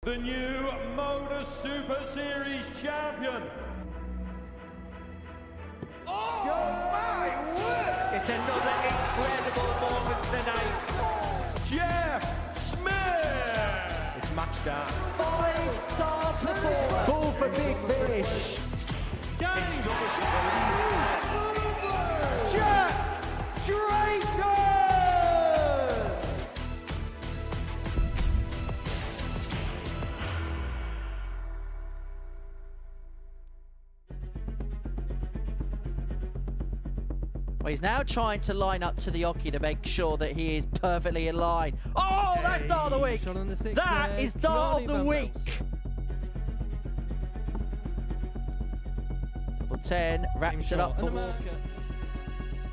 the new Modus Super Series champion. Oh my word! It's another incredible moment tonight. Jeff Smith! It's match start. 5-star performance. Ball for big fish. It's Jack Drayton! Well, he's now trying to line up to the Oki to make sure that he is perfectly in line. Oh, that's Dart of the Week! That is Dart of the Week! Double 10, wraps it up for Walker.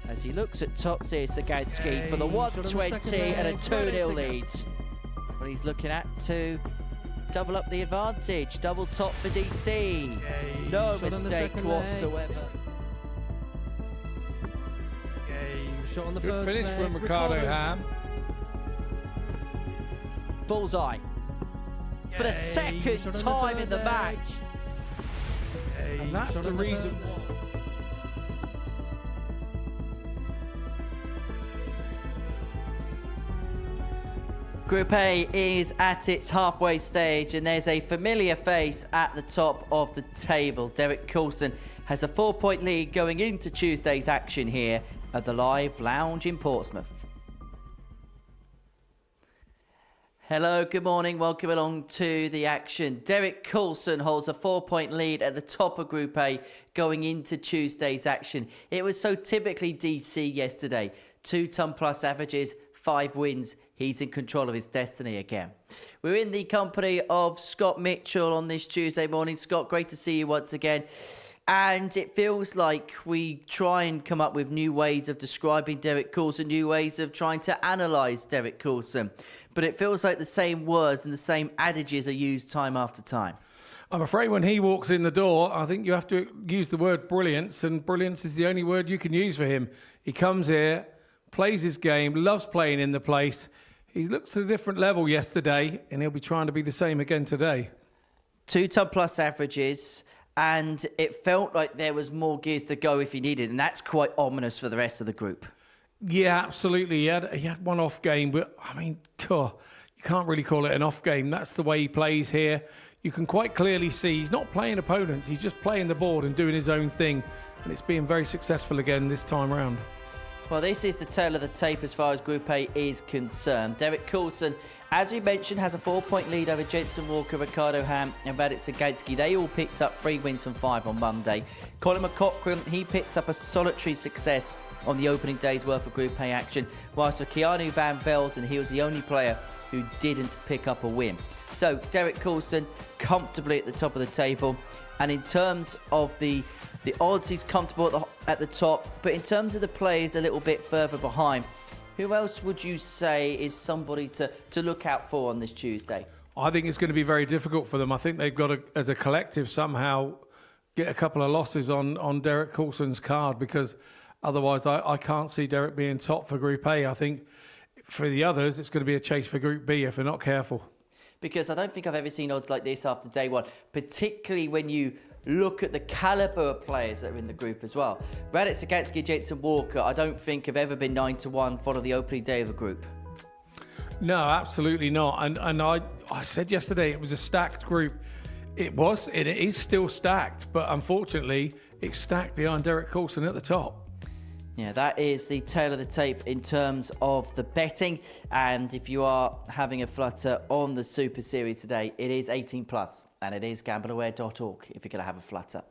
As he looks at Totsi Sagansky for the 120 and a 2-0 lead. What he's looking at to double up the advantage. Double top for DT. No mistake whatsoever. Shot on the Good first finish leg. from Ricardo Ham. Bullseye. For the second shot on the time third in the leg. match. And that's shot the on the reason third. why. Group A is at its halfway stage and there's a familiar face at the top of the table. Derek Coulson has a 4-point lead going into Tuesday's action here at the Live Lounge in Portsmouth. Hello, good morning, welcome along to the action. Derek Coulson holds a 4-point lead at the top of Group A going into Tuesday's action. It was so typically DC yesterday. 2-ton plus averages, 5 wins. He's in control of his destiny again. We're in the company of Scott Mitchell on this Tuesday morning. Scott, great to see you once again. And it feels like we try and come up with new ways of describing Derek Coulson, new ways of trying to analyse Derek Coulson. But it feels like the same words and the same adages are used time after time. I'm afraid when he walks in the door, I think you have to use the word brilliance, and brilliance is the only word you can use for him. He comes here, plays his game, loves playing in the place. He looks at a different level yesterday, and he'll be trying to be the same again today. 2-ton plus averages, and it felt like there was more gears to go if he needed, and that's quite ominous for the rest of the group. Yeah, absolutely. He had one off game, but I mean, you can't really call it an off game. That's the way he plays here. You can quite clearly see he's not playing opponents. He's just playing the board and doing his own thing, and it's being very successful again this time round. Well, this is the tail of the tape as far as Group A is concerned. Derek Coulson, as we mentioned, has a 4-point lead over Jensen Walker, Ricardo Ham and Radit Sagansky. They all picked up 3 wins from 5 on Monday. Colin McCochran, he picked up a solitary success on the opening day's worth of Group A action, whilst for Keanu Van Velzen, he was the only player who didn't pick up a win. So, Derek Coulson comfortably at the top of the table. And in terms of the odds, he's comfortable at the top. But in terms of the players a little bit further behind, who else would you say is somebody to look out for on this Tuesday? I think it's going to be very difficult for them. I think they've got to, as a collective, somehow get a couple of losses on Derek Coulson's card, because otherwise I can't see Derek being top for Group A. I think for the others, it's going to be a chase for Group B if they're not careful. Because I don't think I've ever seen odds like this after day one, particularly when you look at the calibre of players that are in the group as well. Radit Sagansky, Jensen Walker, I don't think have ever been 9-1 following the opening day of a group. No, absolutely not. And I said yesterday it was a stacked group. It was, and it is still stacked, but unfortunately, it's stacked behind Derek Coulson at the top. Yeah, that is the tail of the tape in terms of the betting. And if you are having a flutter on the Super Series today, it is 18+, and it is gambleaware.org if you're going to have a flutter.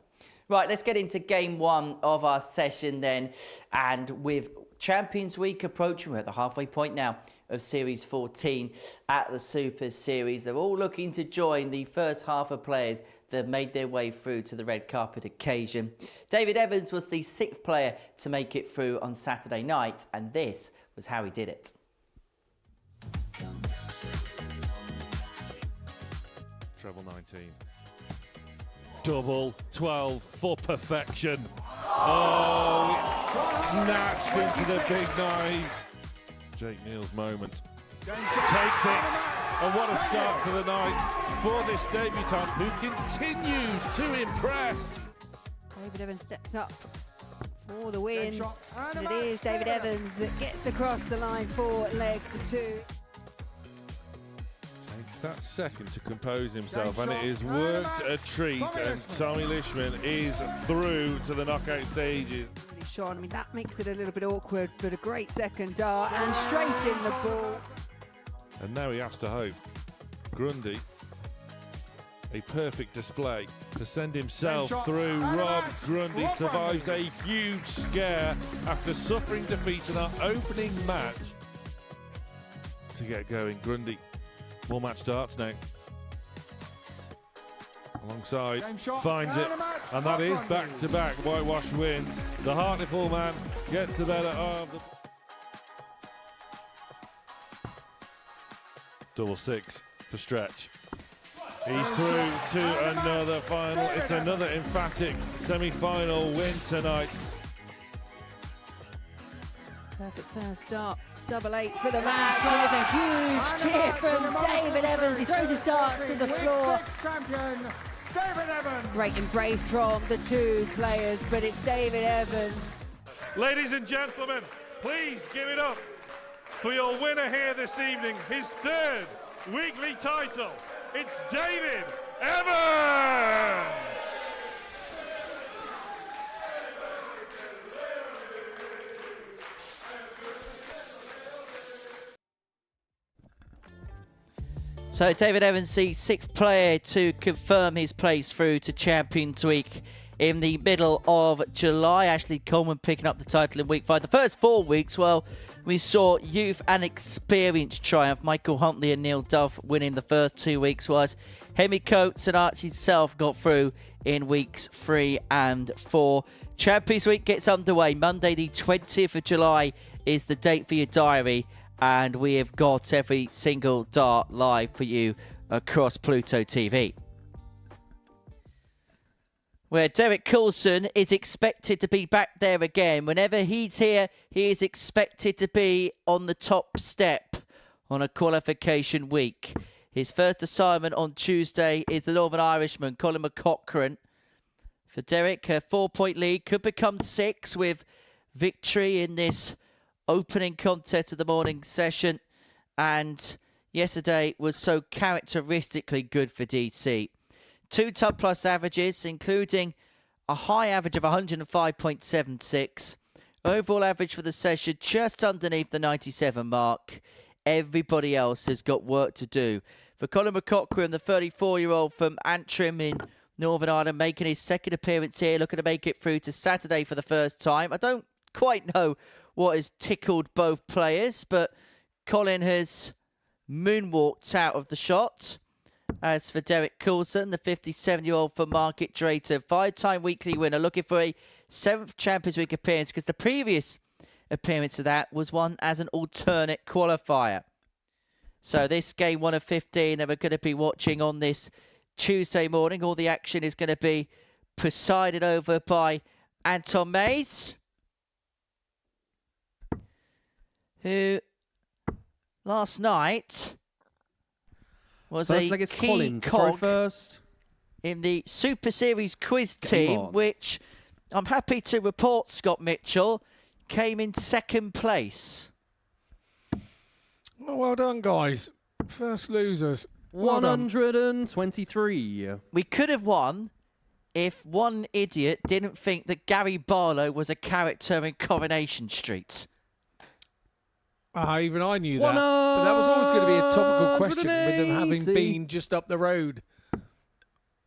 Right, let's get into game 1 of our session then. And with Champions Week approaching, we're at the halfway point now of Series 14 at the Super Series. They're all looking to join the first half of players that made their way through to the red carpet occasion. David Evans was the 6th player to make it through on Saturday night, and this was how he did it. Treble 19. Double 12 for perfection. Oh, snatched into the big nine. Jake Neal's moment. Takes it. And what a start to the night for this debutant who continues to impress. David Evans steps up for the win. And it is David Evans that gets across the line 4 legs to 2. Takes that second to compose himself, and it is worked a treat, and Tommy Lishman is through to the knockout stages. Sean, I mean, that makes it a little bit awkward, but a great second dart and straight in the ball. And now he has to hope. Grundy, a perfect display to send himself through. Rob Grundy survives a huge scare after suffering defeat in our opening match. To get going, Grundy, more match darts now. Alongside, finds it, and that is back-to-back whitewash wins. The Hartlepool man gets the better of the... Double six for Stretch. He's through to another final. It's another emphatic semi-final win tonight. Perfect first start. 8-8 for the match. And it's a huge cheer from David Evans. He throws his darts to the floor. Champion, David Evans. Great embrace from the two players, but it's David Evans. Ladies and gentlemen, please give it up for your winner here this evening, his third weekly title. It's David Evans! So David Evans, the 6th player to confirm his place through to Champions Week in the middle of July. Ashley Coleman picking up the title in week 5. The first 4 weeks, well, we saw youth and experience triumph. Michael Huntley and Neil Duff winning the first 2 weeks, whilst Hemi Coates and Archie Self got through in weeks 3 and 4. Champions Week gets underway. Monday the 20th of July is the date for your diary, and we have got every single dart live for you across Pluto TV. Where Derek Coulson is expected to be back there again. Whenever he's here, he is expected to be on the top step on a qualification week. His first assignment on Tuesday is the Northern Irishman, Colin McCaughrean. For Derek, a 4-point lead could become 6 with victory in this opening contest of the morning session. And yesterday was so characteristically good for DC. 2 ton plus averages, including a high average of 105.76. Overall average for the session just underneath the 97 mark. Everybody else has got work to do. For Colin McCaughrean, the 34-year-old from Antrim in Northern Ireland, making his second appearance here, looking to make it through to Saturday for the first time. I don't quite know what has tickled both players, but Colin has moonwalked out of the shot. As for Derek Coulson, the 57-year-old from Market Drayton, 5-time weekly winner, looking for a 7th Champions Week appearance, because the previous appearance of that was one as an alternate qualifier. So this game 1 of 15 that we're going to be watching on this Tuesday morning, all the action is going to be presided over by Anton Mays, who last night was First a leg is key Colin to throw cog first. in the Super Series quiz Game team, on. which I'm happy to report, Scott Mitchell, came in 2nd place. Well done, guys. First losers. Well done. 123. We could have won if one idiot didn't think that Gary Barlow was a character in Coronation Street. Even I knew that. But that was always going to be a topical question with them having 180. been just up the road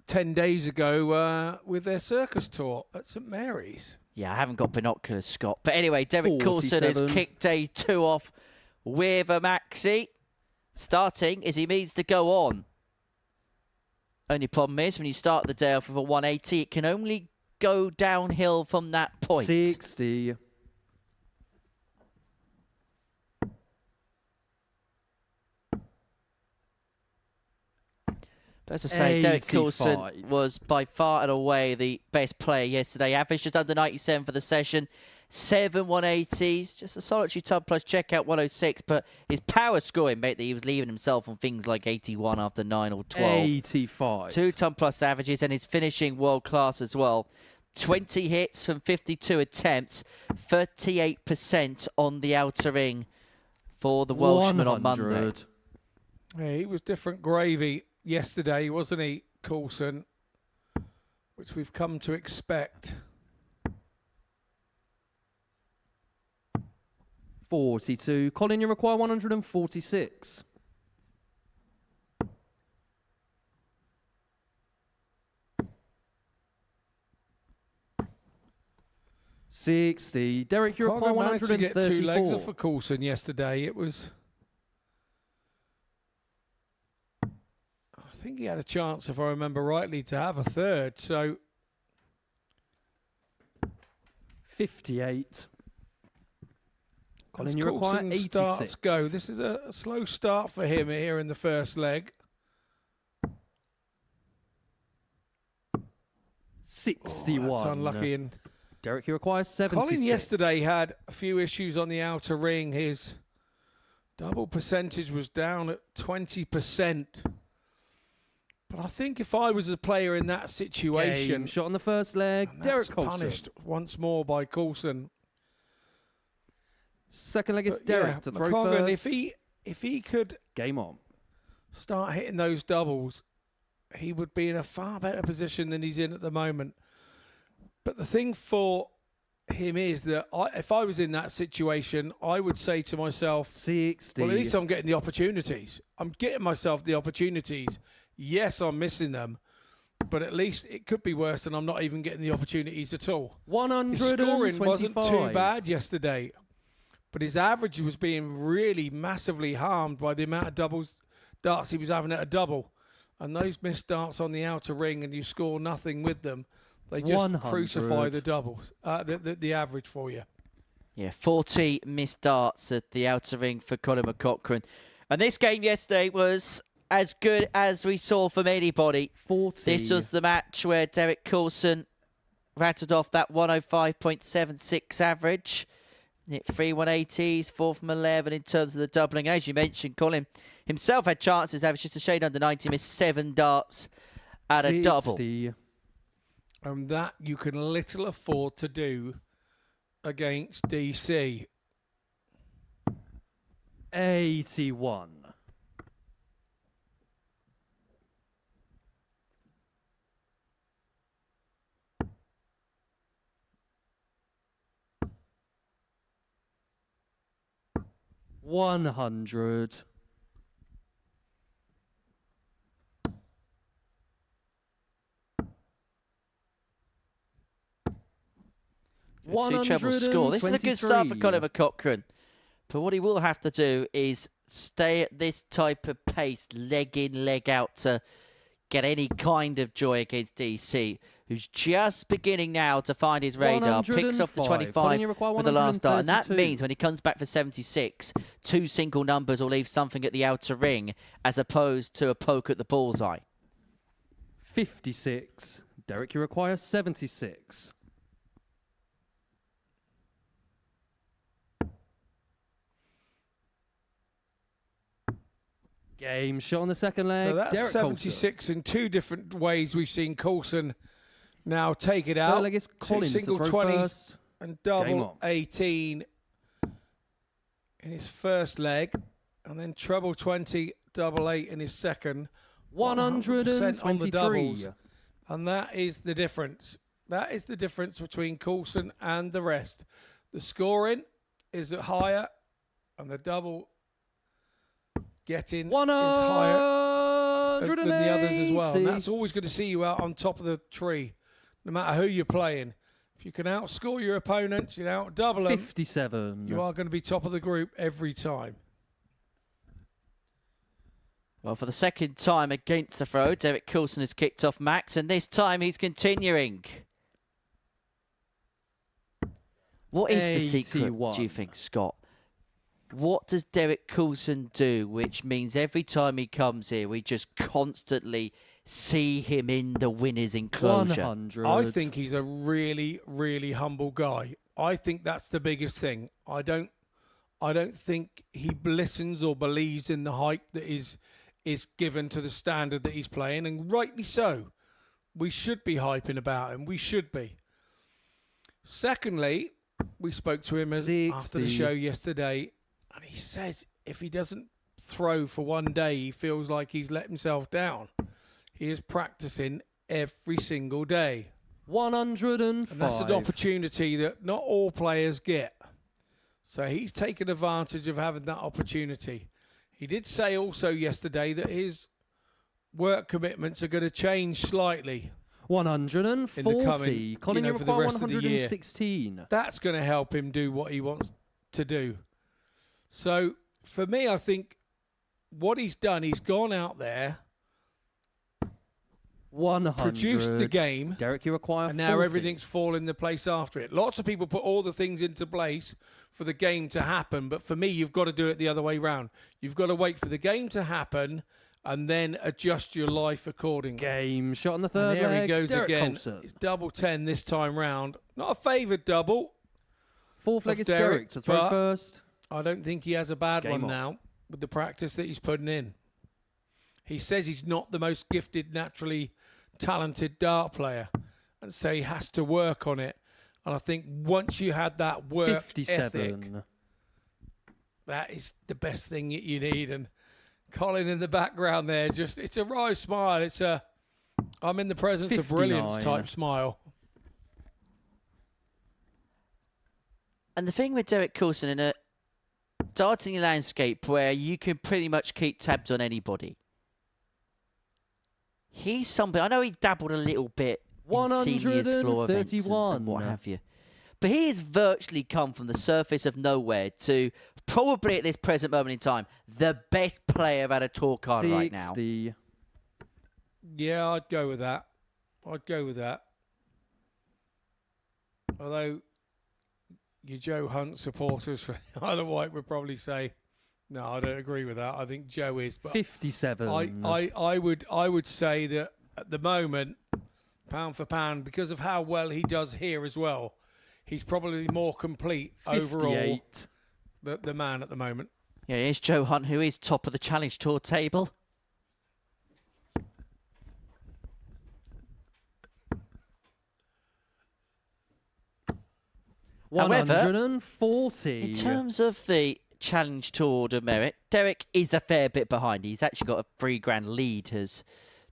10 days ago with their circus tour at St Mary's. Yeah, I haven't got binoculars, Scott. But anyway, Derek Coulson has 47. kicked day 2 off with a maxi. Starting as he needs to go on. Only problem is when you start the day off with a 180, it can only go downhill from that point. 60. But as I say, Derek 85. Coulson was by far and away the best player yesterday. Average just under 97 for the session. 7 180s, just a solitary tub plus checkout 106, but his power scoring meant that he was leaving himself on things like 81 after 9 or 12. 85. 2 ton plus averages, and his finishing world class as well. 20 hits from 52 attempts, 38% on the outer ring for the Welshman on Monday. 100. Yeah, he was different gravy yesterday, wasn't he, Coulson? Which we've come to expect. 42. Colin, you require 146. $60. Derek, you require managed to get 2 legs 134. off of Coulson yesterday. It was... I think he had a chance, if I remember rightly, to have a third. So 58. Colin, as you require Coulson 86. starts go. This is a slow start for him here in the first leg. 61. Oh, that's unlucky. And Derek, you require 76. Colin yesterday had a few issues on the outer ring. His double percentage was down at 20%. But I think if I was a player in that situation... Game shot on the first leg. and Derek that's Coulson. punished once more by Coulson. Second leg is But Derek yeah, to throw McCogan, first. if he could Game on. start hitting those doubles, he would be in a far better position than he's in at the moment. But the thing for him is that if I was in that situation, I would say to myself, 60. well, at least I'm getting the opportunities. I'm getting myself the opportunities. Yes, I'm missing them, but at least it could be worse and I'm not even getting the opportunities at all. 125. His scoring wasn't too bad yesterday, but his average was being really massively harmed by the amount of darts he was having at a double. And those missed darts on the outer ring and you score nothing with them, they just 100. crucify the doubles, the average for you. Yeah, 40 missed darts at the outer ring for Colin McCaughrean. And this game yesterday was as good as we saw from anybody. 40. This was the match where Derek Coulson rattled off that 105.76 average. Hit 3 180s, 4 from 11 in terms of the doubling. As you mentioned, Colin himself had chances, average just a shade under 90, missed 7 darts at a double. 60. And that you can little afford to do against DC. 81. $100. Two treble score. This is a good start for Colin McCaughrean. But what he will have to do is stay at this type of pace, leg in, leg out, to get any kind of joy against DC, who's just beginning now to find his radar. Picks off the 25 with the last dart. And that means when he comes back for 76, 2 single numbers will leave something at the outer ring as opposed to a poke at the bullseye. 56. Derek, you require 76. Game shot on the second leg. So that's Derek 76 Coulson. in 2 different ways. We've seen Coulson now take it out. Third leg is 2 Collins to single throw 20s first. and Game double on. 18 in his first leg. And then treble 20, double 8 in his second. 100% on the doubles. 123. And that is the difference. That is the difference between Coulson and the rest. The scoring is higher and the double getting is higher than the others as well. And that's always going to see you out on top of the tree, no matter who you're playing. If you can outscore your opponents, you out double them, 57. you are going to be top of the group every time. Well, for the second time against the throw, Derek Coulson has kicked off Max, and this time he's continuing. What is the secret, 81. do you think, Scott? What does Derek Coulson do, which means every time he comes here, we just constantly see him in the winner's enclosure? 100. I think he's a really, really humble guy. I think that's the biggest thing. I don't think he listens or believes in the hype that is given to the standard that he's playing, and rightly so. We should be hyping about him. We should be. Secondly, we spoke to him after the show yesterday, and he says if he doesn't throw for one day, he feels like he's let himself down. He is practicing every single day. 105. And that's an opportunity that not all players get. So he's taken advantage of having that opportunity. He did say also yesterday that his work commitments are going to change slightly. 140. In the coming, Colin, you for the require rest of the year. 116. That's going to help him do what he wants to do. So for me, I think what he's done, he's gone out there, 100. produced the game, Derek, you require and 40. now everything's fallen into place after it. Lots of people put all the things into place for the game to happen, but for me, you've got to do it the other way round. You've got to wait for the game to happen and then adjust your life accordingly. Game shot on the third And there leg. he goes Derek again. Coulson. It's double 10 this time round. Not a favoured double. Fourth leg of is Derek to throw but first. I don't think he has a bad Game one on. now with the practice that he's putting in. He says he's not the most gifted, naturally talented dart player, and so he has to work on it. And I think once you had that work 57. ethic, that is the best thing that you need. And Colin in the background there, it's a wry smile. It's a I'm in the presence of brilliance 59. type smile. And the thing with Derek Coulson in a darting landscape where you can pretty much keep tabs on anybody, he's somebody. I know he dabbled a little bit in seniors floor events and what have you, but he has virtually come from the surface of nowhere to probably at this present moment in time the best player at a tour card right now. 60. Yeah, I'd go with that. Although your Joe Hunt supporters for Isle of Wight would probably say, no, I don't agree with that. I think Joe is. But 57. I would say that at the moment, pound for pound, because of how well he does here as well, he's probably more complete 58. overall. The man at the moment. Yeah, here's Joe Hunt, who is top of the Challenge Tour table. However, 140. in terms of the Challenge Tour demerit, Derek is a fair bit behind. He's actually got a $3,000 lead as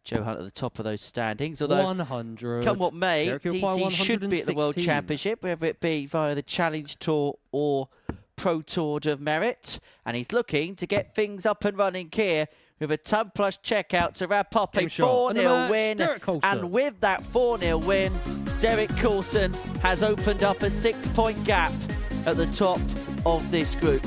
Joe Hunt at the top of those standings. Although, 100. come what may, Derek, you require DC should be at the World 116. Championship, whether it be via the Challenge Tour or Pro Tour of Merit. And he's looking to get things up and running here with a ton plus checkout to wrap up Game a shot. And the 4-0 match, win. Derek Coulson. And with that 4-0 win, Derek Coulson has opened up a 6-point gap at the top of this group.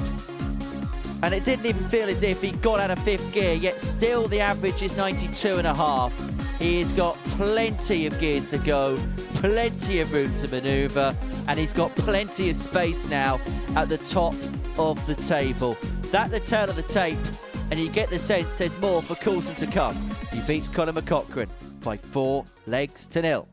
And it didn't even feel as if he got out of fifth gear, yet still the average is 92.5. He has got plenty of gears to go, plenty of room to manoeuvre, and he's got plenty of space now at the top of the table. That's the tail of the tape, and you get the sense there's more for Coulson to come. He beats Conor McCaughrean by 4 legs to 0.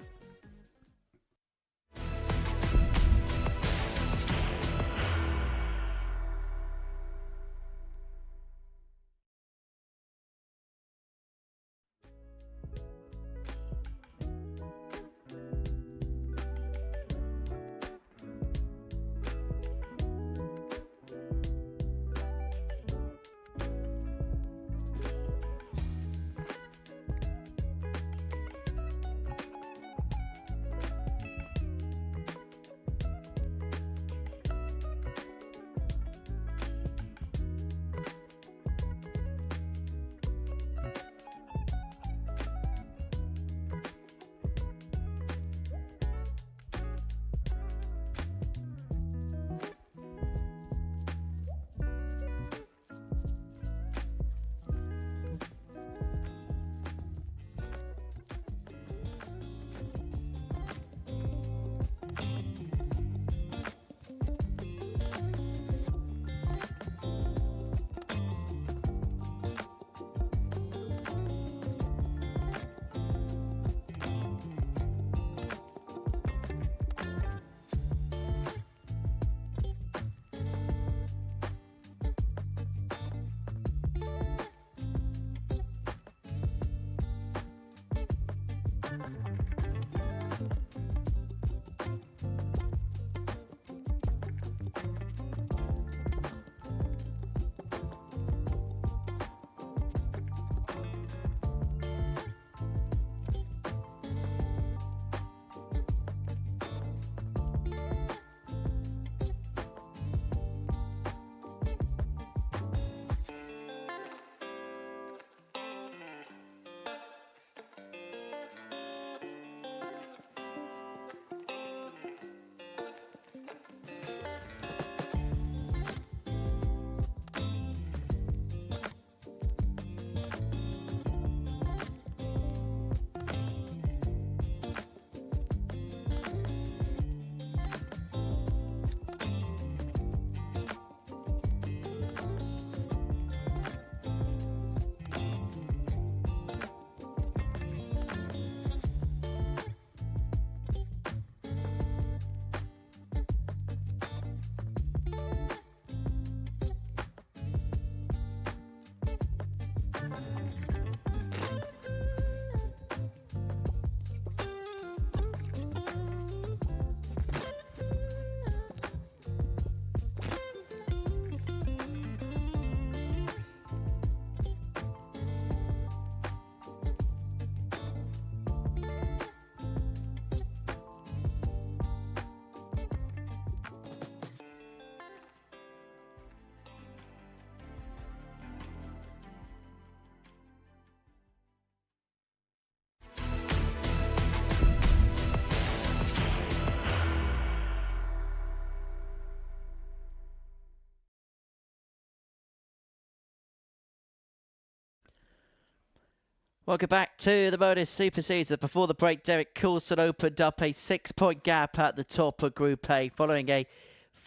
Welcome back to the Modus Super Season. Before the break, Derek Coulson opened up a 6-point gap at the top of Group A following a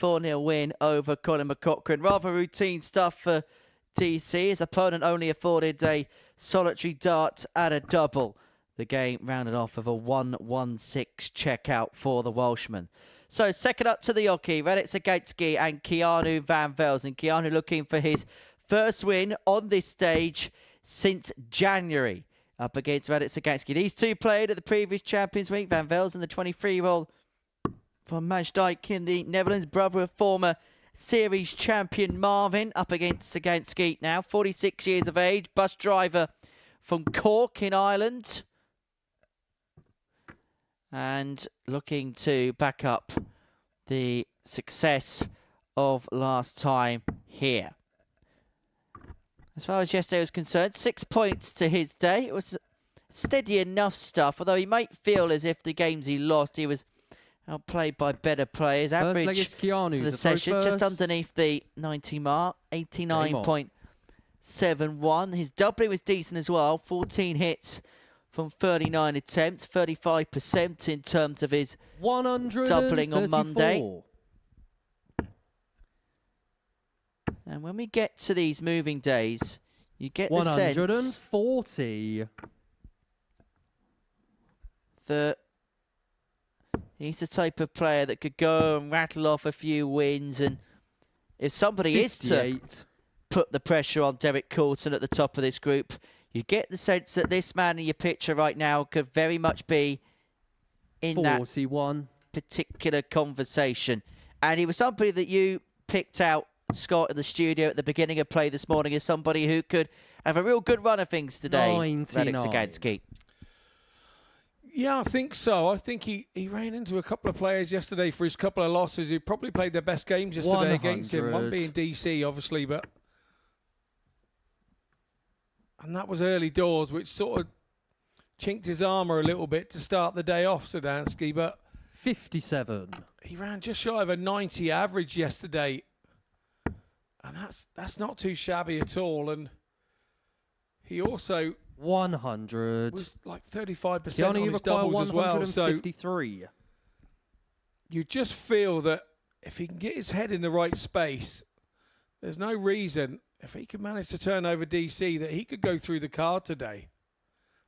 4-0 win over Colin McCaughrean. Rather routine stuff for DC. His opponent only afforded a solitary dart at a double. The game rounded off with a 1-1-6 checkout for the Welshman. So second up to the Oki, Radek Zagatsky and Keanu Van Velzen. Keanu looking for his first win on this stage since January up against Radek Zagatsky. These two played at the previous Champions Week. Van Velzen, the 23-year-old from Maasdijk in the Netherlands, brother of former series champion Marvin, up against Zagatsky now, 46 years of age, bus driver from Cork in Ireland. And looking to back up the success of last time here. As far as yesterday was concerned, 6 points to his day. It was steady enough stuff, although he might feel as if the games he lost, he was outplayed by better players. Average Keanu for the session, just underneath the 90 mark, 89.71. His doubling was decent as well, 14 hits from 39 attempts, 35% in terms of his doubling on Monday. And when we get to these moving days, you get the sense 140 that he's the type of player that could go and rattle off a few wins. And if somebody 58. is to put the pressure on Derek Coulson at the top of this group, you get the sense that this man in your picture right now could very much be in 41. that particular conversation. And he was somebody that you picked out, Scott, in the studio at the beginning of play this morning, as somebody who could have a real good run of things today. 99. Radek Zagatsky. Yeah, I think so. I think he ran into a couple of players yesterday for his couple of losses who probably played their best games yesterday against him. One being DC, obviously, but... And that was early doors, which sort of chinked his armour a little bit to start the day off, Zagatsky, but... 57. He ran just shy of a 90 average yesterday. And that's not too shabby at all. And he also... 100. Was like 35% Keanu, on his doubles as well. So 153. you just feel that if he can get his head in the right space, there's no reason, if he can manage to turn over DC, that he could go through the card today.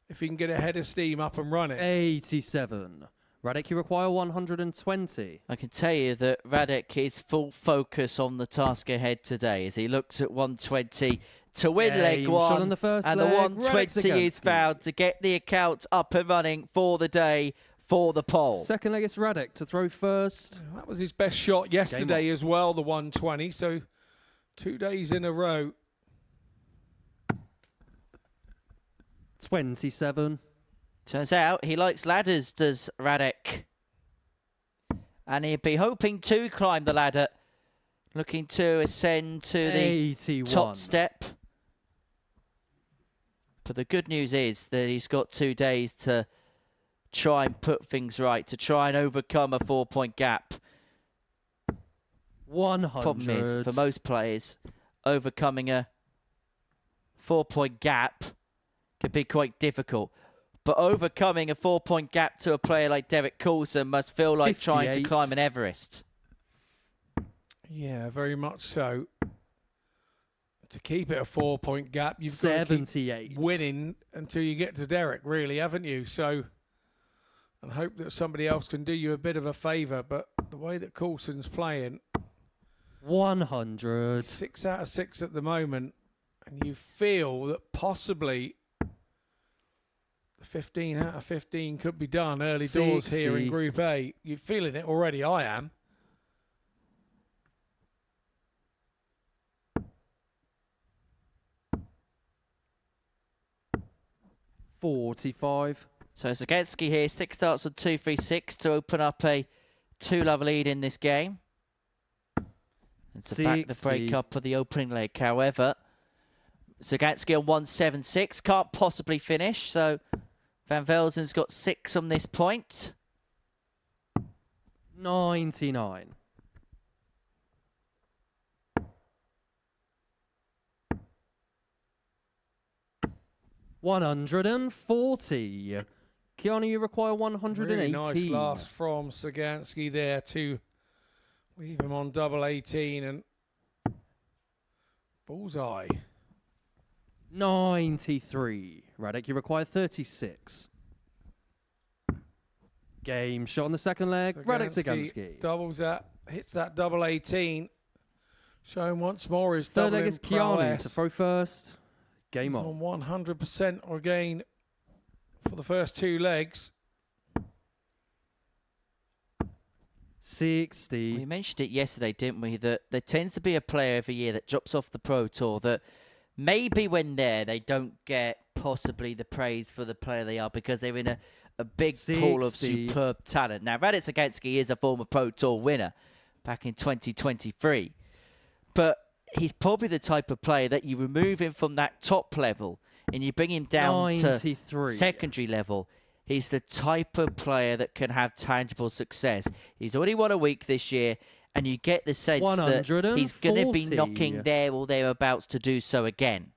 If he can get a head of steam up and running. 87. Radek, you require 120. I can tell you that Radek is full focus on the task ahead today as he looks at 120 to win leg one. The first and leg. the 120 is found to get the account up and running for the day for the poll. Second leg is Radek to throw first. That was his best shot yesterday as well, the 120. So 2 days in a row. 27. Turns out he likes ladders, does Radek. And he'd be hoping to climb the ladder, looking to ascend to the 81. top step. But the good news is that he's got 2 days to try and put things right, to try and overcome a 4-point gap. 100. Problem is, for most players, overcoming a 4-point gap can be quite difficult. But overcoming a 4-point gap to a player like Derek Coulson must feel like 58. trying to climb an Everest. Yeah, very much so. To keep it a 4-point gap, you've 78. got to keep winning until you get to Derek, really, haven't you? So, and hope that somebody else can do you a bit of a favour. But the way that Coulson's playing, 100. 6 out of 6 at the moment, and you feel that possibly the 15 out of 15 could be done early doors here in 60. Group A. You're feeling it already. I am. $45. So Zagatsky here, 6 starts on 2-3-6 to open up a 2-love lead in this game. And to back the break up of the opening leg, however, Zagatsky on 1-7-6, can't possibly finish, so Van Velzen's got 6 on this point. 99. 140. Keanu, you require 118. Really nice last from Sagansky there to leave him on double 18 and bullseye. 93. Radek, you require 36. Game shot on the second leg. Radek Sagansky. Doubles that, hits that double 18. Showing once more his Third double leg is Keanu prowess. to throw first. Game He's on. 100% or again for the first two legs. 60. We mentioned it yesterday, didn't we? That there tends to be a player every year that drops off the Pro Tour that maybe when they don't get possibly the praise for the player they are because they're in a big pool of 60. superb talent. Now, Radek Sagansky is a former Pro Tour winner back in 2023. But he's probably the type of player that you remove him from that top level and you bring him down 93. to secondary level. He's the type of player that can have tangible success. He's already won a week this year, and you get the sense that he's going to be knocking there or thereabouts to do so again.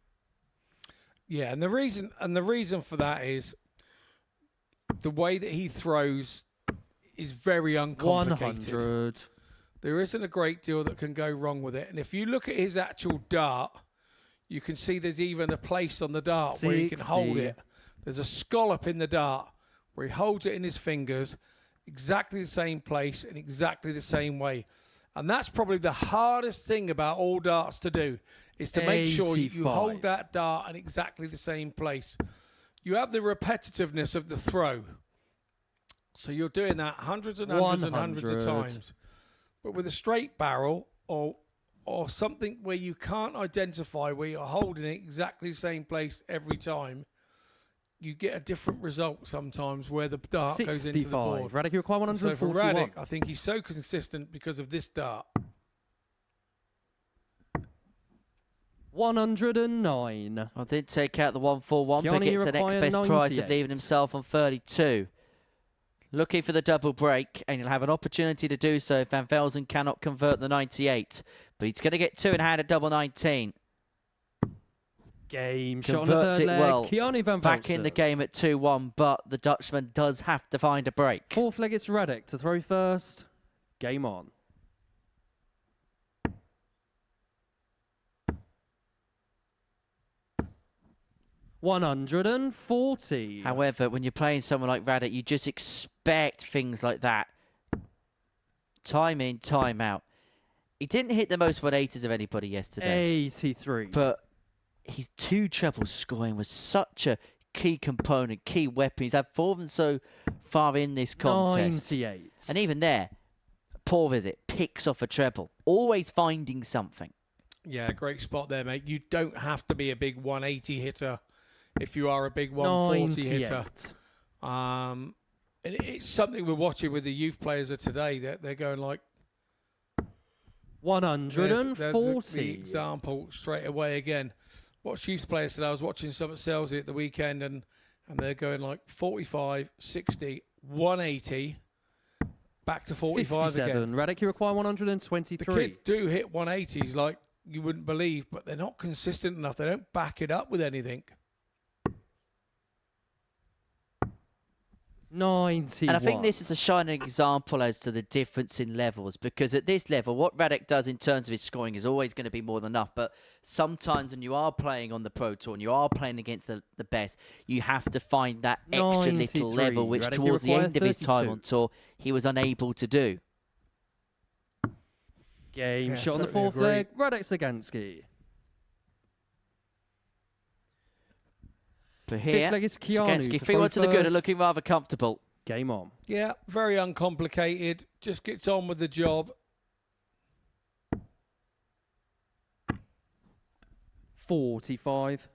Yeah, and the reason for that is the way that he throws is very uncomplicated. 100. There isn't a great deal that can go wrong with it. And if you look at his actual dart, you can see there's even a place on the dart 60. where he can hold it. There's a scallop in the dart where he holds it in his fingers, exactly the same place in exactly the same way. And that's probably the hardest thing about all darts to do, is to make sure you hold that dart in exactly the same place. You have the repetitiveness of the throw. So you're doing that hundreds and hundreds and hundreds of times. But with a straight barrel or something where you can't identify where you're holding it exactly the same place every time, you get a different result sometimes where the dart goes into the board. Radek, you require 141. So for Radek, I think he's so consistent because of this dart. 109. I did take out the 141, but Keanu, gets the next best prize of 98. leaving himself on 32. Looking for the double break, and he'll have an opportunity to do so if Van Velzen cannot convert the 98. But he's going to get two in hand at double 19. Game shot on Converts the third it leg. well. Keanu Van Back in the Velsen. game at 2-1, but the Dutchman does have to find a break. Fourth leg, it's Radek to throw first. Game on. $140. However, when you're playing someone like Radek, you just expect things like that. Time in, time out. He didn't hit the most 180s of anybody yesterday. 83. But his two treble scoring was such a key component, key weapon. He's had four of them so far in this contest. 98. And even there, poor visit, picks off a treble. Always finding something. Yeah, great spot there, mate. You don't have to be a big 180 hitter if you are a big 140 hitter. It's something we're watching with the youth players of today. They're going like 140. there's the example straight away again. Watch youth players today. I was watching some at Selzy at the weekend, and they're going like 45, 60, 180, back to 45 57. again. Radek, you require 123. The kids do hit 180s like you wouldn't believe, but they're not consistent enough. They don't back it up with anything. 91. And I think this is a shining example as to the difference in levels, because at this level, what Radek does in terms of his scoring is always going to be more than enough. But sometimes when you are playing on the Pro Tour and you are playing against the best, you have to find that extra 93. little level, which Radek, you towards the require end of his time 32. on tour, he was unable to do. Game Yeah, shot on the totally fourth agree. leg. Radek Sagansky. But here, Fifth leg is Keanu Sagansky, to 3-1 throw to the good and first. looking rather comfortable. Game on. Yeah, very uncomplicated. Just gets on with the job. 45.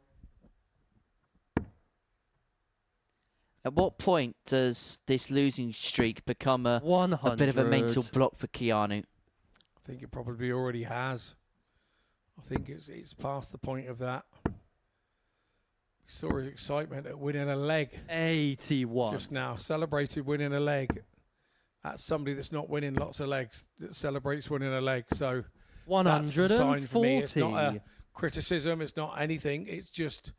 At what point does this losing streak become a 100. bit of a mental block for Keanu? I think it probably already has. I think it's past the point of that. We saw his excitement at winning a leg 81. just now. Celebrated winning a leg. That's somebody that's not winning lots of legs that celebrates winning a leg. So that's a sign for me. It's not a 140. criticism. It's not anything. It's just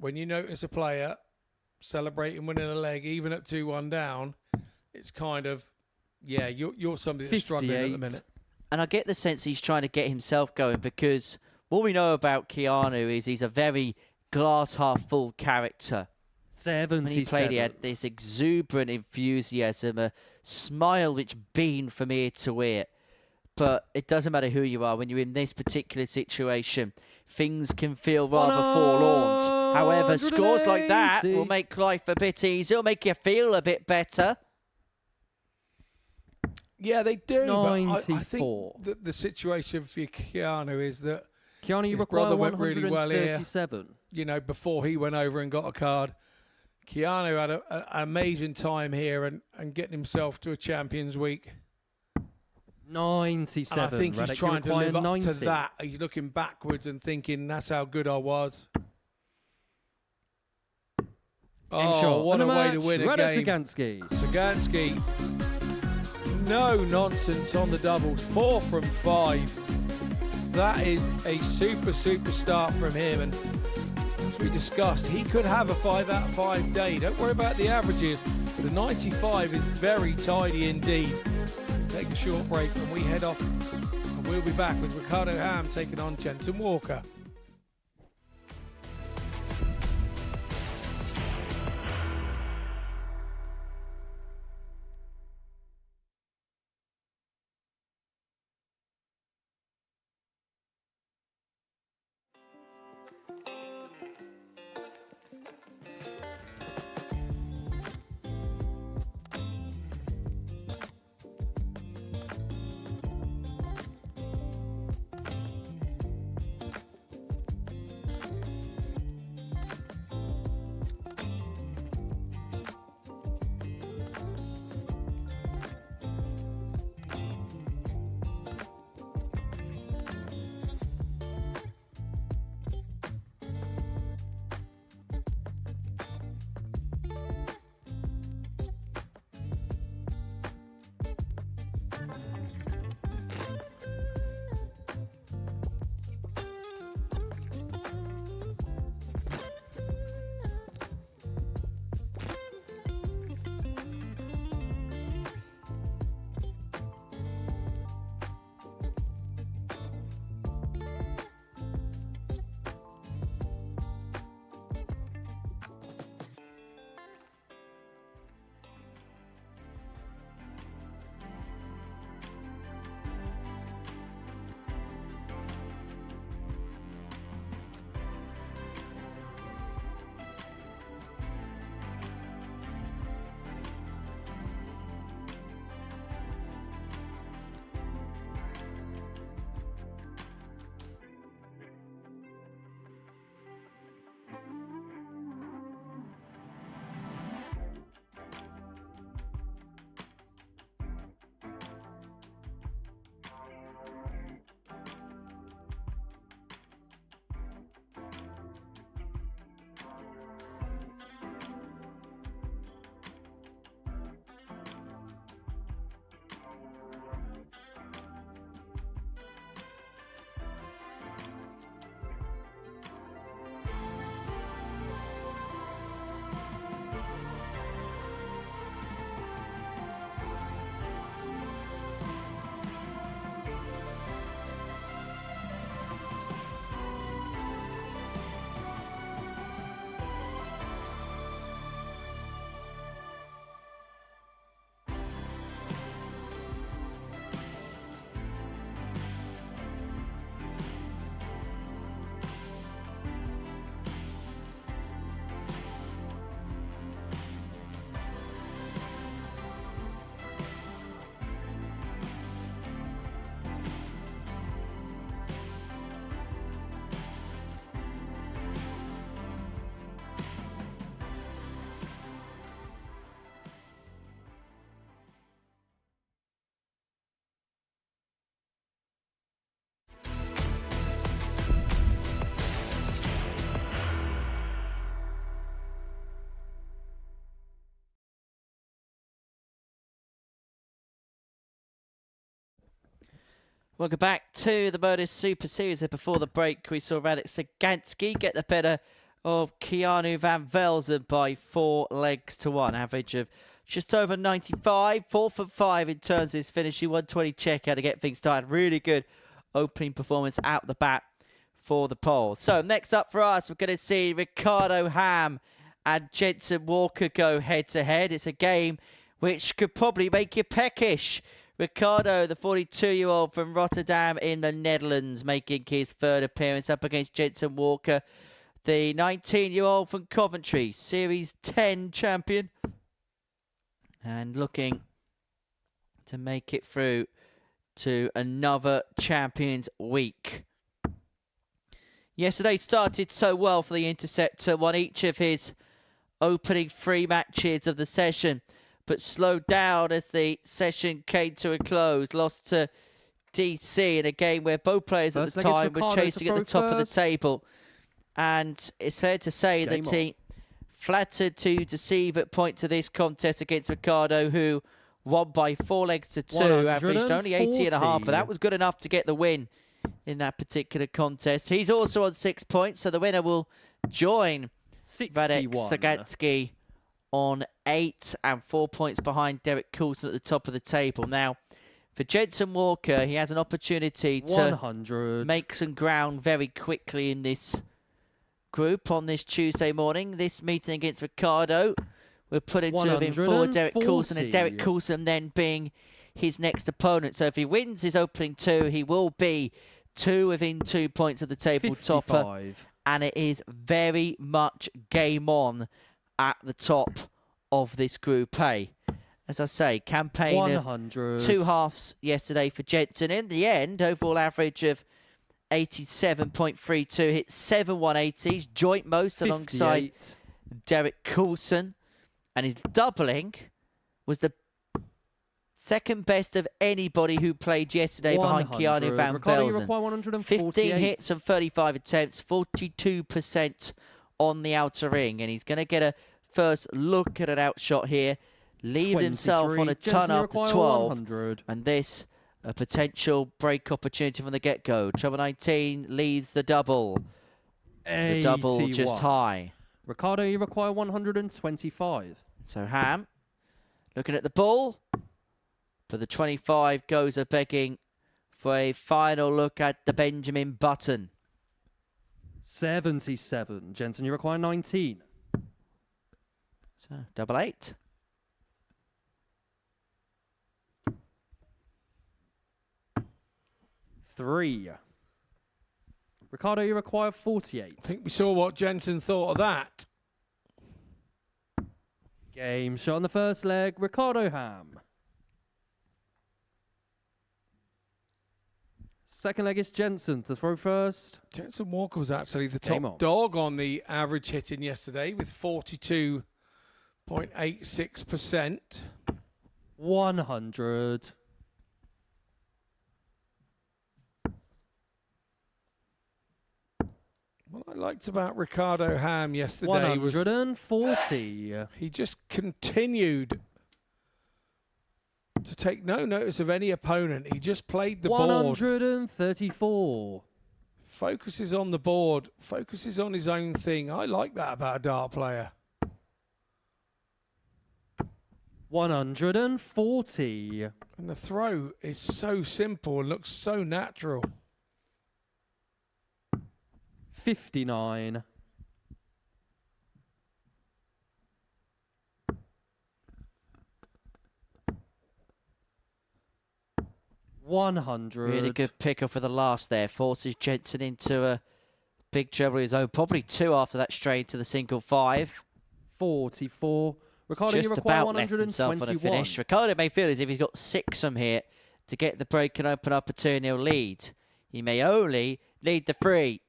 when you notice a player celebrating winning a leg, even at 2-1 down, it's kind of, yeah, you're somebody that's struggling at the minute. And I get the sense he's trying to get himself going, because what we know about Keanu is he's a very glass half full character. 77. When he played, he had this exuberant enthusiasm, a smile which beamed from ear to ear. But it doesn't matter who you are, when you're in this particular situation, things can feel rather forlorn. However, scores like that will make life a bit easier, will make you feel a bit better. Yeah, they do. 94. But I think that the situation for Keanu is that Keanu, you his require brother went really well here. 137. You know, before he went over and got a card. Keanu had an amazing time here and getting himself to a Champions Week. 97. And I think he's Radek, trying to live up 90. to that. He's looking backwards and thinking, that's how good I was. Oh, what a way to win a game. Sagansky. Sagansky. No nonsense on the doubles. 4 from 5. That is a super start from him. And as we discussed, he could have a 5 out of 5 day. Don't worry about the averages. The 95 is very tidy indeed. Take a short break and we head off, and we'll be back with Ricardo Ham taking on Jensen Walker. Welcome back to the Modus Super Series. Before the break, we saw Radek Sagansky get the better of Keanu Van Velzen by 4 legs to 1. Average of just over 95. 4 for 5 in terms of his finishing. 120 checkout to get things started. Really good opening performance out the bat for the Poles. So next up for us, we're going to see Ricardo Ham and Jensen Walker go head-to-head. It's a game which could probably make you peckish. Ricardo, the 42-year-old from Rotterdam in the Netherlands, making his 3rd appearance up against Jensen Walker, the 19-year-old from Coventry, Series 10 champion, and looking to make it through to another Champions Week. Yesterday started so well for the Interceptor, won each of his opening 3 matches of the session, but slowed down as the session came to a close. Lost to DC in a game where both players at the time were chasing at the top of the table. And it's fair to say that he flattered to deceive at points of this contest against Ricardo, who won by 4 legs to 2, averaged only 80.5, but that was good enough to get the win in that particular contest. He's also on 6 points, so the winner will join Radek Sagatsky on 8 and 4 points behind Derek Coulson at the top of the table. Now, for Jensen Walker, he has an opportunity to make some ground very quickly in this group on this Tuesday morning. This meeting against Ricardo will put it to him for Derek Coulson, and Derek Coulson then being his next opponent. So if he wins his opening 2, he will be 2 within 2 points of the table topper. And it is very much game on at the top of this Group A. As I say, campaign of 2 halves yesterday for Jensen. In the end, overall average of 87.32, hit 7 180s, joint most alongside Derek Coulson. And his doubling was the second best of anybody who played yesterday behind Keanu Van Velzen. 15 hits and 35 attempts, 42% on the outer ring. And he's going to get a first look at an outshot here. Leave himself on a ton after 12. And this, a potential break opportunity from the get-go. Trouble 19 leaves the double. The double just high. Ricardo, you require 125. So Ham, looking at the ball. For the 25 goes a begging for a final look at the Benjamin Button. 77. Jensen, you require 19. So, double 8. Three. Ricardo, you require 48. I think we saw what Jensen thought of that. Game shot on the first leg. Ricardo Ham. Second leg is Jensen to throw first. Jensen Walker was actually the top dog on the average hitting yesterday with 42.86%. 100. What I liked about Ricardo Ham yesterday was 140. He just continued to take no notice of any opponent. He just played the board. 134. Focuses on the board. Focuses on his own thing. I like that about a dart player. 140. And the throw is so simple and looks so natural. 59. 100. Really good pick up for the last there. Forces Jensen into a big trouble of his own. Probably 2 after that straight to the single 5. 44. Ricardo, just you require about left himself on a finish. Ricardo may feel as if he's got 6 from here to get the break and open up a 2-0 lead. He may only lead the 3.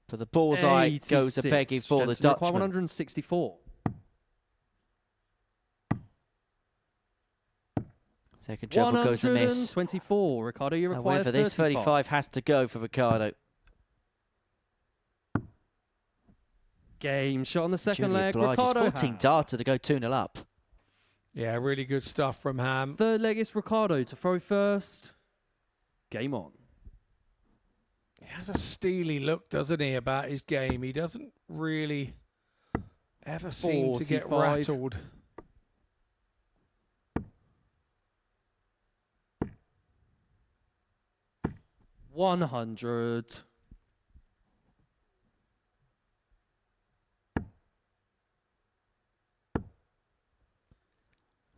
But the bullseye goes a begging for the Dutchman. 164. Second trouble goes a miss. 124. Ricardo, you require However, this 35 has to go for Ricardo. Game shot on the second leg. Blige, Ricardo 14 darter to go 2-0 up. Yeah, really good stuff from Ham. Third leg is Ricardo to throw first. Game on. He has a steely look, doesn't he, about his game? He doesn't really ever seem to get 45. rattled. $100.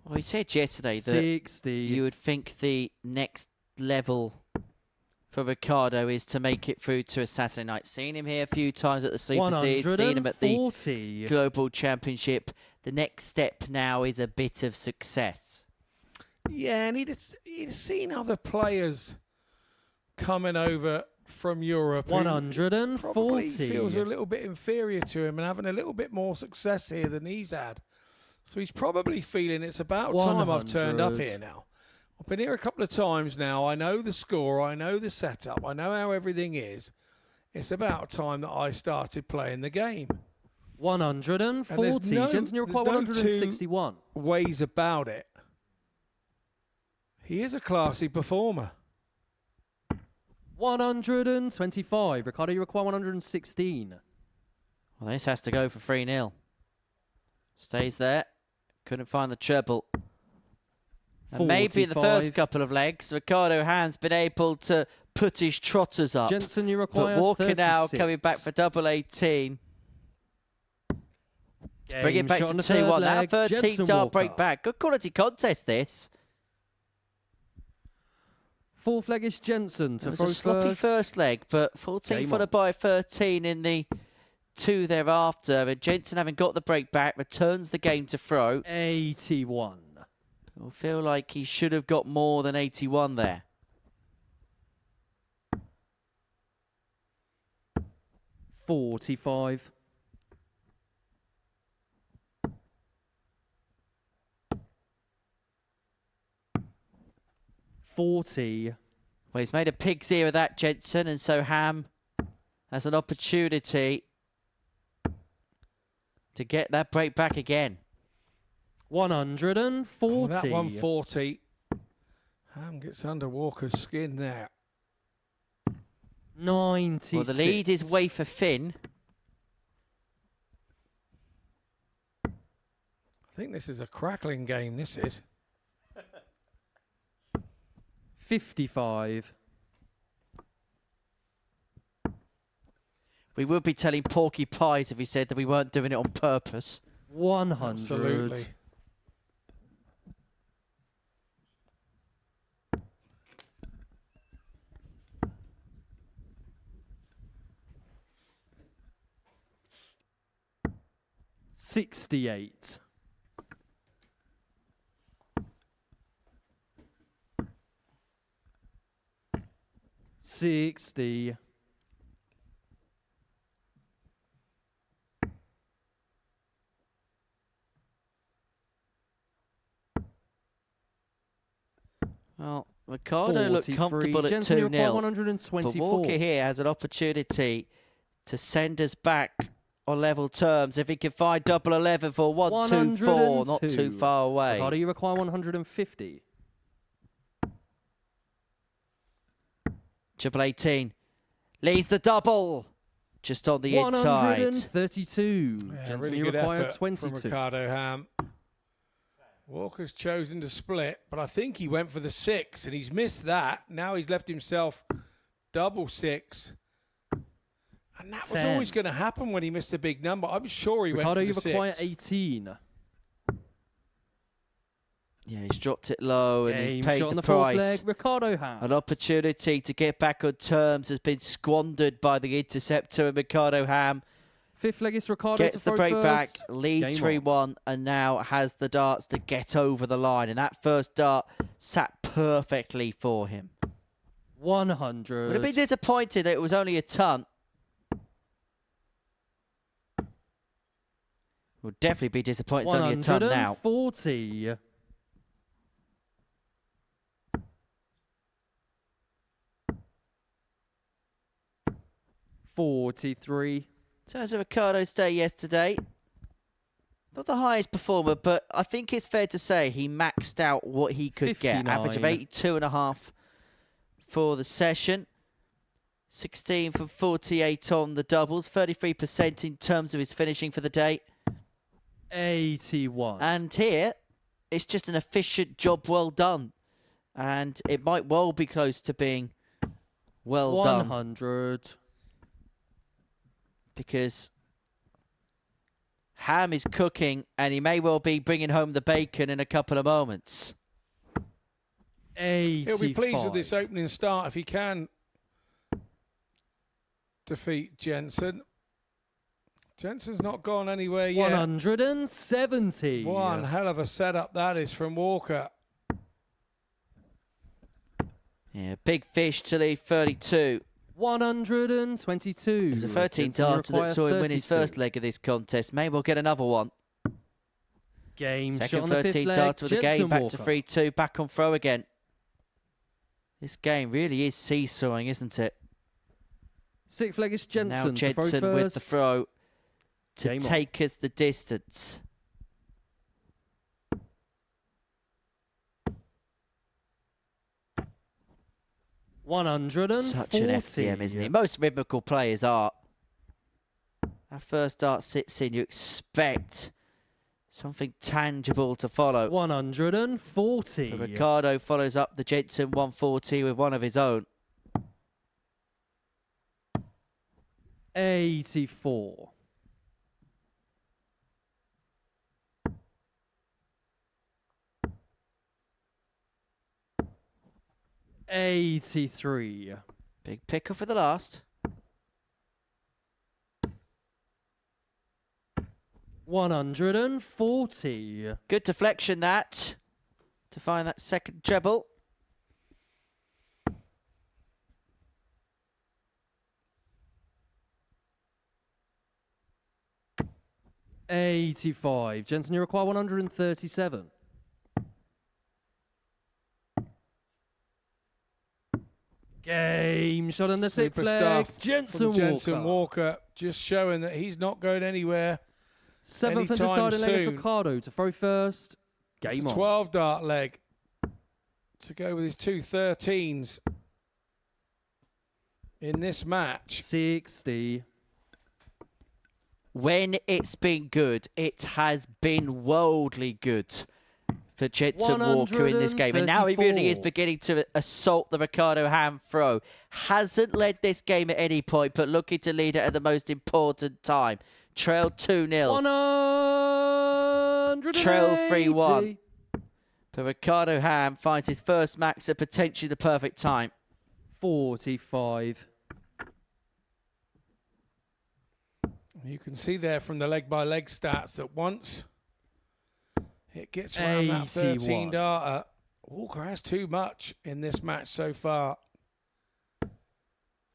Well, we said yesterday that 60. you would think the next level for Ricardo is to make it through to a Saturday night. Seen him here a few times at the Super Series, seen him at the 140. Global Championship. The next step now is a bit of success. Yeah, and he'd seen other players coming over from Europe. who 140. Probably feels a little bit inferior to him and having a little bit more success here than he's had. So he's probably feeling it's about time I've turned up 100. here now. I've been here a couple of times now. I know the score. I know the setup. I know how everything is. It's about time that I started playing the game. 140. Jensen, you require there's no 161. ways about it. He is a classy performer. 125. Ricardo, you require 116. Well, this has to go for 3-0. Stays there. Couldn't find the treble. And maybe in the 45. first couple of legs, Ricardo Ham's been able to put his trotters up. Jensen, you require But Walker 36. now coming back for double 18. Bring it back shot to on the 2-1. Now leg. 13 Jensen dart Walker. break back. Good quality contest, this. Fourth leg is Jensen It to was throw a sloppy first leg, but 14 Game followed on. by 13 in the two thereafter. And Jensen, having got the break back, returns the game to throw. 81. I feel like he should have got more than 81 there. 45. 40. Well, he's made a pig's ear of that, Jensen, and so Ham has an opportunity to get that break back again. 140. Oh, that 140. Ham gets under Walker's skin there. 96. Well, the lead is way for Finn. I think this is a crackling game, this is. 55. We would be telling Porky Pies if he said that we weren't doing it on purpose. 100. Absolutely. $68. $60. Well, Ricardo looked 43. comfortable at Jensen, you require 2-0. But 124. Walker here has an opportunity to send us back on level terms. If he can find double 11 for 1-2-4, not too far away. Ricardo, you require 150. Triple 18 leads the double just on the inside. 132. Yeah, Jensen, really you good require effort 22. from Ricardo Ham. Walker's chosen to split, but I think he went for the 6 and he's missed that. Now he's left himself double 6. And that was 10. always going to happen when he missed a big number. I'm sure he Ricardo, went you for the require 6. 18. Yeah, he's dropped it low and Game he's paid shot on the the fourth price. leg. Ricardo Ham. An opportunity to get back on terms has been squandered by the interceptor and Ricardo Ham. Fifth leg is Ricardo Gets to the throw break first. back, leads Game on. 3-1, and now has the darts to get over the line. And that first dart sat perfectly for him. 100. Would have been disappointed that it was only a ton. Would definitely be disappointed it's only a ton now. 140. 43. In terms of Ricardo's day yesterday, not the highest performer, but I think it's fair to say he maxed out what he could get. Average of 59. 82.5 for the session. 16 from 48 on the doubles, 33% in terms of his finishing for the day. 81. And here, it's just an efficient job well done. And it might well be close to being well done. 100. Because Ham is cooking and he may well be bringing home the bacon in a couple of moments. 85. He'll be pleased with this opening start if he can defeat Jensen. Jensen's not gone anywhere yet. 170. One hell of a setup that is from Walker. Yeah, big fish to leave 32. 122. It was a 13 darter that saw him win his first leg of this contest. Maybe we'll get another one. Game shot Second on the 13 fifth darter with the Jensen game. Back Walker. to 3-2. Back on throw again. This game really is seesawing, isn't it? Sixth leg is Jensen. Now to throw Jensen with the first. throw to Game on. take us the distance. Such an FCM, isn't he? Most rhythmical players are. That first dart sits in, you expect something tangible to follow. 140. But Ricardo follows up the Jensen 140 with one of his own. 84. 83. Big picker for the last. 140. Good deflection that to find that second treble. $85. Jensen, you require 137. Game shot on the sixth Super leg. stuff Jensen from Walker. Jensen Walker, just showing that he's not going anywhere. Seventh and anytime deciding leg is soon. Ricardo to throw first. It's Game a on. 12 dart leg to go with his two 13s in this match. 60. When it's been good, it has been worldly good for Jensen Walker in this game. And now he really is 134. beginning to assault the Ricardo Ham throw. Hasn't led this game at any point, but looking to lead it at the most important time. Trail 2-0. 180. Trail 3-1. But Ricardo Ham finds his first max at potentially the perfect time. 45. You can see there from the leg-by-leg stats that once it gets around that 13 81. darter, Walker has too much in this match so far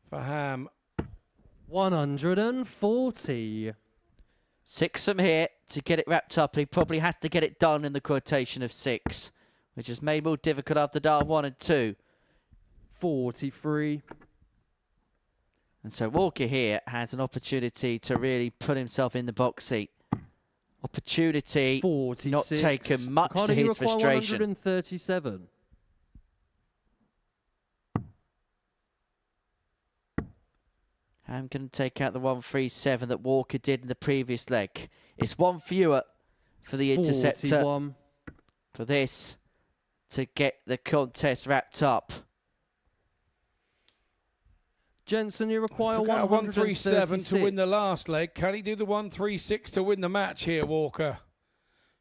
for Ham. 140. 6 from here to get it wrapped up. He probably has to get it done in the quotation of 6, which is made more difficult after dart 1 and 2. 43. And so Walker here has an opportunity to really put himself in the box seat. Opportunity 46. not taken much Ricardo, to you his require frustration. 137. I'm going to take out the 137 that Walker did in the previous leg. It's one fewer for the interceptor 41. for this to get the contest wrapped up. Jensen, you require Took out a 137 to win the 136. last leg. Can he do the 136 to win the match here, Walker?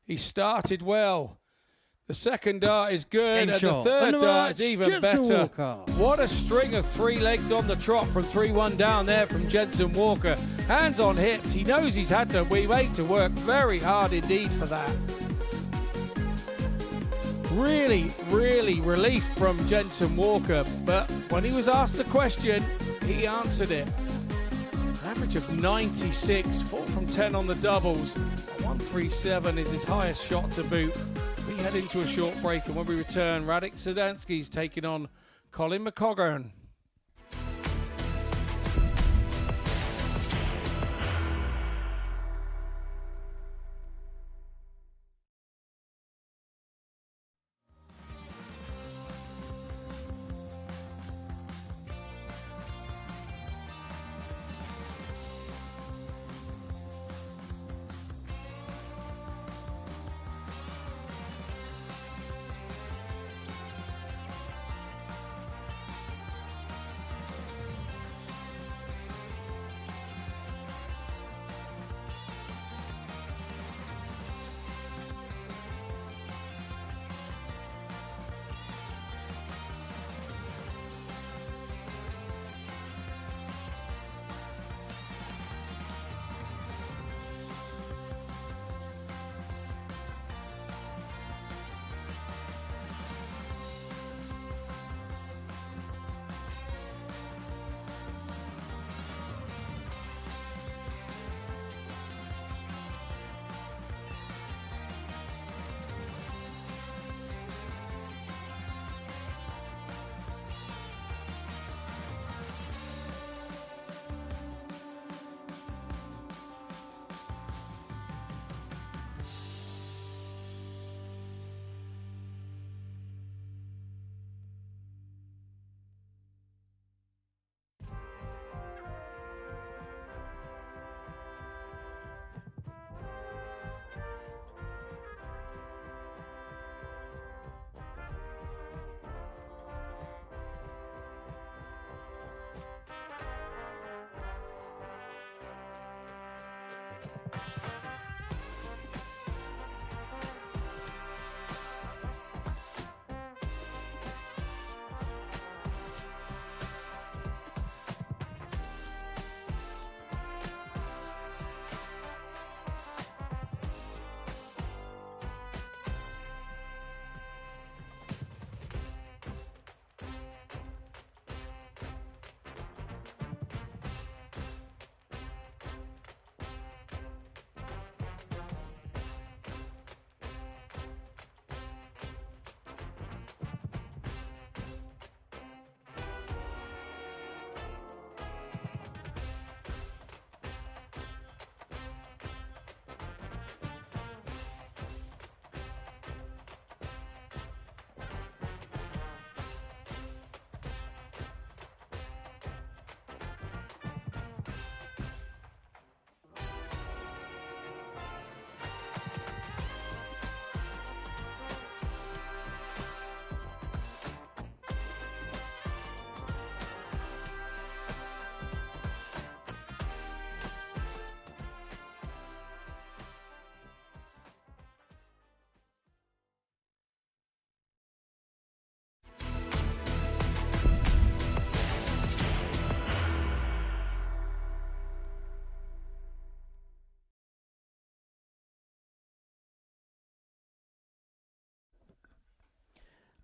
He started well. The second dart is good, Game and shot. the third And the dart is match, even Jensen better. Walker. What a string of 3 legs on the trot from 3-1 down there from Jensen Walker. Hands on hips. He knows he's had to wait to work very hard indeed for that. Really, really relief from Jensen Walker, but when he was asked the question, he answered it. An average of 96, 4 from 10 on the doubles. 137 is his highest shot to boot. We head into a short break, and when we return, Radek Sedansky's taking on Colin McCoggern.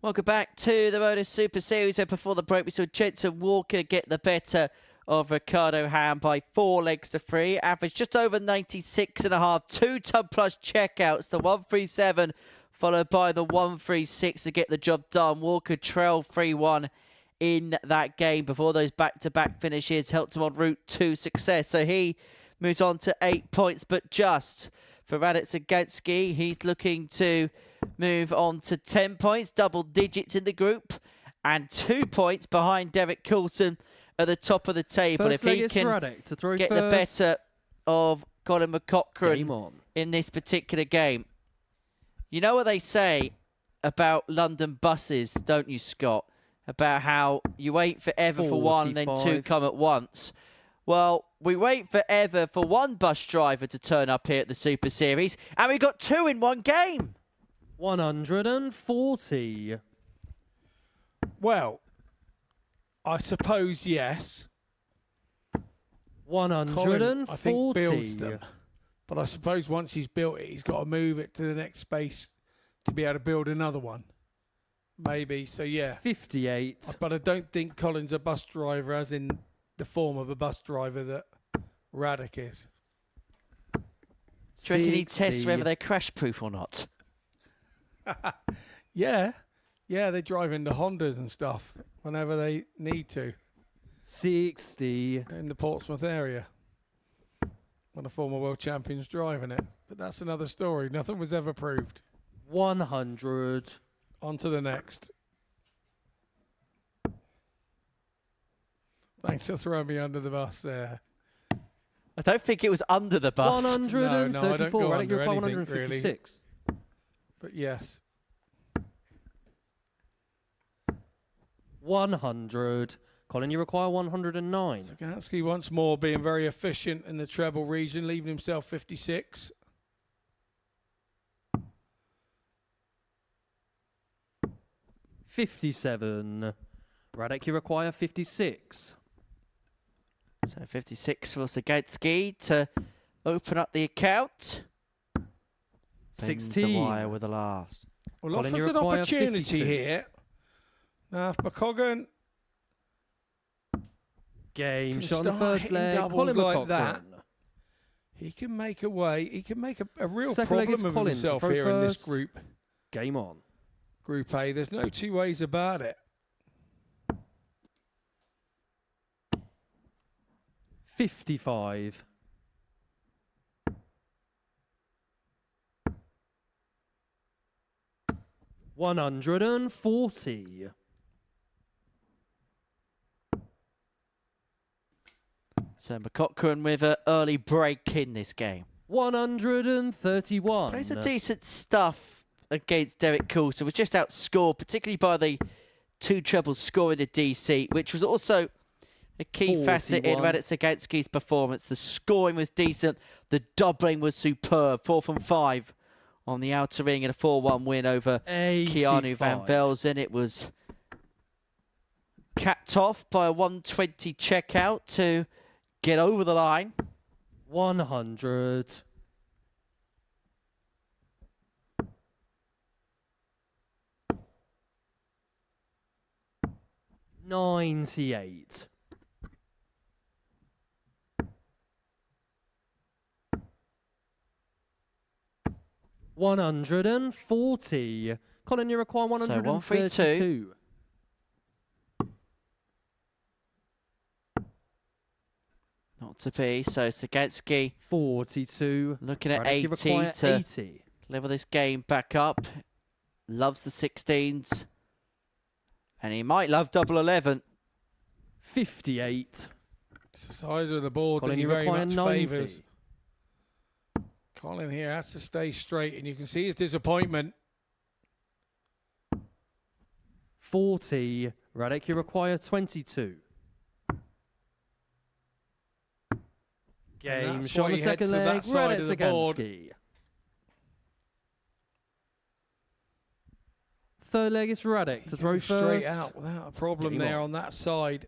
Welcome back to the Modus Super Series. And before the break, we saw Jensen Walker get the better of Ricardo Ham by 4 legs to 3. Average just over 96.5. 2-ton plus checkouts. The 137 followed by the 136 to get the job done. Walker trailed 3-1 in that game before those back-to-back finishes helped him en route to success. So he moves on to 8 points, but just for Radek Zagansky, he's looking to move on to 10 points, double digits in the group, and 2 points behind Derek Coulson at the top of the table. First if he can get the better of Colin McCaughrean in this particular game. You know what they say about London buses, don't you, Scott? About how you wait forever for one, then 2 come at once. Well, we wait forever for one bus driver to turn up here at the Super Series, and we got 2 in one game. 140. Well, I suppose yes. 140. Colin, I think, builds them. But I suppose once he's built it, he's got to move it to the next space to be able to build another one. Maybe, so yeah. 58. But I don't think Colin's a bus driver as in the form of a bus driver that Radek is. Do you reckon he tests whether they're crash-proof or not? Yeah. Yeah, they drive into Hondas and stuff whenever they need to. 60. In the Portsmouth area. When a former world champion's driving it. But that's another story. Nothing was ever proved. 100. On to the next. Thanks for throwing me under the bus there. I don't think it was under the bus. 134. No, I don't go Radek, under you're anything, 156. Really. But yes. 100. Colin, you require 109. Zagansky once more being very efficient in the treble region, leaving himself 56. 57. Radek, you require 56. So 56 for Zagansky to open up the account. 16. The wire with the last. Well, Colin, offers you an require opportunity 52. here. Now, if McCaughrean Game can shot on the start first hitting leg. doubles Colin like McCaughrean. that, he can make a way. He can make a real Second leg is problem of Colin to himself throw here in this first. group. Game on. Group A. There's no two ways about it. 55. 140. So McCaughrean with an early break in this game. 131. Plays a decent stuff against Derek Coulson. Was just outscored, particularly by the 2 trebles scoring the DC, which was also a key facet in 41. Radek Zagansky's performance. The scoring was decent. The doubling was superb. 4 from 5 on the outer ring and a 4-1 win over 85. Keanu Van Velzen. It was capped off by a 120 checkout to get over the line. 100. 98. 140. Colin, you require 132. Not to be. So Zagansky 42. looking at Radek, you 80 require to 80. level this game back up. Loves the 16s. And he might love double 11. 58. It's the size of the board Colin, that he you very require much 90. favours. Colin here has to stay straight, and you can see his disappointment. 40. Radek, you require 22. Game that's shot why on the he second heads to leg. that side Radek of the board. Zagansky. Third leg is Radek to He throw goes first. straight out without a problem Game there on. on that side.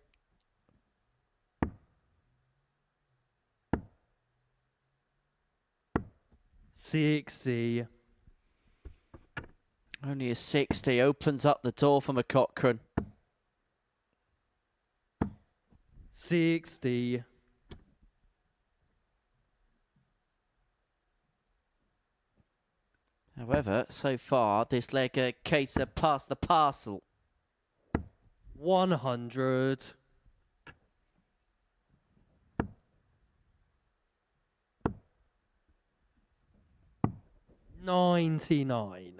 60. Only a 60 opens up the door for McCaughrean. 60. However, so far, this leg Cater passed the parcel. 100. 99.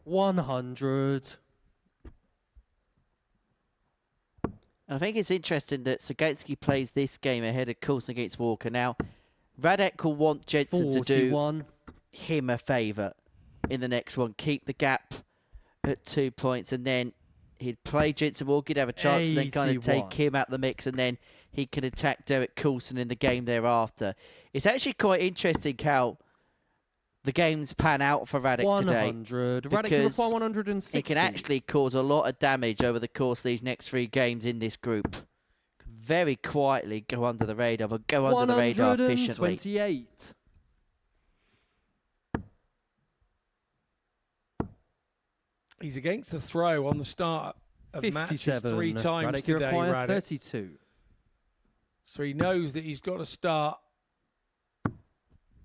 100. I think it's interesting that Sagatsky plays this game ahead of Coulson against Walker. Now, Radek will want Jensen 41. to do him a favour in the next one. Keep the gap at 2 points, and then he'd play Jensen Walker, he'd have a chance, and then kind of take 81. him out the mix, and then he can attack Derek Coulson in the game thereafter. It's actually quite interesting how the games pan out for Radek 100. today. Radek can require 160. It can actually cause a lot of damage over the course of these next 3 games in this group. Very quietly go under the radar, but go under the radar efficiently. 128. He's against the throw on the start of matches 57. 3 times Radek today, require Radek. 32. So he knows that he's got to start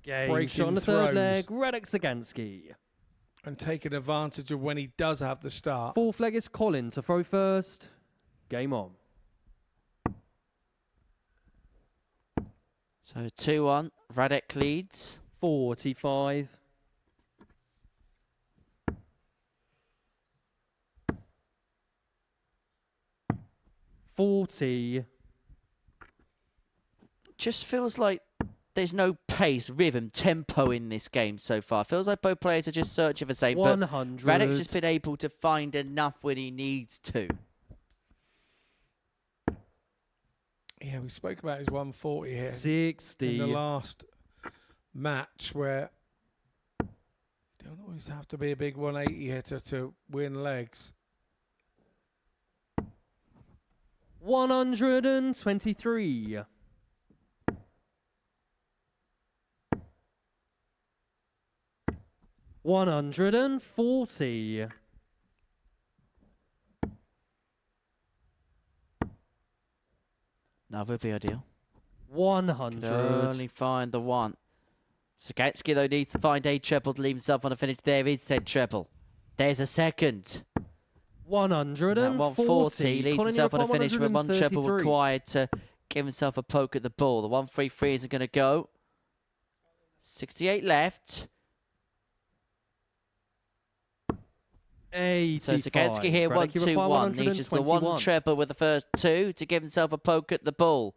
Game breaking shot on the third throws leg. Radek Sagansky. and taking advantage of when he does have the start. Fourth leg is Colin to throw first. Game on. So 2-1, Radek leads. 45. 40. Just feels like there's no pace, rhythm, tempo in this game so far. Feels like both players are just searching for same. 100. But Radek's just been able to find enough when he needs to. Yeah, we spoke about his 140 here 60. in the last match, where you don't always have to be a big 180 hitter to win legs. 123. 140. 'Another would be ideal. 100. Could only find the one. Sagatsky, though, needs to find a treble to leave himself on a finish. There is said treble. There's a second. 140. That 140 leads Colin, himself on a you're finish with one treble 133. required to give himself a poke at the ball. The 133 isn't going to go. 68 left. 85. So Sagansky here, Radek, you require 1-2-1. Needs just the one 121. treble with the first 2 to give himself a poke at the ball.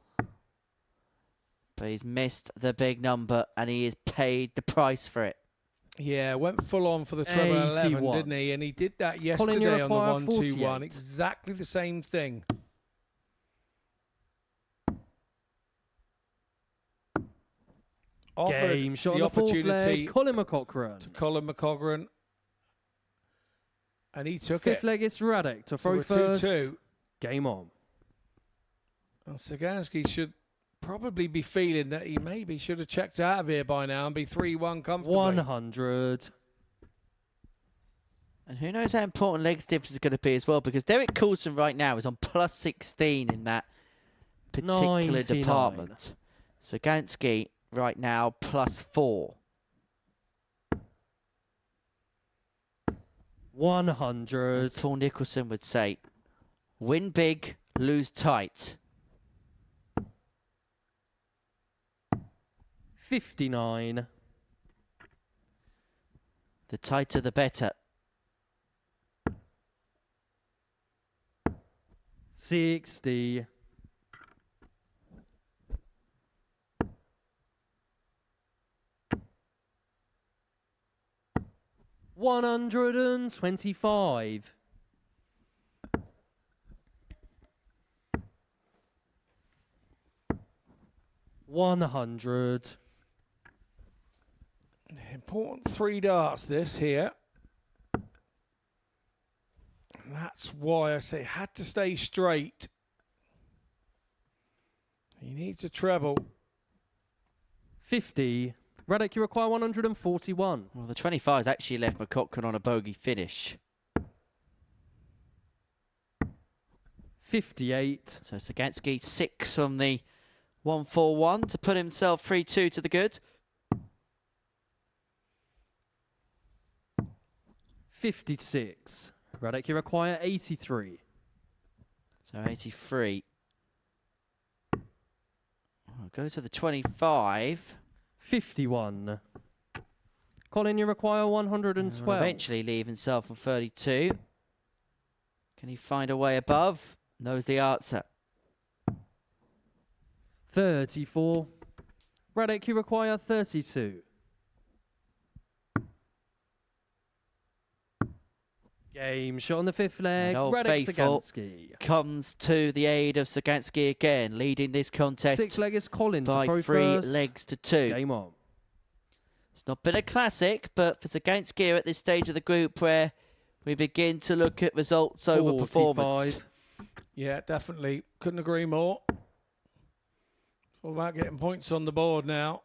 But he's missed the big number and he has paid the price for it. Yeah, went full on for the treble 11, 81. didn't he? And he did that Colin, you yesterday on the require 1-2-1. 48. Exactly the same thing. Offered Game shot on the the fourth opportunity leg. Colin McCaughrean. to Colin McCaughrean, and he took Fifth it. leg is Radek to So throw we're first. 2-2. Game on. And Sagansky should probably be feeling that he maybe should have checked out of here by now and be 3-1 comfortably. 100. And who knows how important legs difference is going to be as well, because Derek Coulson right now is on plus 16 in that particular 99. department. Sagansky right now plus 4. 100. As Paul Nicholson would say, win big, lose tight. 59. The tighter the better. 60. 125. 100. Important 3 darts this here. And that's why I say had to stay straight. He needs a treble 50. Radek, you require 141. Well, the 25's actually left McCochran on a bogey finish. 58. So Sagansky 6 from the 141 to put himself 3-2 to the good. 56. Radek, you require 83. So 83. Go to the 25. 51. Colin, you require 112. Will eventually leave himself on 32. Can he find a way above? Knows the answer. 34. Radek, you require 32. Game shot on the 5th leg. And Old Radek Faithful Sagansky. comes to the aid of Sagansky again, leading this contest 6th leg is Colin to by throw 3 first. legs to 2. Game on. It's not been a classic, but for Sagansky at this stage of the group where we begin to look at results over performance. 45. Yeah, definitely. Couldn't agree more. It's all about getting points on the board now.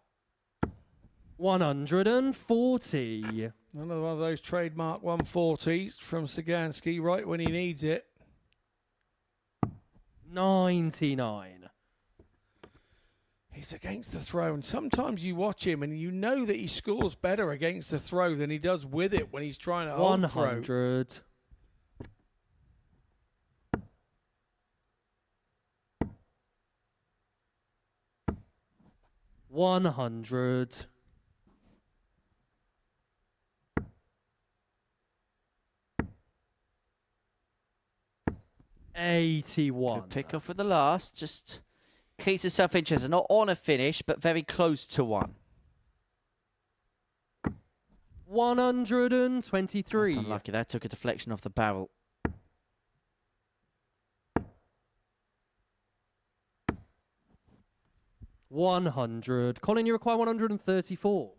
140. Another one of those trademark 140s from Sagansky right when he needs it. 99. He's against the throw, and sometimes you watch him and you know that he scores better against the throw than he does with it when he's trying to hold throw. 100. 100. 81. Good pick off with the last. Just keeps yourself interested. Not on a finish, but very close to one. 123. That's unlucky. That took a deflection off the barrel. 100. Colin, you require 134.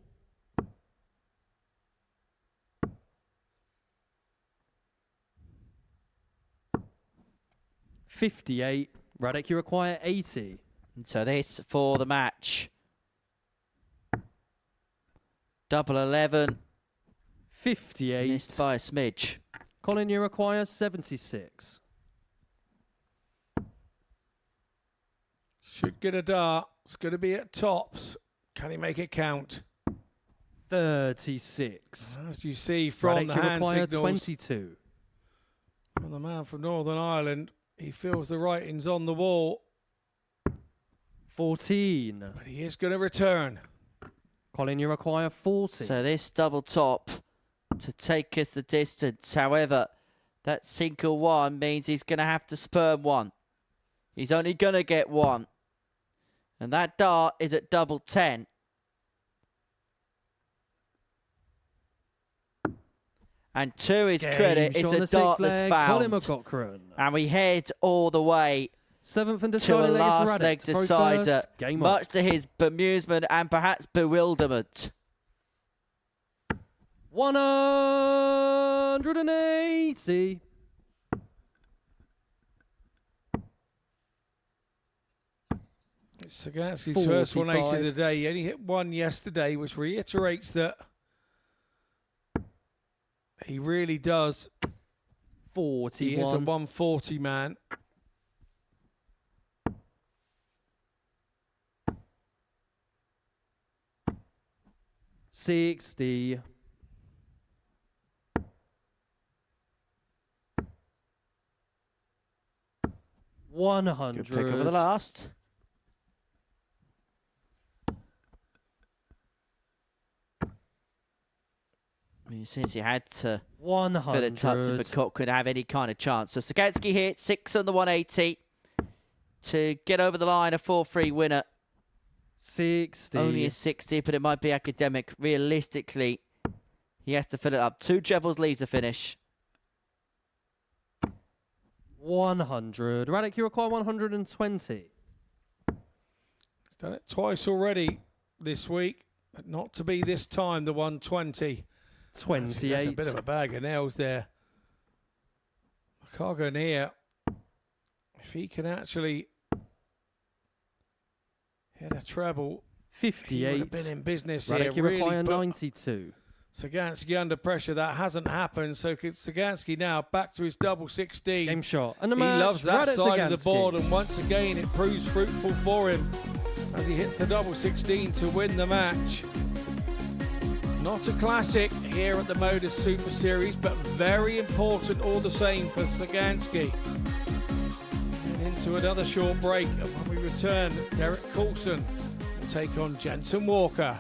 58. Radek, you require 80. And so this for the match. Double 11. 58. Missed by a smidge. Colin, you require 76. Should get a dart. It's going to be at tops. Can he make it count? 36. As you see from Radek, the you hand require signals 22. from the man from Northern Ireland, he feels the writings on the wall, 14. but he is going to return. Colin, you require 40. So this double top to take us the distance. However, that single one means he's going to have to sperm one. He's only going to get one. And that dart is at double 10. And to his credit, it's a dartless bound. And we head all the way 7th and to a deciding last leg leg decider, Game much to his bemusement and perhaps bewilderment. 180. It's Sagansky's first 180 of 45. the day. He only hit one yesterday, which reiterates that he really does. 41. He is a 140 man. 60. 100. Good pick over the last. I mean, since he had to 100. fill it up to Bacot could have any kind of chance. So Sagansky hit 6 on the 180 to get over the line, a 4-3 winner. 60. Only a 60, but it might be academic. Realistically, he has to fill it up. 2 trebles leave to finish. 100. Radek, you require 120. He's done it twice already this week, but not to be this time, the 120. 28. That's a bit of a bag of nails there. Cargoneer, if he can actually hit a treble. He would 58. have been in business Radek, here. you Really require put 92. Sagansky under pressure. That hasn't happened. So Sagansky now back to his double 16. Game shot. And the He match, loves that Radek side of the Sagansky. board, and once again it proves fruitful for him as he hits the double 16 to win the match. Not a classic here at the Modus Super Series, but very important all the same for Sagansky. And into another short break, and when we return, Derek Coulson will take on Jensen Walker.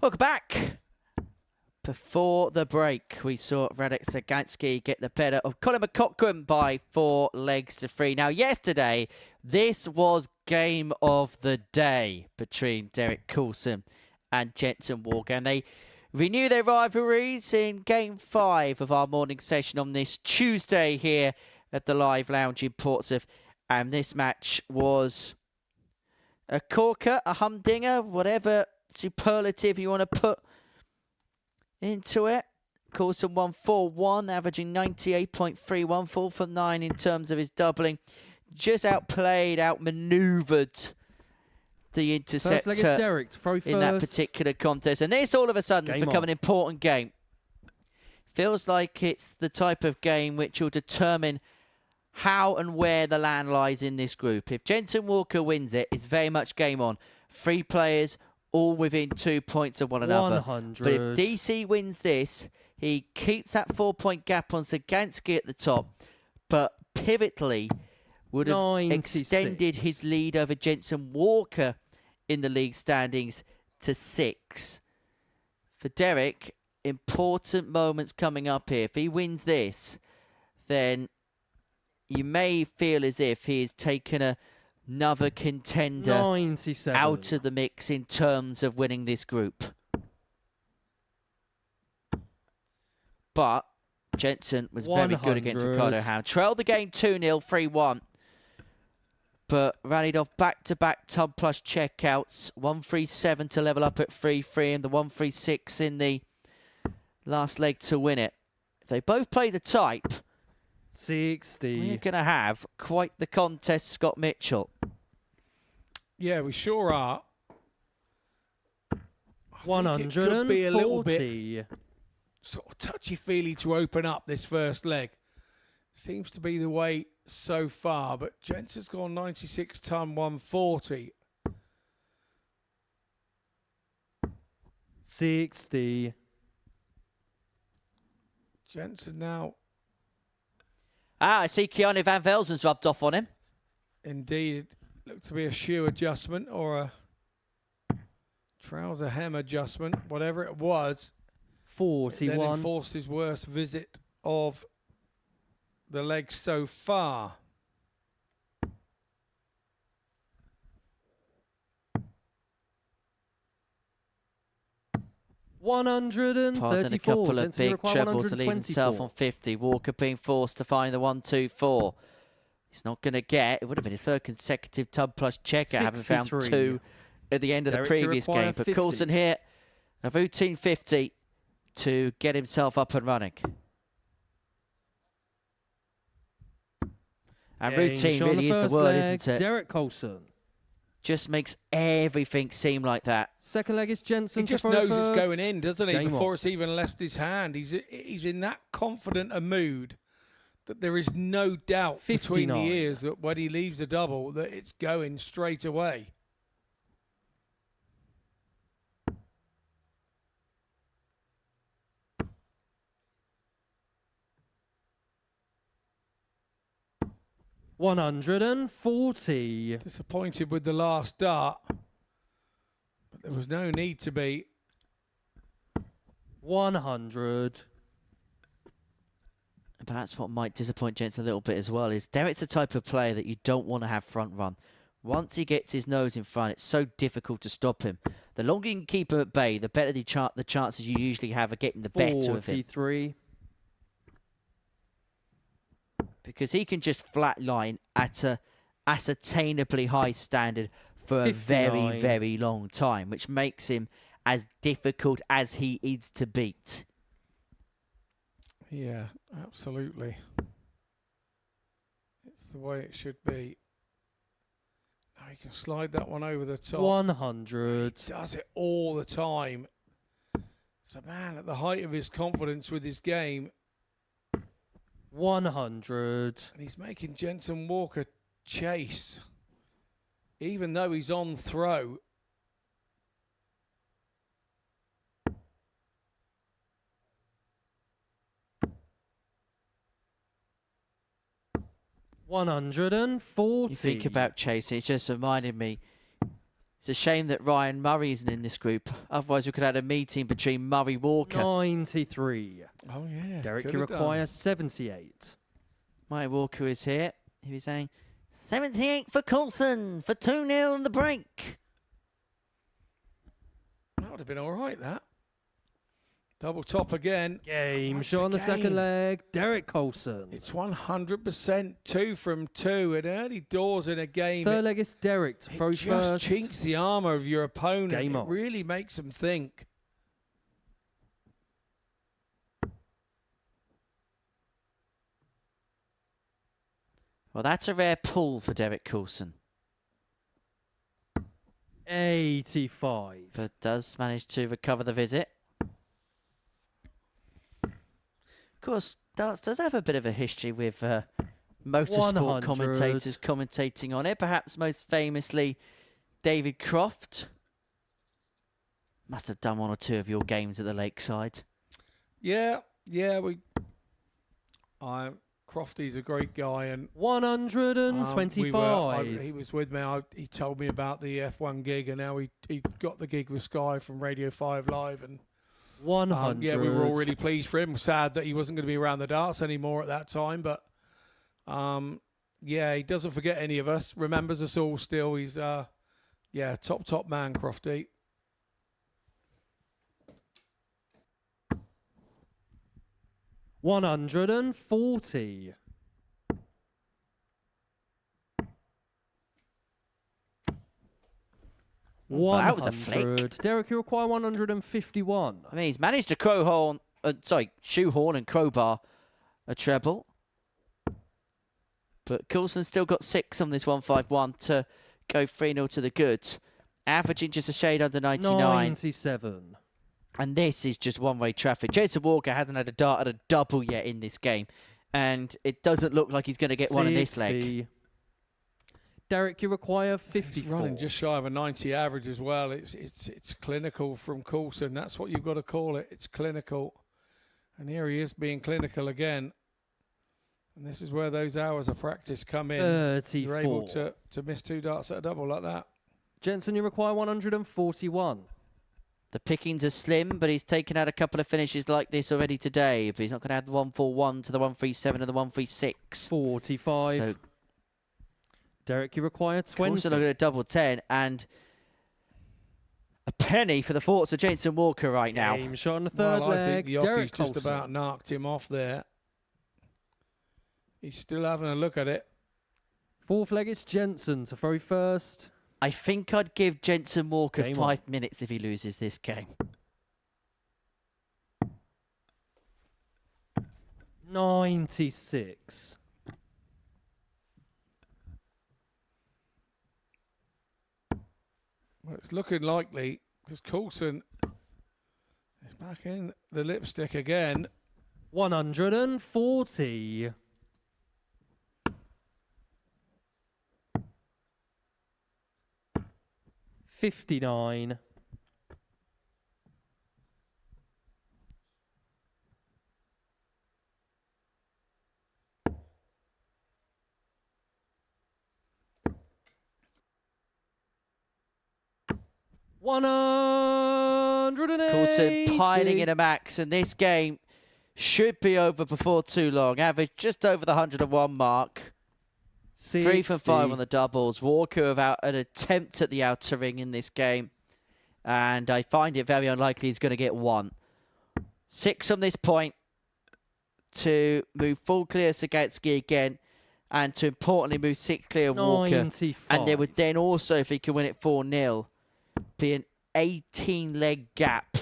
Welcome back. Before the break, we saw Radek Sagansky get the better of Colin McCochran by 4 legs to 3. Now, yesterday, this was game of the day between Derek Coulson and Jensen Walker, and they renew their rivalries in Game 5 of our morning session on this Tuesday here at the Live Lounge in Portsmouth. And this match was a corker, a humdinger, whatever superlative you want to put into it. Coulson won 4-1, averaging 98.31, 4 for 9 in terms of his doubling. Just outplayed, outmaneuvered the interceptor First leg is Derek to throw in that first. particular contest. And this all of a sudden has become an important game. Feels like it's the type of game which will determine how and where the land lies in this group. If Jensen Walker wins it, it's very much game on. 3 players all within 2 points of one another. 100. But if DC wins this, he keeps that 4-point gap on Sagansky at the top, but pivotally would have 96. extended his lead over Jensen Walker in the league standings to 6. For Derek, important moments coming up here. If he wins this, then you may feel as if he has taken another contender 97. out of the mix in terms of winning this group. But Jensen was very good against 100. Ricardo Howe. Trailed the game 2-0, 3-1. But rallied off back-to-back tub plus checkouts. 1-3-7 to level up at 3-3 and the 1-3-6 in the last leg to win it. If they both play the type, 60. we're going to have quite the contest, Scott Mitchell. Yeah, we sure are. 140. Could be a little bit sort of touchy-feely to open up this first leg. Seems to be the way so far, but Jensen's gone 96 ton 140. 60. Jensen now, I see Keanu Van Velzen's rubbed off on him. indeed, looked to be a shoe adjustment or a trouser hem adjustment, whatever it was. Then 41. enforced his worst visit of the leg so far. Parsing a couple of big trebles to leave himself on 50. Walker being forced to find the 1-2-4. He's not going to get, it would have been his third consecutive tub plus checker, having found 2 at the end of Derek, the you previous require game. But 50. Coulson here, a routine 50 to get himself up and running. And routine really is the word, isn't it? Derek Coulson. Just makes everything seem like that. Second leg is Jensen. He just knows it's going in, doesn't he? Game Before on. it's even left his hand. He's in that confident a mood that there is no doubt between the 59. ears that when he leaves a double that it's going straight away. $140. Disappointed with the last dart, but there was no need to be. 100. And perhaps what might disappoint Jensen a little bit as well is Derek's the type of player that you don't want to have front run. Once he gets his nose in front, it's so difficult to stop him. The longer you can keep him at bay, the better the chances you usually have of getting the better of him. 43. Because he can just flatline at a ascertainably high standard for 59. a very, very long time, which makes him as difficult as he is to beat. Yeah, absolutely. It's the way it should be. Now he can slide that one over the top. 100. He does it all the time. It's a man at the height of his confidence with his game, 100. and he's making Jensen Walker chase, even though he's on throw. $140. You think about chasing, it's just reminded me, it's a shame that Ryan Murray isn't in this group. Otherwise, we could have had a meeting between Murray Walker. 93. Oh, yeah. Derek, could you have done. require 78. Murray Walker is here. He was saying, 78 for Coulson for 2-0 on the break. That would have been all right, that. Double top again. Game Once shot on the second again. leg. Derek Coulson. It's 100% 2 from 2 at early doors in a game. Third leg is Derek to It throw just first. chinks the armour of your opponent. Game it on. really makes them think. Well, that's a rare pull for Derek Coulson, 85. but does manage to recover the visit. Of course, darts does have a bit of a history with motorsport 100. commentators commentating on it. Perhaps most famously, David Croft. Must have done one or two of your games at the Lakeside. Yeah, Crofty's a great guy, and 125. he was with me. He told me about the F1 gig, and now he got the gig with Sky from Radio 5 Live, and 100. yeah, we were all really pleased for him. Sad that he wasn't going to be around the darts anymore at that time, but yeah, he doesn't forget any of us. Remembers us all still. He's yeah, top man, Crofty. 140. Well, that was a flick. 100. Derek, you require 151. I mean, he's managed to shoehorn and crowbar a treble. But Coulson's still got 6 on this 151 to go 3-0 to the good. Averaging just a shade under 99. 97. And this is just one-way traffic. Jason Walker hasn't had a dart at a double yet in this game. And it doesn't look like he's going to get one in this leg. Derek, you require 54. He's running just shy of a 90 average as well. It's clinical from Coulson. That's what you've got to call it. It's clinical. And here he is being clinical again. And this is where those hours of practice come in. 34. You're able to miss 2 darts at a double like that. Jensen, you require 141. The pickings are slim, but he's taken out a couple of finishes like this already today. But he's not going to add the 141 to the 137 and the 136. 45. So Derek, you require 20. Also looking at a double 10 and a penny for the thoughts of Jensen Walker right now. Game shot on the third leg. I think the Derek Ockie's just Coulson. about knocked him off there. He's still having a look at it. Fourth leg, it's Jensen to throw first. I think I'd give Jensen Walker Game 5 minutes if he loses this game. 96. Well, it's looking likely because Coulson is back in the lipstick again. 140. 59. Coulson piling in a max, and this game should be over before too long. Average just over the 101 mark. 3 from 5 on the doubles. Walker without an attempt at the outer ring in this game. And I find it very unlikely he's going to get 1. 6 on this point to move full clear Sagatsky again. And to importantly move 6 clear Walker. 95. And there would then also, if he can win it 4-0, be an 18-leg gap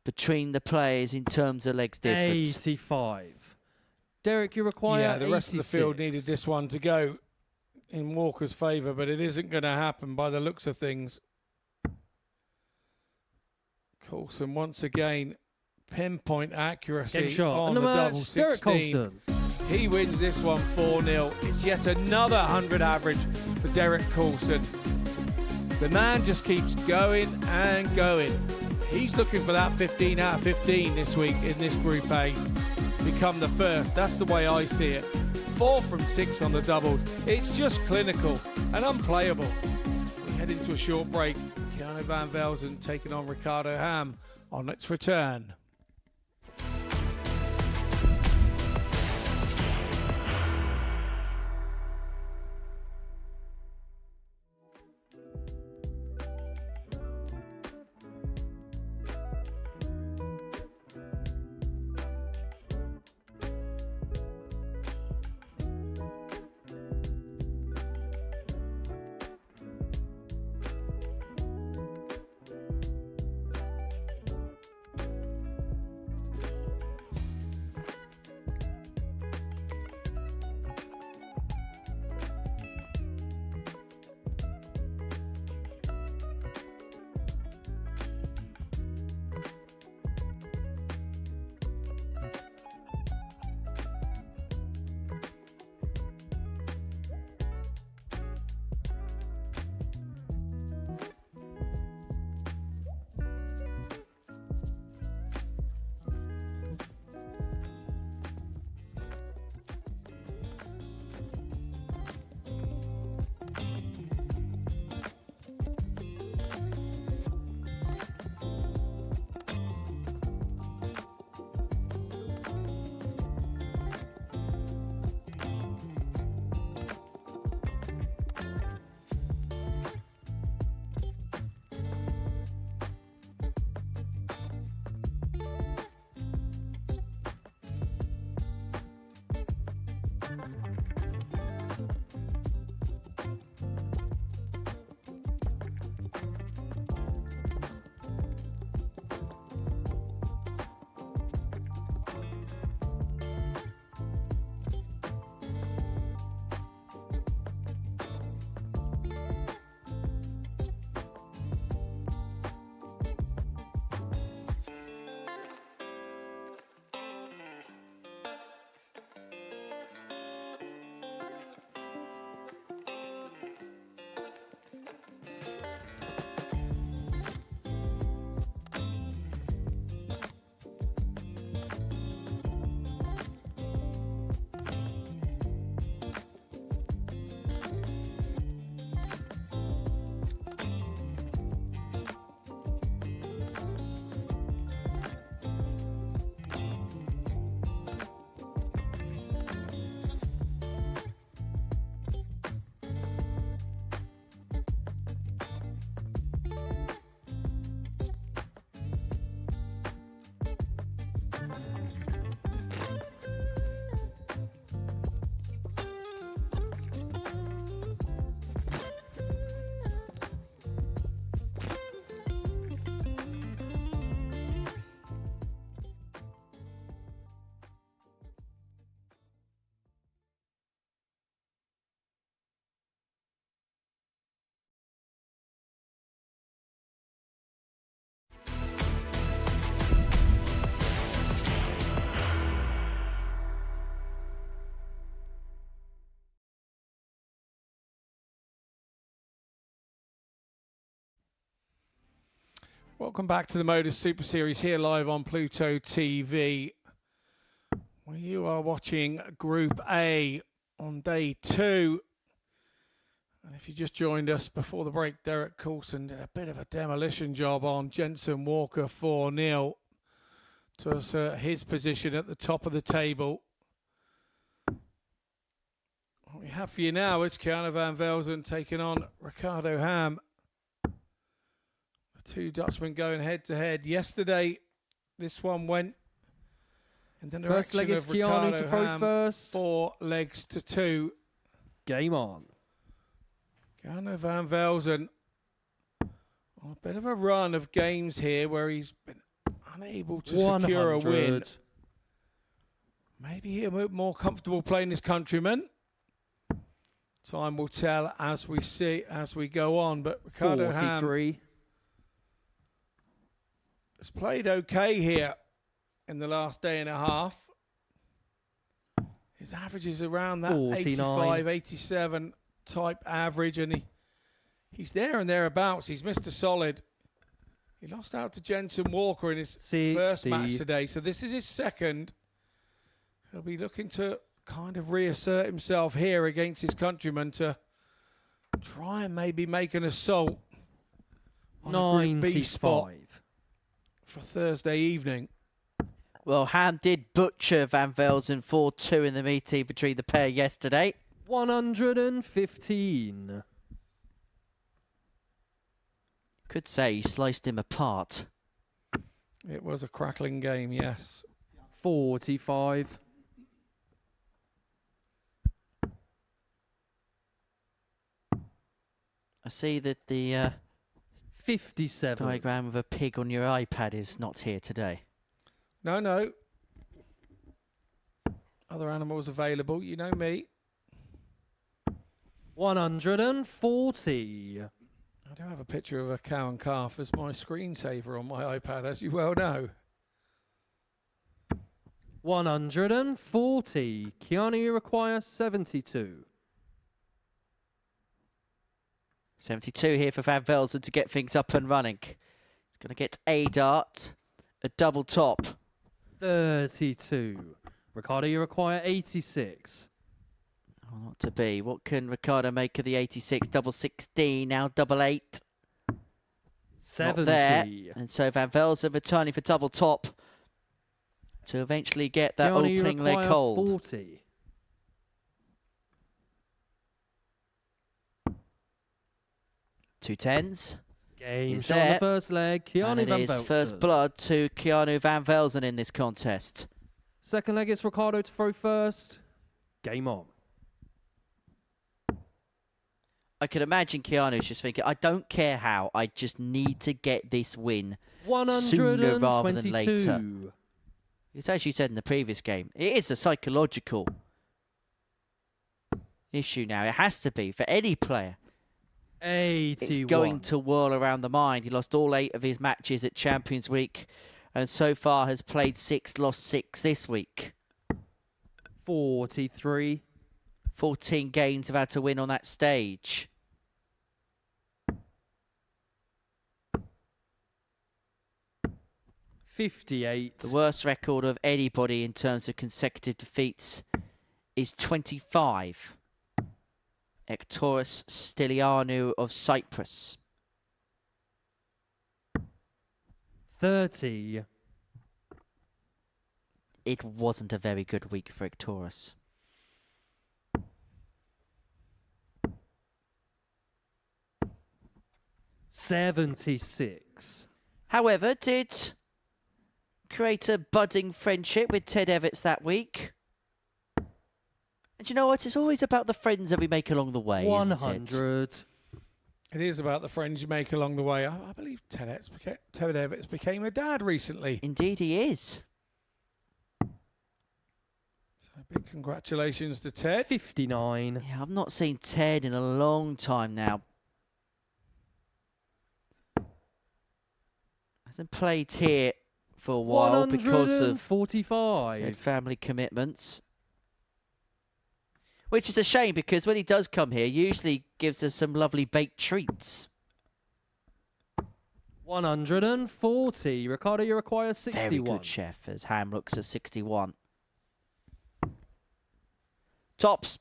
between the players in terms of legs difference. 85. Derek, you require Yeah, the rest 86. of the field needed this one to go in Walker's favour, but it isn't going to happen by the looks of things. Coulson once again, pinpoint accuracy Game shot. on And the match, double Derek 16. Coulson. He wins this one 4-0. It's yet another 100 average for Derek Coulson. The man just keeps going and going. He's looking for that 15 out of 15 this week in this Group A. Become the first. That's the way I see it. 4 from 6 on the doubles. It's just clinical and unplayable. We head into a short break. Keanu Van Velzen taking on Ricardo Ham on its return. Welcome back to the Modus Super Series here live on Pluto TV. Well, you are watching Group A on day 2. And if you just joined us before the break, Derek Coulson did a bit of a demolition job on Jensen Walker 4-0 to assert his position at the top of the table. What we have for you now is Keanu van Velzen taking on Ricardo Ham. Two Dutchmen going head-to-head. Yesterday, this one went in the First direction leg is of Keanu Ricardo to throw Ham, first. 4-2. Game on. Keanu van Velzen on a bit of a run of games here where he's been unable to secure a win. 100. Maybe he'll be more comfortable playing his countrymen. Time will tell as we see, as we go on. But Ricardo Ham 43. has played okay here in the last day and a half. His average is around that 49. 85, 87 type average, and he's there and thereabouts. He's missed a solid. He lost out to Jensen Walker in his 60. first match today, so this is his second. He'll be looking to kind of reassert himself here against his countrymen to try and maybe make an assault on a Group B spot 95. for Thursday evening. Well, Ham did butcher Van Velzen 4-2 in the meeting between the pair yesterday. 115. Could say he sliced him apart. It was a crackling game, yes. 45. I see that the 57. diagram of a pig on your iPad is not here today. No. Other animals available, you know me. 140. I do have a picture of a cow and calf as my screensaver on my iPad, as you well know. 140. Keanu, you require 72. 72 here for Van Velzen to get things up and running. He's going to get a dart, a double top. 32. Ricardo, you require 86. Oh, not to be. What can Ricardo make of the 86? Double 16, now double 8. 70. Not there. And so Van Velzen returning for double top to eventually get that Keanu, you opening leg require hold. 40. Two tens. Game He's shot on the there. first leg. And Keanu it Van is Velzen. first blood to Keanu Van Velzen in this contest. Second leg is Ricardo to throw first. Game on. I can imagine Keanu's just thinking, I don't care how, I just need to get this win sooner rather than later. 122. It's as you said in the previous game, it is a psychological issue now. It has to be for any player. 81. It's going to whirl around the mind. He lost all 8 of his matches at Champions Week and so far has played 6, lost 6 this week. 43. 14 games have had to win on that stage. $58. The worst record of anybody in terms of consecutive defeats is 25. Ektoros Stylianou of Cyprus. 30. It wasn't a very good week for Ektoros. $76. However, did create a budding friendship with Ted Evans that week. And you know what? It's always about the friends that we make along the way, 100. It is about the friends you make along the way. I believe Ted Evans became a dad recently. Indeed he is. So big congratulations to Ted. 59. Yeah, I've not seen Ted in a long time now. Hasn't played here for a while because of 45. family commitments. Which is a shame because when he does come here, he usually gives us some lovely baked treats. 140. Ricardo, you require 61. Very good, chef, as Ham looks at 61. Tops.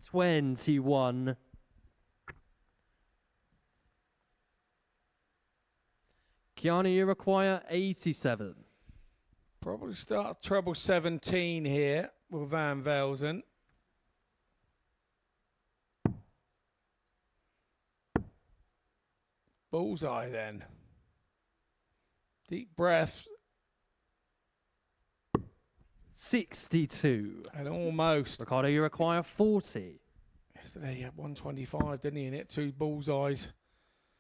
21. Keanu, you require 87. Probably start treble 17 here with Van Velzen. Bullseye then. Deep breath. 62. And almost. Ricardo, you require 40. Yesterday he had 125, didn't he? And hit 2 bullseyes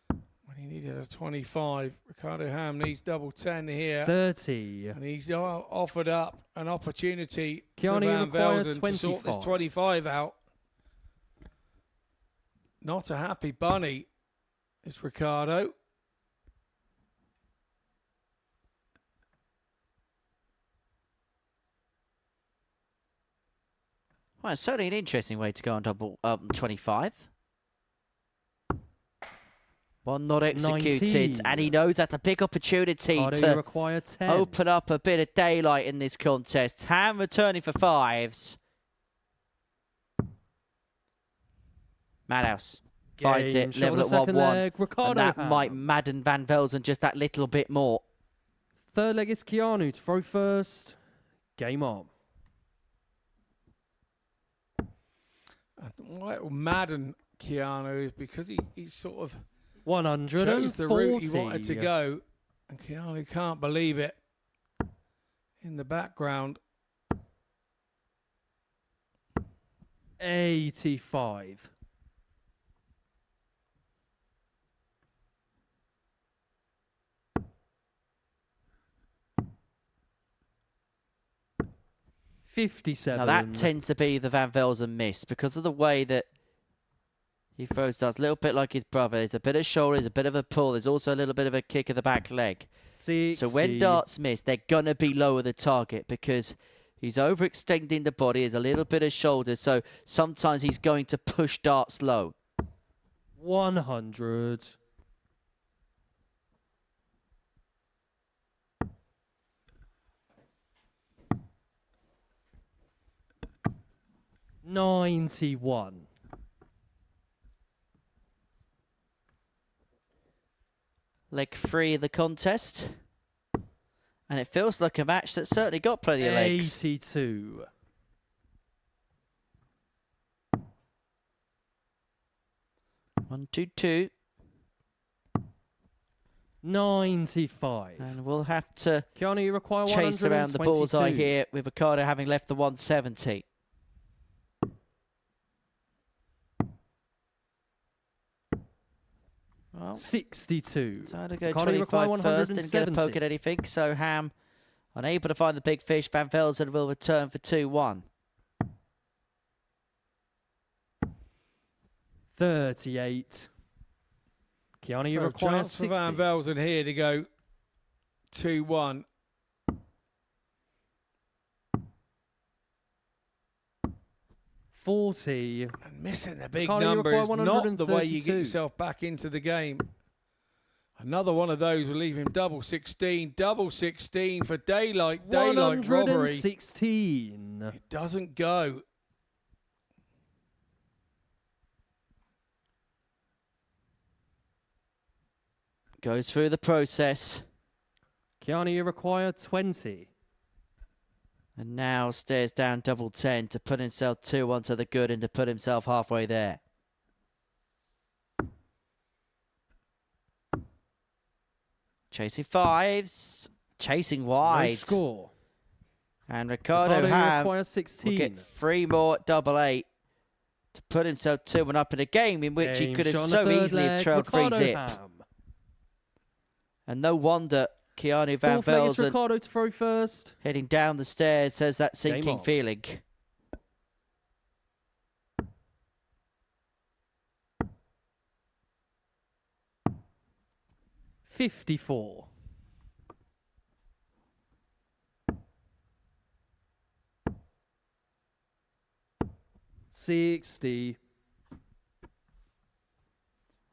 when he needed a 25. Ricardo Ham needs double 10 here. 30. And he's offered up an opportunity Keanu, to you Van require Velzen to sort this 25 out. Not a happy bunny is Ricardo. Well, it's certainly an interesting way to go on double 25. One not executed, 19. and he knows that's a big opportunity Ricardo, you to require 10. open up a bit of daylight in this contest. Ham returning for 5s. Madhouse finds it, level at 1-1. Ricardo And that Ham. might madden Van Velzen just that little bit more. Third leg is Keanu to throw first. Game on. Why it will madden Keanu is because he sort of 140. chose the route he wanted to go, and Keanu can't believe it. In the background, 85. $57. Now that tends to be the Van Velzen miss because of the way that he throws darts. A little bit like his brother. There's a bit of shoulder, there's a bit of a pull. There's also a little bit of a kick of the back leg. 60. So when darts miss, they're going to be lower the target because he's overextending the body. There's a little bit of shoulder. So sometimes he's going to push darts low. 100. $91. Leg 3 of the contest. And it feels like a match that's certainly got plenty of legs. 82. One, two, two. 95. And we'll have to Keanu, you require chase around the bullseye 122. here with Ricardo having left the 170. Well, 62. so to go Ricardo, you require 25 first, didn't get a 170. poke at anything, so Ham unable to find the big fish. Van Velzen will return for 2-1. 38. Keanu, you So require chance 60. for Van Velzen here to go 2-1. 40. And missing the big Carlo, you number require is not the way you 132. get yourself back into the game. Another one of those will leave him double 16 for daylight robbery. 116. It doesn't go. Goes through the process. Keanu, you require 20. And now stares down double 10 to put himself 2-1 to the good and to put himself halfway there. Chasing fives. Chasing No wide. score. And Ricardo Ricardo, you Ham require will 16. get 3 more at double 8 to put himself 2-1 up in a game in which he Game could have shot on the so third easily have leg, trailed 3 Ricardo zip. Ham. And no wonder Keanu Van Fourth leg is Velzen Ricardo to throw first. heading down the stairs has that sinking on. feeling. $54. $60.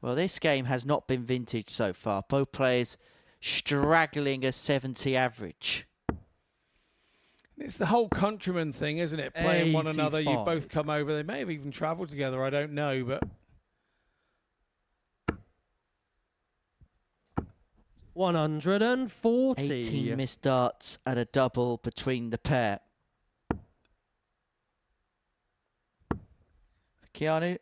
Well, this game has not been vintage so far. Both players straggling a 70 average. It's the whole countryman thing, isn't it? Playing one another. You 85. both come over. They may have even travelled together. I don't know, but 140. 18 missed darts at a double between the pair. Keanu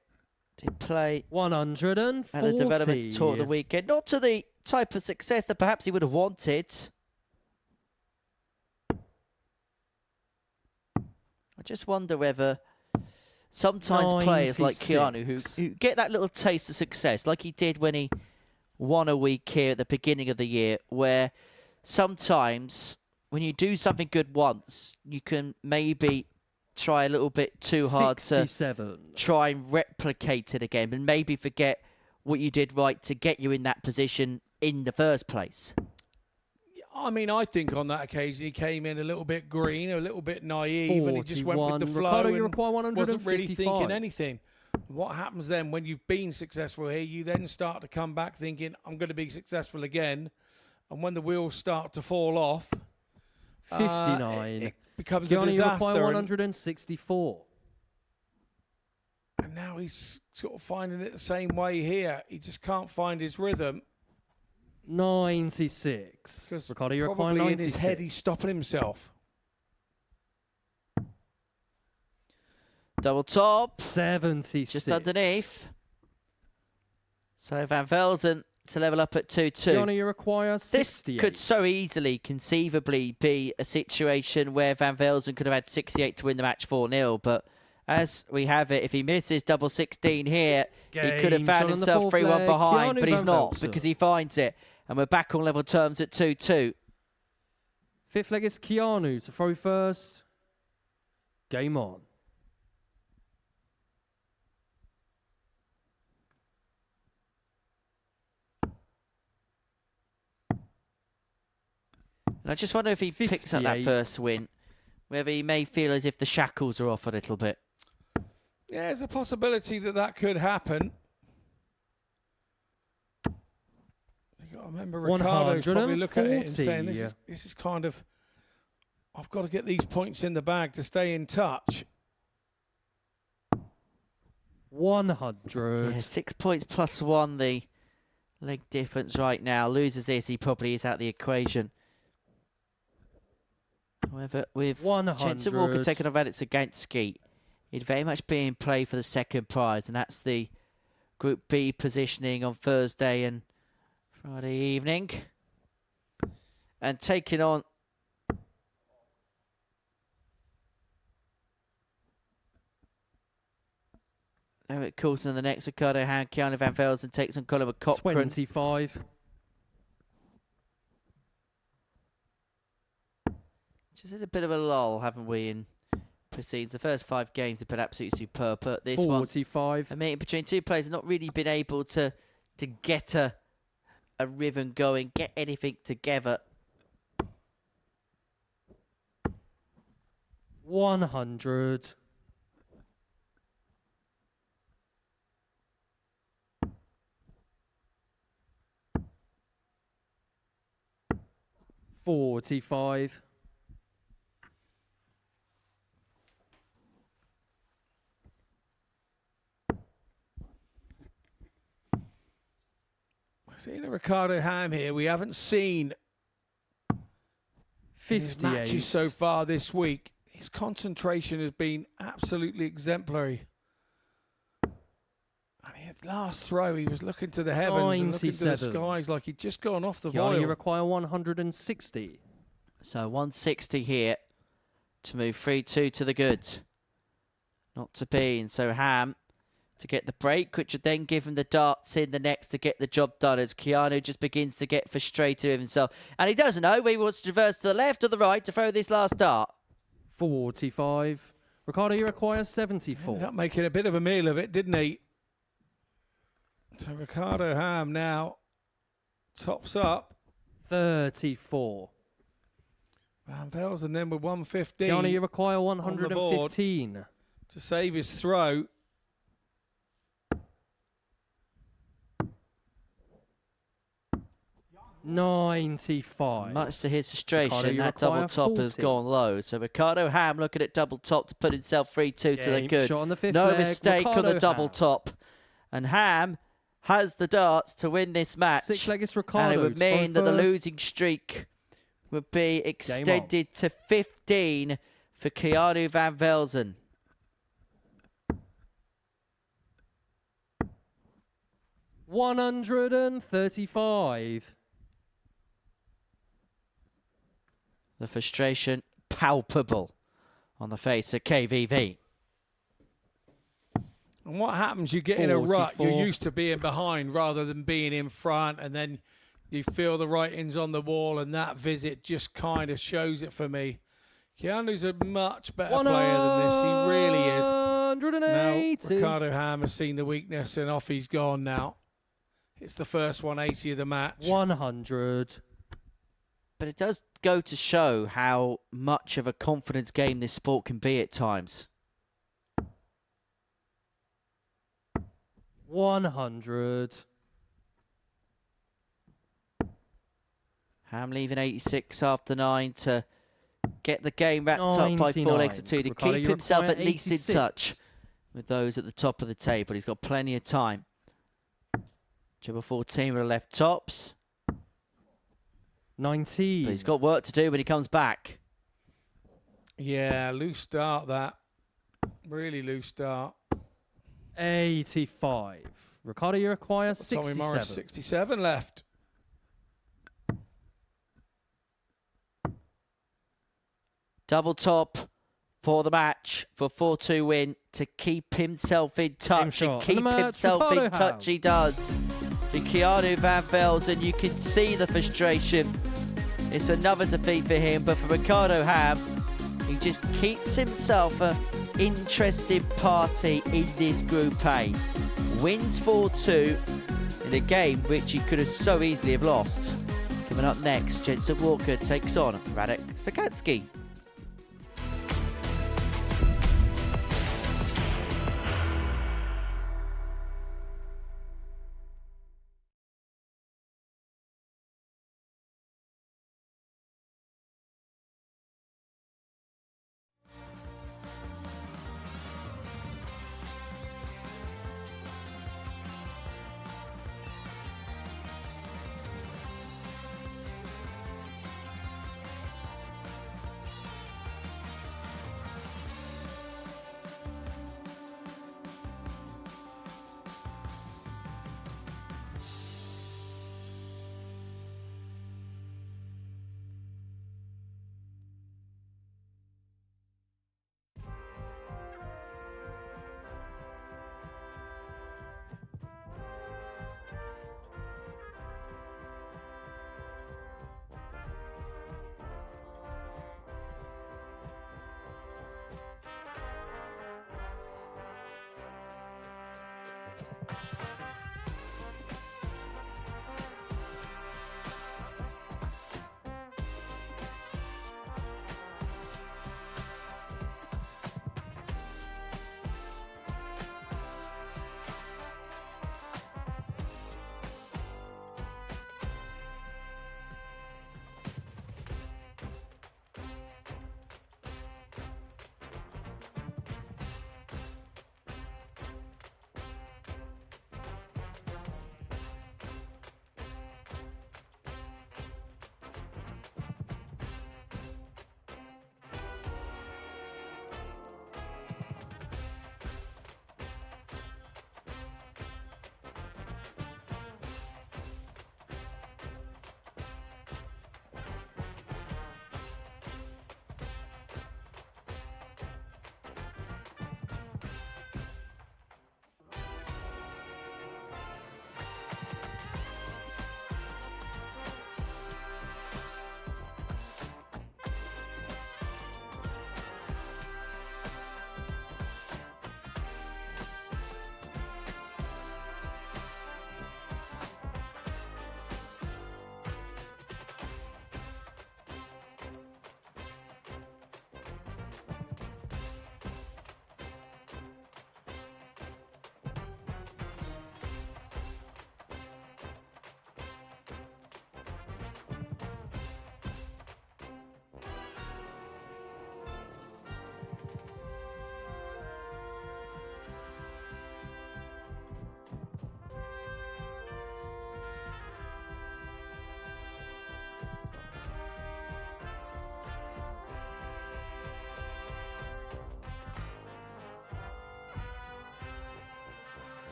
did play 140. at the development tour of the weekend. Not to the type of success that perhaps he would have wanted. I just wonder whether sometimes players like Keanu who get that little taste of success, like he did when he won a week here at the beginning of the year, where sometimes when you do something good once, you can maybe try a little bit too hard to 67. try and replicate it again and maybe forget what you did right to get you in that position in the first place. I mean, I think on that occasion he came in a little bit green, a little bit naive, and he just went with the 41. flow Ricardo, you and require wasn't really 155. thinking anything. What happens then when you've been successful here? You then start to come back thinking, I'm going to be successful again. And when the wheels start to fall off, 59. it becomes a Keanu, you disaster. require 164. And now he's sort of finding it the same way here. He just can't find his rhythm. 96. 'Cause Ricardo, you require probably 96. in his head he's stopping himself. Double top. 76. Just underneath. So Van Velzen to level up at 2-2. Keanu, you require 68. This could so easily, conceivably, be a situation where Van Velzen could have had 68 to win the match 4-0. But as we have it, if he misses double 16 here, he could have Game found shot on the himself fourth 3-1 leg. behind. Keanu But he's Van not, Velzen. because he finds it. And we're back on level terms at 2-2. Fifth leg is Keanu to throw first. Game on. And I just wonder if he picks up that 58. first win, whether he may feel as if the shackles are off a little bit. Yeah, there's a possibility that that could happen. You got to remember, Ricardo's probably looking at it and saying, this is kind of, I've got to get these points in the bag to stay in touch. 100. Yeah, 6 points plus 1, the leg difference right now. Loses this, he probably is out the equation. However, with 100. Jensen Walker taking off Alex Agansky, he'd very much be in play for the second prize, and that's the Group B positioning on Thursday and Friday evening. And taking on Derek Coulson, the next Ricardo Hand, Keanu Van Velzen takes on Colin Cochrane. 25. Just had a bit of a lull, haven't we, in proceedings. The first 5 games have been absolutely superb, but this 45. one, a meeting between two players, have not really been able to get a rhythm going, get anything together. 100. $45. Seeing a Ricardo Ham here, we haven't seen 58 matches so far this week. His concentration has been absolutely exemplary. I mean, at last throw, he was looking to the heavens and looking to the skies like he'd just gone off the boil. You require 160. So 160 here to move 3-2 to the good. Not to be, and so Ham to get the break, which would then give him the darts in the next to get the job done as Keanu just begins to get frustrated with himself. And he doesn't know whether he wants to traverse to the left or the right to throw this last dart. 45. Ricardo, you require 74. Ended up making a bit of a meal of it, didn't he? So Ricardo Ham now tops up. 34. Van Velzen then with 115. Keanu, you require 115. To save his throw. $95. Much to his frustration, Ricardo, that double top has gone low. So Ricardo Ham looking at double top to put himself 3-2 to the good. Shot on the 5th No leg. mistake Ricardo on the double Ham. top. And Ham has the darts to win this match. 6-legged Ricardo. And it would mean that the losing streak would be extended to 15 for Keanu Van Velzen. $135. The frustration palpable on the face of KVV. And what happens, you get in a rut, 44. you're used to being behind rather than being in front, and then you feel the writings on the wall, and that visit just kind of shows it for me. Keanu's a much better player than this, he really is. 180. Now, Ricardo Ham has seen the weakness, and off he's gone now. It's the first 180 of the match. 100. But it does go to show how much of a confidence game this sport can be at times. 100. Ham leaving 86 after 9 to get the game wrapped up by 4 legs to 2 to Ricardo, keep you himself require at least 86. in touch with those at the top of the table. He's got plenty of time. Triple 14 with the left tops. 19. But he's got work to do when he comes back. Yeah, loose start that. Really loose start. 85. Ricardo, you require Tommy 67. Morris, 67 left. Double top for the match for 4-2 win to keep himself in touch and keep himself in touch. He does. The Keanu Van Velzen, you can see the frustration. It's another defeat for him, but for Ricardo Ham, he just keeps himself an interesting party in this Group A. Wins 4-2 in a game which he could have so easily have lost. Coming up next, Jensen Walker takes on Radek Sakansky.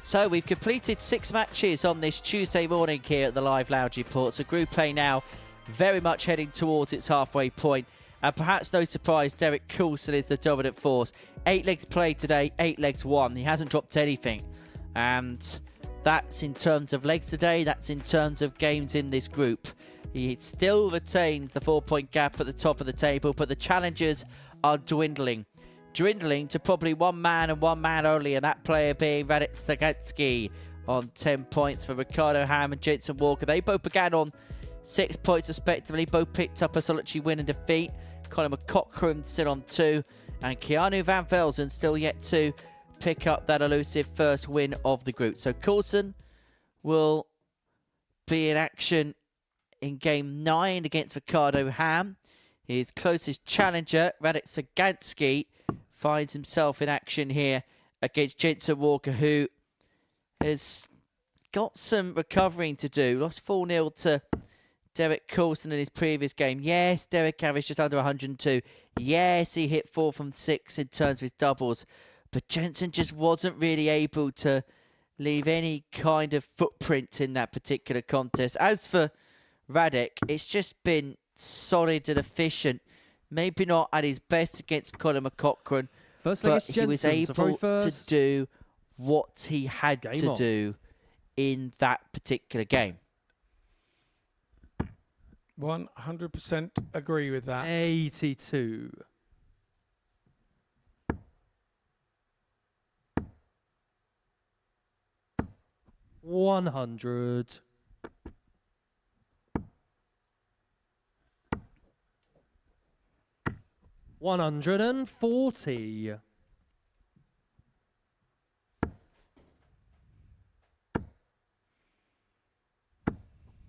So we've completed 6 matches on this Tuesday morning here at the Live Lounge Report. So Group A now very much heading towards its halfway point. And perhaps no surprise, Derek Coulson is the dominant force. 8 legs played today, 8 legs won. He hasn't dropped anything. And that's in terms of legs today. That's in terms of games in this group. He still retains the 4-point gap at the top of the table, but the challengers are dwindling to probably one man and one man only, and that player being Radek Zagatsky on 10 points for Ricardo Ham and Jensen Walker. They both began on 6 points respectively, both picked up a solitary win and defeat. Colin McCaughrean still on 2, and Keanu Van Velzen still yet to pick up that elusive first win of the group. So Coulson will be in action in game 9 against Ricardo Ham. His closest challenger, Radek Zagatsky, finds himself in action here against Jensen Walker, who has got some recovering to do. Lost 4-0 to Derek Coulson in his previous game. Yes, Derek averaged just under 102. Yes, he hit 4 from 6 in terms of his doubles. But Jensen just wasn't really able to leave any kind of footprint in that particular contest. As for Radek, it's just been solid and efficient. Maybe not at his best against Colin McCaughrean, but he was able to do what he had to do in that particular game. 100% agree with that. 82. $100. 140.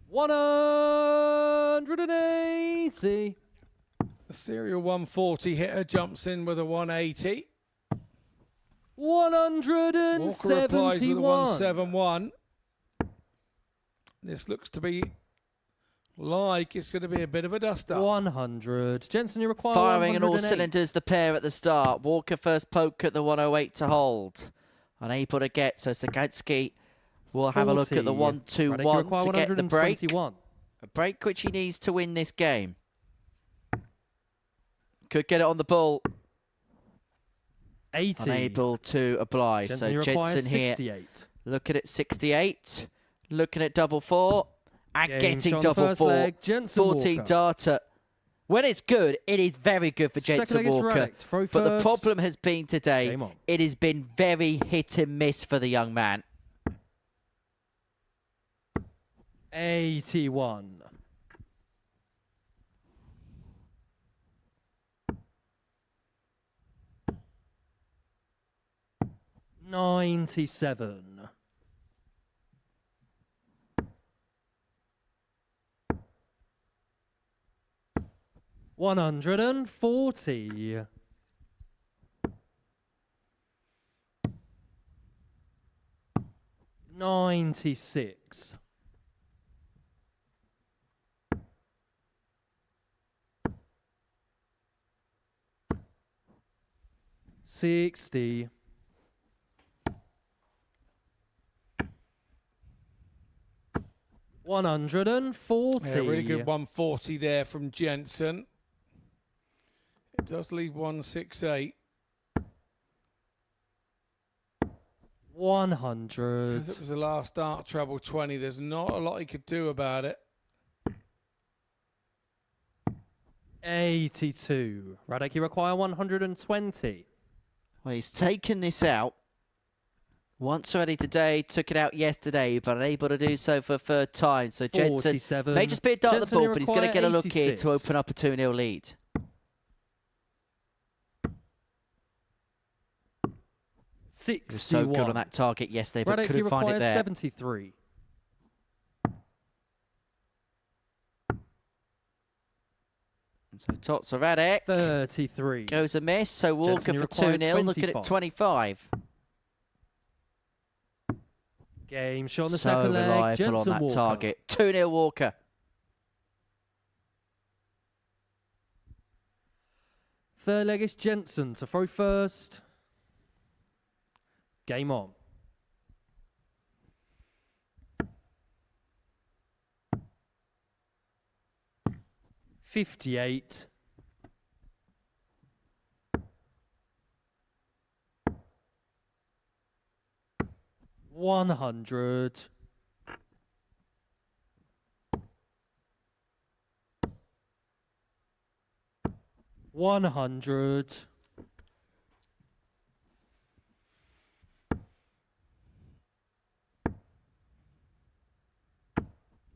180. The serial 140 hitter jumps in with a 180. 171. Walker replies with a 171. This looks to be like it's going to be a bit of a dust-up. 100. Jensen, you require Firing on all 108. cylinders, the pair at the start. Walker first poke at the 108 to hold. Unable to get, so Zagatsky will have a look at the 1-2-1 to get the break. A break which he needs to win this game. Could get it on the ball. 80. Unable to oblige. Jensen, So Jensen here. 68. Looking at 68. Looking at double 4. And Game getting shot on the double first 4. leg, Jensen 14 Walker. data. When it's good, it is very good for Second Jensen leg is Walker. Radek to throw But the first. problem has been today, Game on. it has been very hit and miss for the young man. 81. 97. 140. 96. 60. 140. Yeah, really good 140 there from Jensen. It does leave 168. 100. Because it was the last start, treble 20. There's not a lot he could do about it. 82. Radek, you require 120. Well, he's taken this out once already today, took it out yesterday, but unable to do so for a third time. So Jensen 47. may just be a dart at the Jensen, ball, you but he's going to require get a look here 86. to open up a 2-0 lead. 61. He was so good on that target yesterday, but Radek, you couldn't find it require there. 73. So Tots of Radek 33. goes a miss. So Walker Jensen, you for require 2-0, looking at 25. Game shot on the So second leg. reliable Jensen on that Walker. target. 2-0 Walker. Third leg is Jensen to throw first. Game on. 58. 100. 100.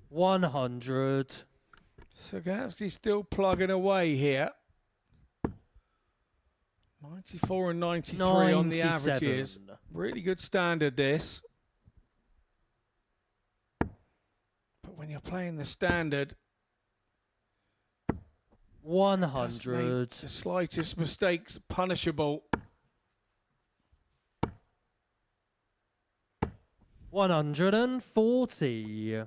100. Sagansky's still plugging away here. 94 and 93 on the 97. averages. Really good standard, this. But when you're playing the standard, 100. the slightest mistakes punishable. 140.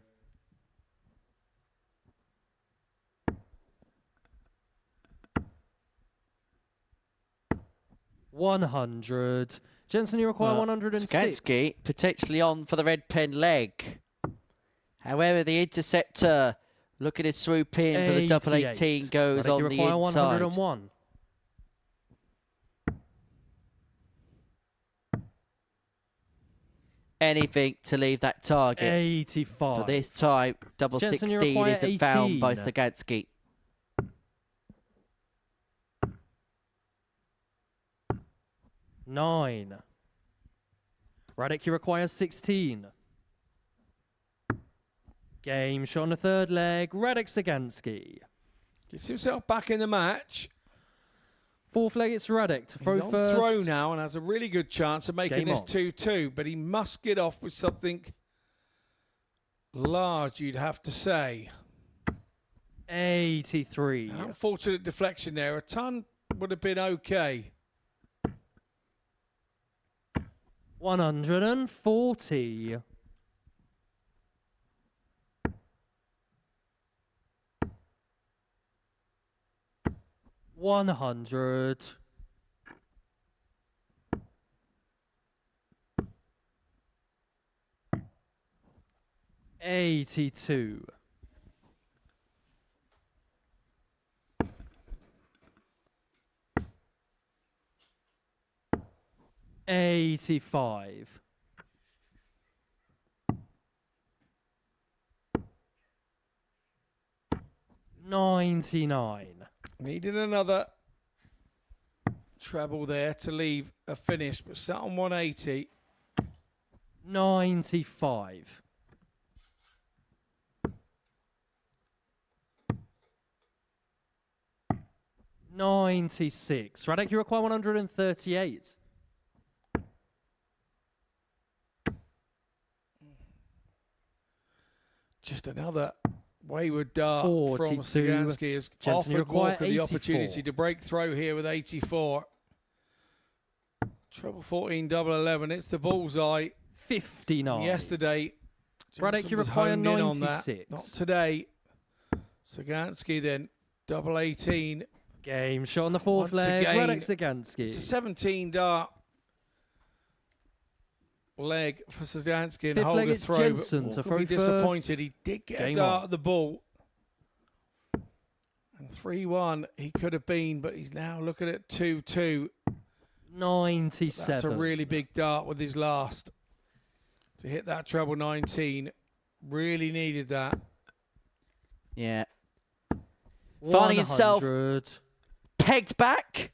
100. Jensen, you require 106. Skansky potentially on for the red pen leg. However, the interceptor looking to swoop in for the double 18 goes on the inside. 101. Anything to leave that target. 85. For this time, double Jensen, 16 isn't found by 18. Sagansky. 9. Radek, you require 16. Game shot on the third leg. Radek Sagansky. Gets himself back in the match. Fourth leg, it's Radek to throw He's on first. throw now and has a really good chance of making Game this on. 2-2, but he must get off with something large, you'd have to say. 83. An unfortunate deflection there. A ton would have been okay. 140. 100. 82. 85. 99. Needed another treble there to leave a finish, but sat on 180. 95. 96. Radek, you require 138. Just another wayward dart 42. from Sagansky has Jensen, you offered require Walker the 84. opportunity to break through here with 84. Treble 14, double 11. It's the bullseye. 59. Yesterday, Radek, Jensen you was require honed in on that. 96. Not today. Sagansky then, double 18. Game shot on the fourth Once leg. again, Radek Sagansky. It's a 17 dart leg for Sagansky and Fifth hold leg, a it's throw. Jensen But to Walker throw will be first. disappointed. He did get a Game dart on. at the ball. And 3-1 he could have been, but he's now looking at 2-2. 97. That's a really big dart with his last. To hit that treble 19. Really needed that. Yeah. Finding himself 100. pegged back.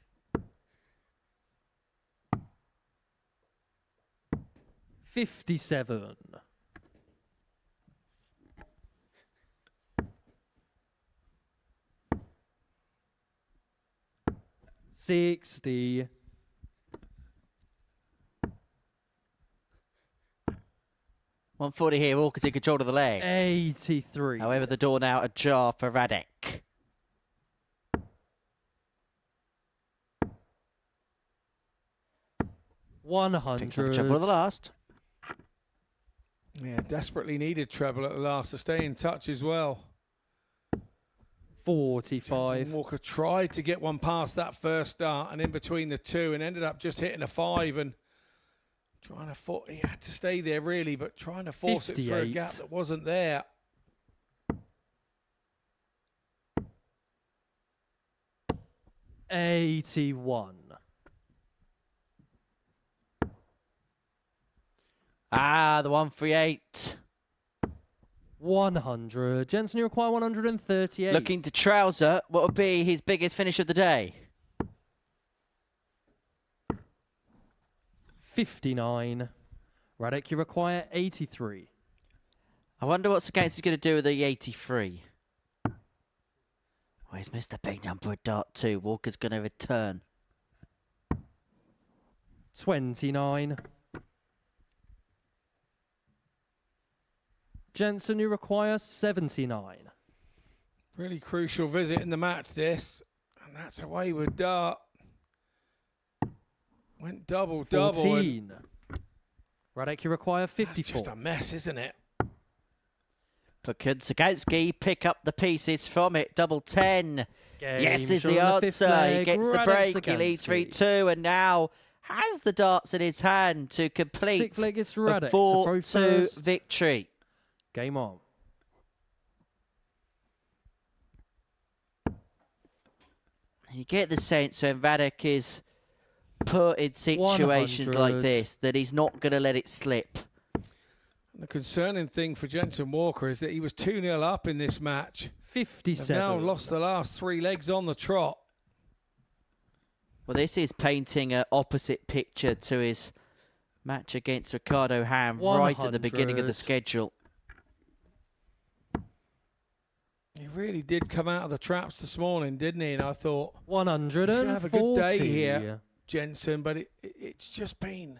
$57. 60. 140 here, Walker's in control of the leg. 83. However, the door now ajar for Radek. Takes off the treble at the 100. last. Yeah, desperately needed treble at the last to stay in touch as well. 45. Jensen Walker tried to get one past that first start and in between the two and ended up just hitting a 5 and trying to he had to stay there really, but trying to force it through a 58. gap that wasn't there. 81. Ah, the 138. 100. Jensen, you require 138. Looking to trouser. What will be his biggest finish of the day? 59. Radek, you require 83. I wonder what Sagates is going to do with the 83. Oh, he's missed a big number of dart too. Walker's going to return. 29. Jensen, you require 79. Really crucial visit in the match, this. And that's a wayward dart. Went double. 14. Radek, you require 54. That's just a mess, isn't it? But could Sagatsky pick up the pieces from it? Double 10. Yes is the answer. He gets the break. He leads 3-2 and now has the darts in his hand to complete the 4-2 victory. Game on. You get the sense when Radek is put in situations 100. like this that he's not going to let it slip. The concerning thing for Jensen Walker is that he was 2-0 up in this match. 57. They've now lost the last 3 legs on the trot. Well, this is painting an opposite picture to his match against Ricardo Ham 100. right at the beginning of the schedule. He really did come out of the traps this morning, didn't he? And I thought, 140. he's going to have a good day here, Jensen, but it's just been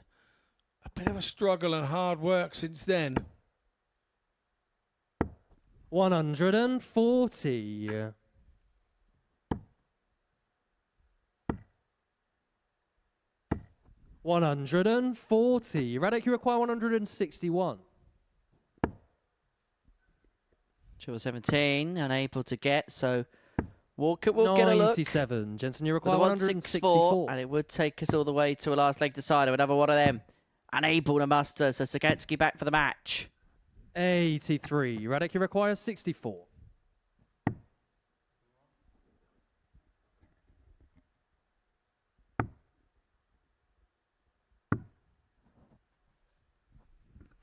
a bit of a struggle and hard work since then. 140. 140. Radek, you require 161. Triple 17, unable to get, so Walker will get a look. 97. Jensen, you With require a 164. and it would take us all the way to a last leg decider. Another one of them unable to muster, so Sagatsky back for the match. 83. Radek, you require 64.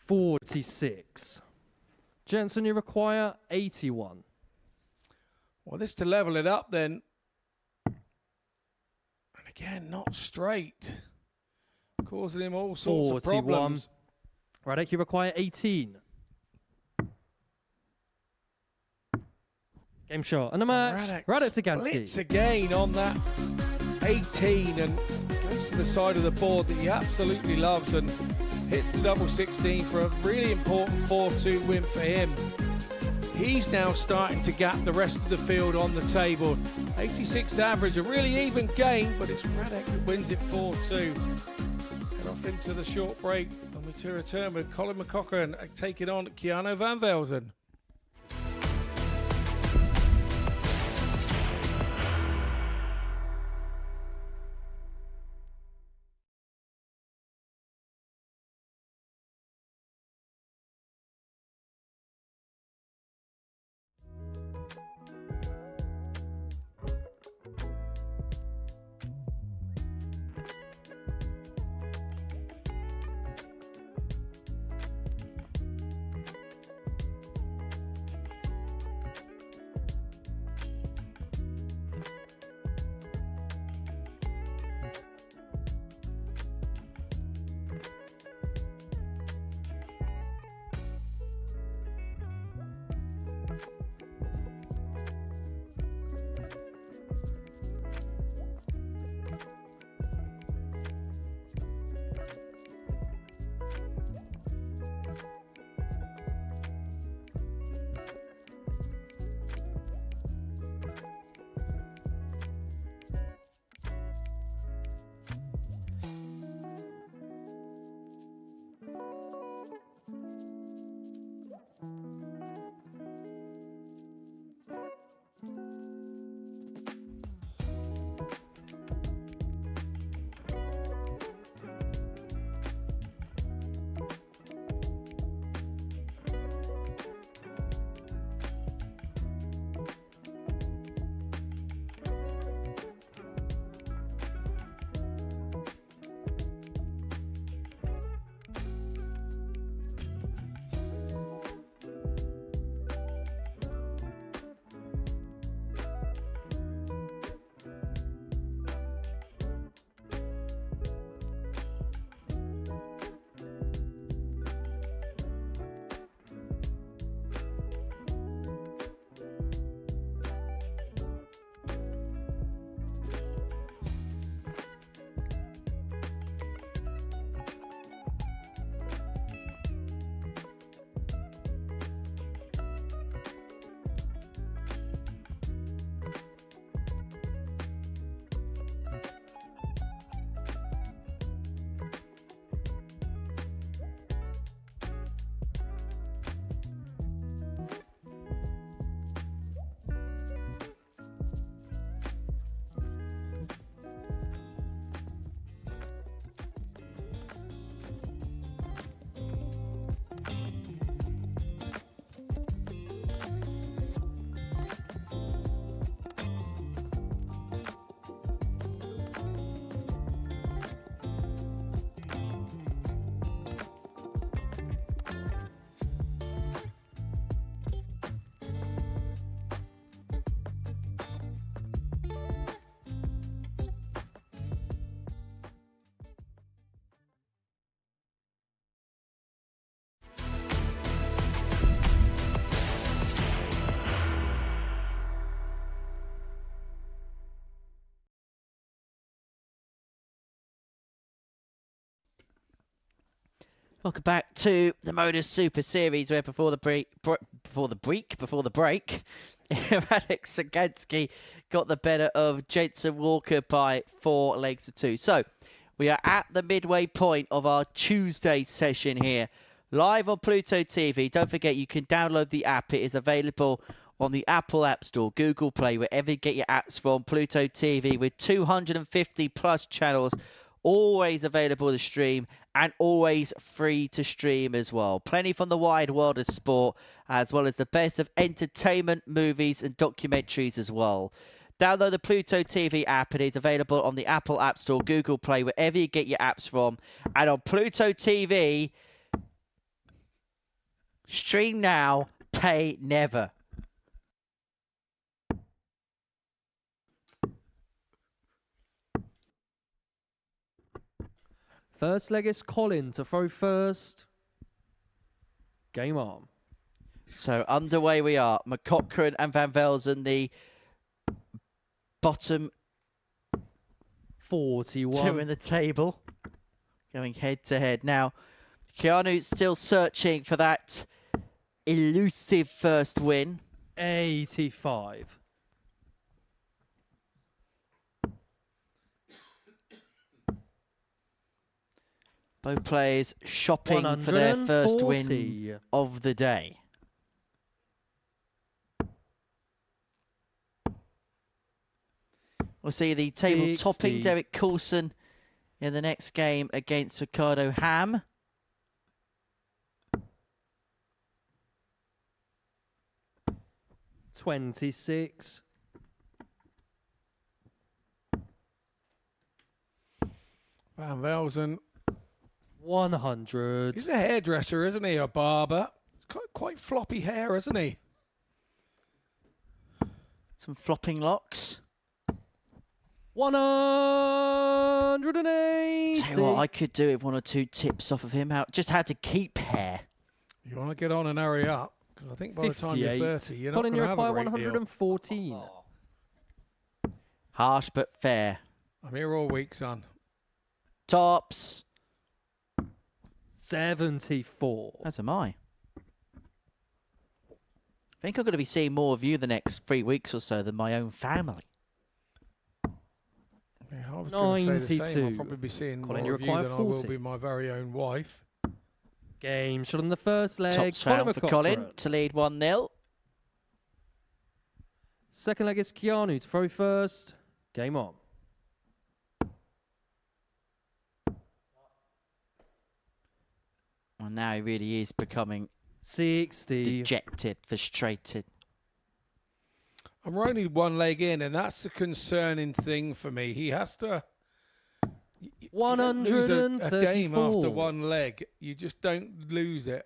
$46. Jensen, you require 81. Well, this to level it up then. And again, not straight. Causing him all sorts of problems. Radek, you require 18. Game shot and a match. Radek Sagatsky. Blitz again on that 18 and goes to the side of the board that he absolutely loves and hits the double 16 for a really important 4-2 win for him. He's now starting to gap the rest of the field on the table. 86 average, a really even game, but it's Radek that wins it 4-2. Head off into the short break and we to return with Colin McCochran taking on Keanu Van Velzen. Welcome back to the Modus Super Series, where before the break, Alex Sagansky got the better of Jensen Walker by 4 legs to 2. So we are at the midway point of our Tuesday session here, live on Pluto TV. Don't forget, you can download the app. It is available on the Apple App Store, Google Play, wherever you get your apps from. Pluto TV with 250 plus channels, always available to stream and always free to stream as well. Plenty from the wide world of sport, as well as the best of entertainment, movies and documentaries as well. Download the Pluto TV app. It is available on the Apple App Store, Google Play, wherever you get your apps from. And on Pluto TV, stream now, pay never. First leg is Colin to throw first. Game on. So underway we are. McCochran and Van Velzen, the bottom 41. 2 in the table, going head to head. Now, Keanu's still searching for that elusive first win. 85. Both players shopping for their first win of the day. We'll see the table topping Derek Coulson in the next game against Ricardo Ham. $26. Van Velzen. 100. He's a hairdresser, isn't he? A barber. He's got quite floppy hair, isn't he? Some flopping locks. 180. Tell you what, I could do with 1 or 2 tips off of him. Just how to keep hair. You want to get on and hurry up, because I think by the time you're 30, you're not going to have a great 114. deal. Harsh but fair. I'm here all week, son. Tops. 74. As am I. I think I'm going to be seeing more of you the next 3 weeks or so than my own family. Yeah, I was going to say the same. 92. I'll probably be seeing Colin, more you of you require than I 40. will be my very own wife. Game shot on the first leg. Tops found for Colin to lead 1-0. Second leg is Keanu to throw first. Game on. Well, now he really is becoming 60. dejected, frustrated. I'm only 1 leg in, and that's the concerning thing for me. He has to... You don't lose a game after 1 leg. You just don't lose it.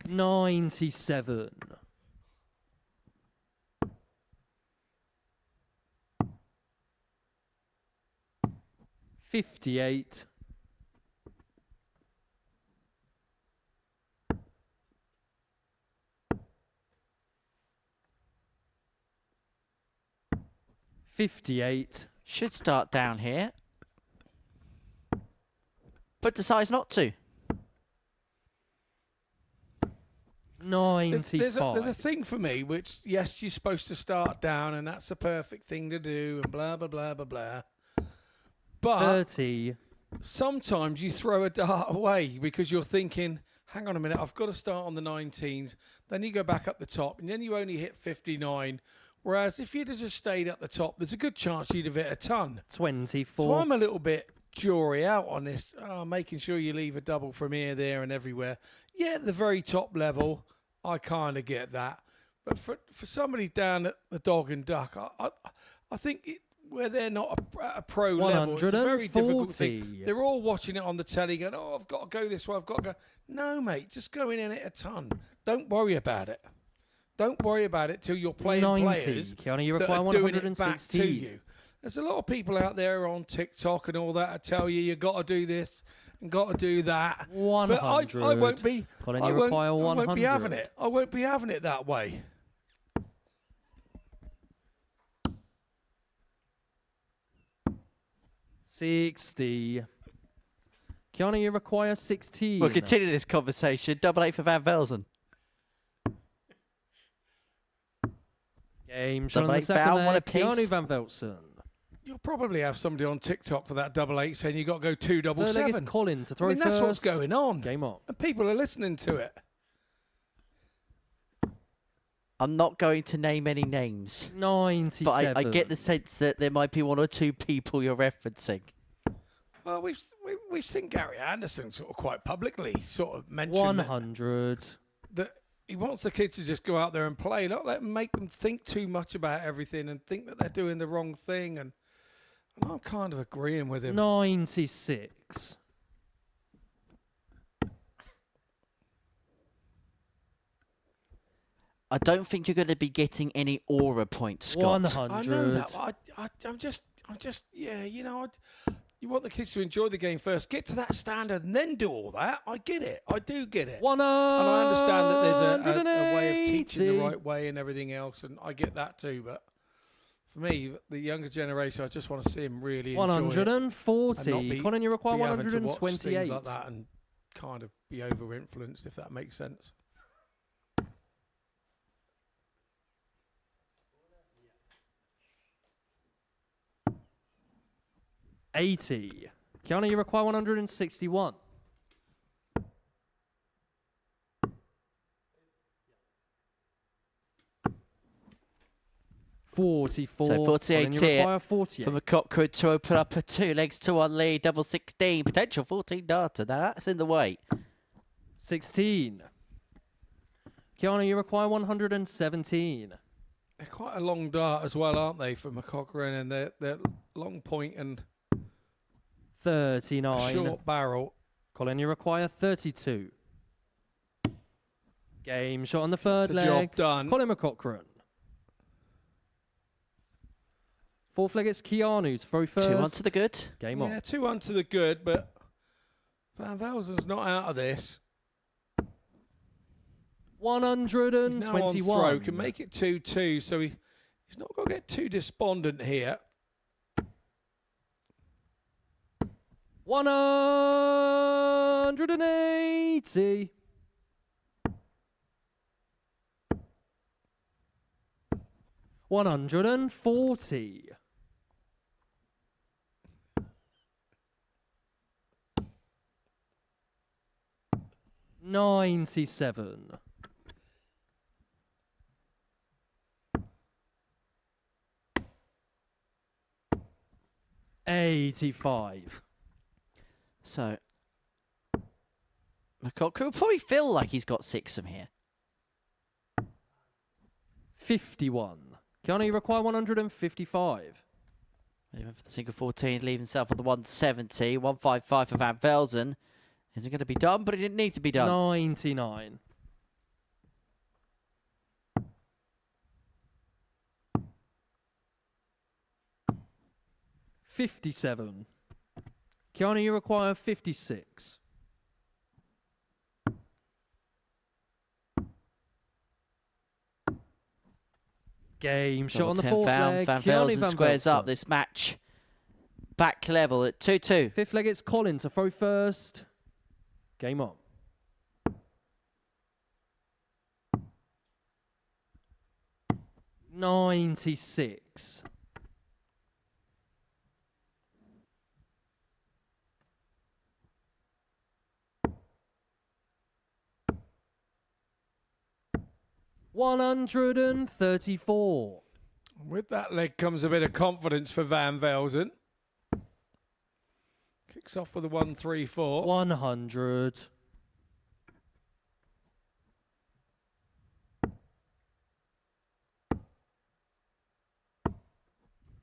$97. $58. $58. Should start down here, but decides not to. 95. There's a thing for me, which, yes, you're supposed to start down, and that's the perfect thing to do, and blah, blah, blah, blah, blah. But 30. sometimes you throw a dart away because you're thinking, hang on a minute, I've got to start on the 19s. Then you go back up the top, and then you only hit 59. Whereas if you'd have just stayed at the top, there's a good chance you'd have hit a ton. 24. So I'm a little bit jury out on this, making sure you leave a double from here, there, and everywhere. Yeah, at the very top level, I kind of get that. But for somebody down at the dog and duck, I think where they're not a pro level, it's a very difficult thing. They're all watching it on the telly going, oh, I've got to go this way, I've got to go. No, mate, just go in and hit a ton. Don't worry about it. Don't worry about it till you're playing 90. players Keanu, you that require are doing it 160. back to you. There's a lot of people out there on TikTok and all that that tell you got to do this and got to do that. 100. But I won't be. Colin, I you won't, require 100. I won't be having it. I won't be having it that way. 60. Kiana, you require 16. We'll continue this conversation. Double 8 for Van Velzen. Game shot on Double the 8 second foul, one leg. apiece. Kiana Van Velsen. You'll probably have somebody on TikTok for that double 8 saying you got to go 2 double Third leg is 7. Colin to throw I mean, that's what's first. going on. Game on. And people are listening to it. I'm not going to name any names. 97. But I get the sense that there might be one or two people you're referencing. Well, we've seen Gary Anderson sort of quite publicly sort of mention 100. that he wants the kids to just go out there and play, not make them think too much about everything and think that they're doing the wrong thing. And I'm kind of agreeing with him. 96. I don't think you're going to be getting any aura points, Scott. 100. I know that. I'm just, yeah, you know, you want the kids to enjoy the game first, get to that standard, and then do all that. I get it. I do get it. 100. And I understand that there's a way of teaching the right way and everything else, and I get that too. But for me, the younger generation, I just want to see them really enjoy 140. it. Colin, you require be having to watch 128. things like that and kind of be over-influenced, if that makes sense. $80. Kiana, you require 161. $44. So 48 Colin, you here require 48. for McCockrood to open up a 2 legs to 1 lead, double 16, potential 14 darter. Now that's in the way. 16. Kiana, you require 117. They're quite a long dart as well, aren't they, for McCockran, and they're long point and 39. short barrel. Colin, you require 32. Game shot on the third the leg. job done. Colin McCockran. Fourth leg, it's Keanu to throw first. 2-1 to the good. Game Yeah, on. 2-1 to the good, but Van Velzen's not out of this. He's now on 121. throw, can make it 2-2, so he's not going to get too despondent here. 180. $140. $97. $85. So McCockrood will probably feel like he's got 6 from here. 51. Kiana, you require 155. He went for the single 14, leave himself on the 170. 155 for Van Velzen. Isn't going to be done, but it didn't need to be done. 99. $57. Kiana, you require 56. Game shot on the fourth leg. Van Kiana Velzen squares up this match. Back level at 2-2. Fifth leg, it's Colin to throw first. Game on. $96. $134. With that leg comes a bit of confidence for Van Velzen. Kicks off with a 1-3-4. 100.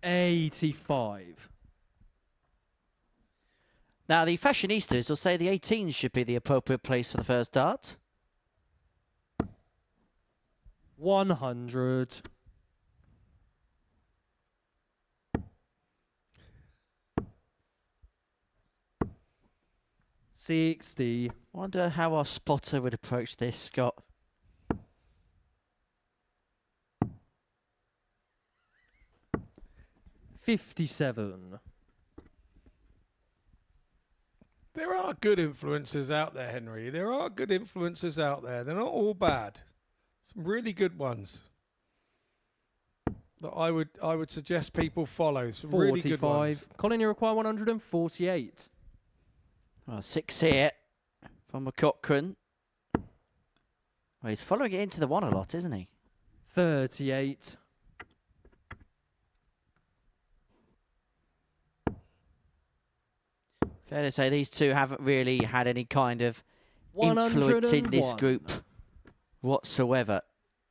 $85. Now, the fashionistas will say the 18 should be the appropriate place for the first dart. 100. $60. Wonder how our spotter would approach this, Scott. $57. There are good influencers out there, Henry. There are good influencers out there. They're not all bad. Some really good ones that I would suggest people follow. Some 45. really good ones. Colin, you require 148. Well, 6 here from McCochran. Well, he's following it into the 1 a lot, isn't he? 38. Fair to say these two haven't really had any kind of influence in this 101. group whatsoever.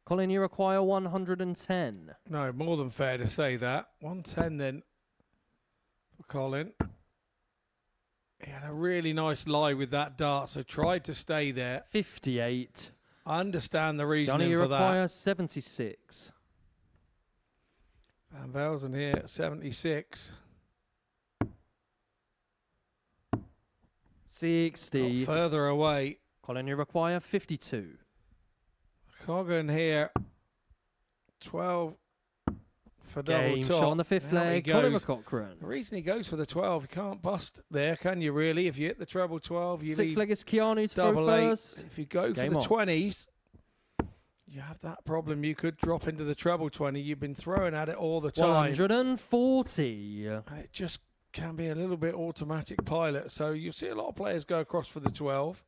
Colin, you require 110. No, more than fair to say that. 110 then for Colin. He had a really nice lie with that dart, so tried to stay there. 58. I understand the Johnny, reasoning you for require that. 76. Van Velzen here at 76. 60. Got further away. Colin, you require 52. Coggan here. 12 for double Game top. shot on the 5th Now he leg. Colin goes. McCochran. The reason he goes for the 12, you can't bust there, can you really? If you hit the treble 12, you 6th leave leg is Keanu to throw double 8. first. If you go Game for the on. 20s, you have that problem. You could drop into the treble 20. You've been throwing at it all the time. 140. And it just can be a little bit automatic pilot. So you see a lot of players go across for the 12.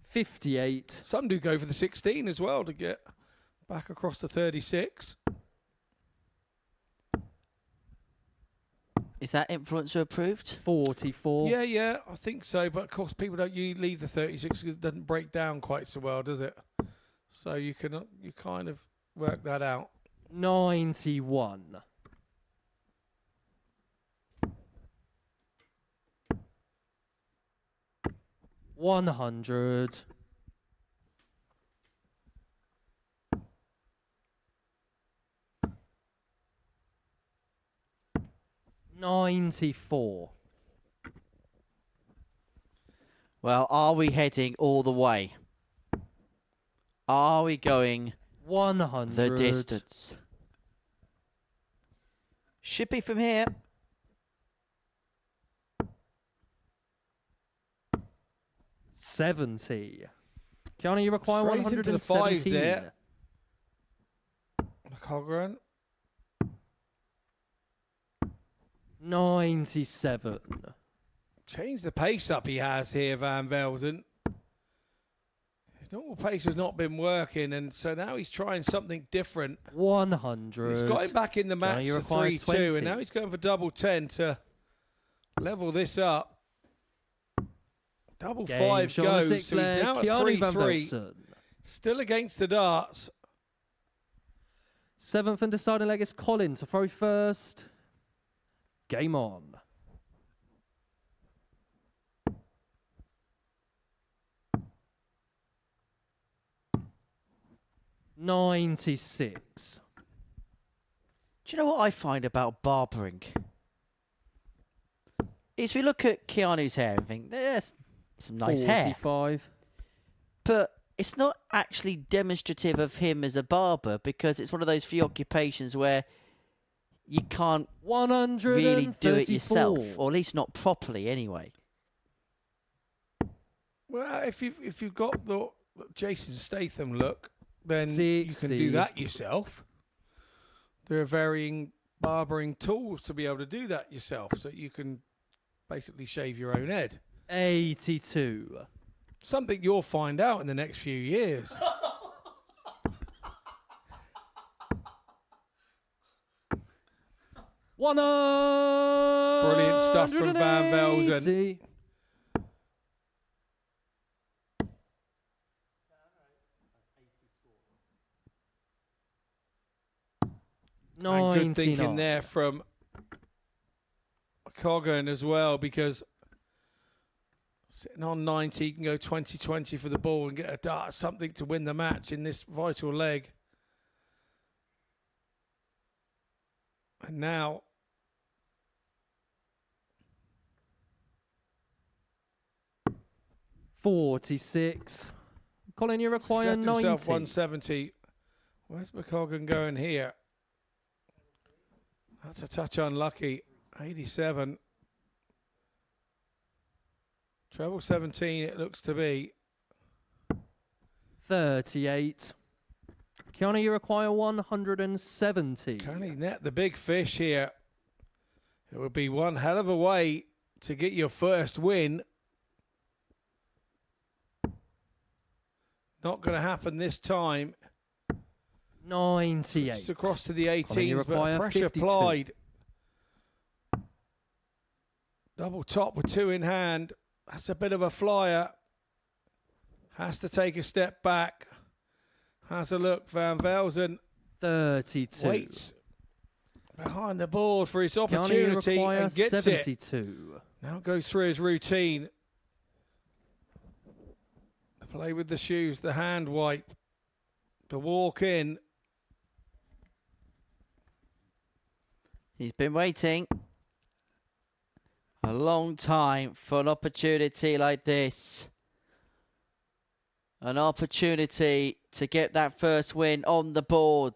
58. Some do go for the 16 as well to get back across the 36. Is that influencer approved? 44. Yeah, I think so. But of course, people don't usually leave the 36 because it doesn't break down quite so well, does it? So you kind of work that out. 91. $100. $94. Well, are we heading all the way? Are we going 100. the distance? Should be from here. 70. Keanu, you require Straight into the 117. fives there. McCochran. 97. Change the pace up he has here, Van Velzen. His normal pace has not been working, and so now he's trying something different. 100. He's got him back in the match you to require 3-2, 20. and now he's going for double 10 to level this up. Double Game 5 shot on the goes, so 6th he's leg. now at Keanu Van 3-3. Velsen. Still against the darts. 7th and deciding leg is Colin to throw first. Game on. $96. Do you know what I find about barbering? Is we look at Keanu's hair and think, there's some nice hair. 45. But it's not actually demonstrative of him as a barber because it's one of those few occupations where you can't 134. really do it yourself, or at least not properly anyway. Well, if you've got the Jason Statham look, then 60. you can do that yourself. There are varying barbering tools to be able to do that yourself, so you can basically shave your own head. 82. Something you'll find out in the next few years. Brilliant stuff from Van Velzen. 99. And good thinking there from Coggan as well, because sitting on 90, he can go 20-20 for the ball and get a dart, something to win the match in this vital leg. And now 46. Colin, you require he's left 90. himself 170. Where's McCoggan going here? That's a touch unlucky. 87. Treble 17 it looks to be. 38. Keanu, you require 170. Can he net the big fish here? It would be one hell of a way to get your first win. Not going to happen this time. 98. Just across to the Colin, you 18s, but require pressure 52. applied. Double top with 2 in hand. That's a bit of a flyer. Has to take a step back. Has a look. Van Velzen 32. waits behind the board for his Keanu, you opportunity require and gets 72. it. Now goes through his routine. The play with the shoes, the hand wipe, the walk in. He's been waiting a long time for an opportunity like this. An opportunity to get that first win on the board.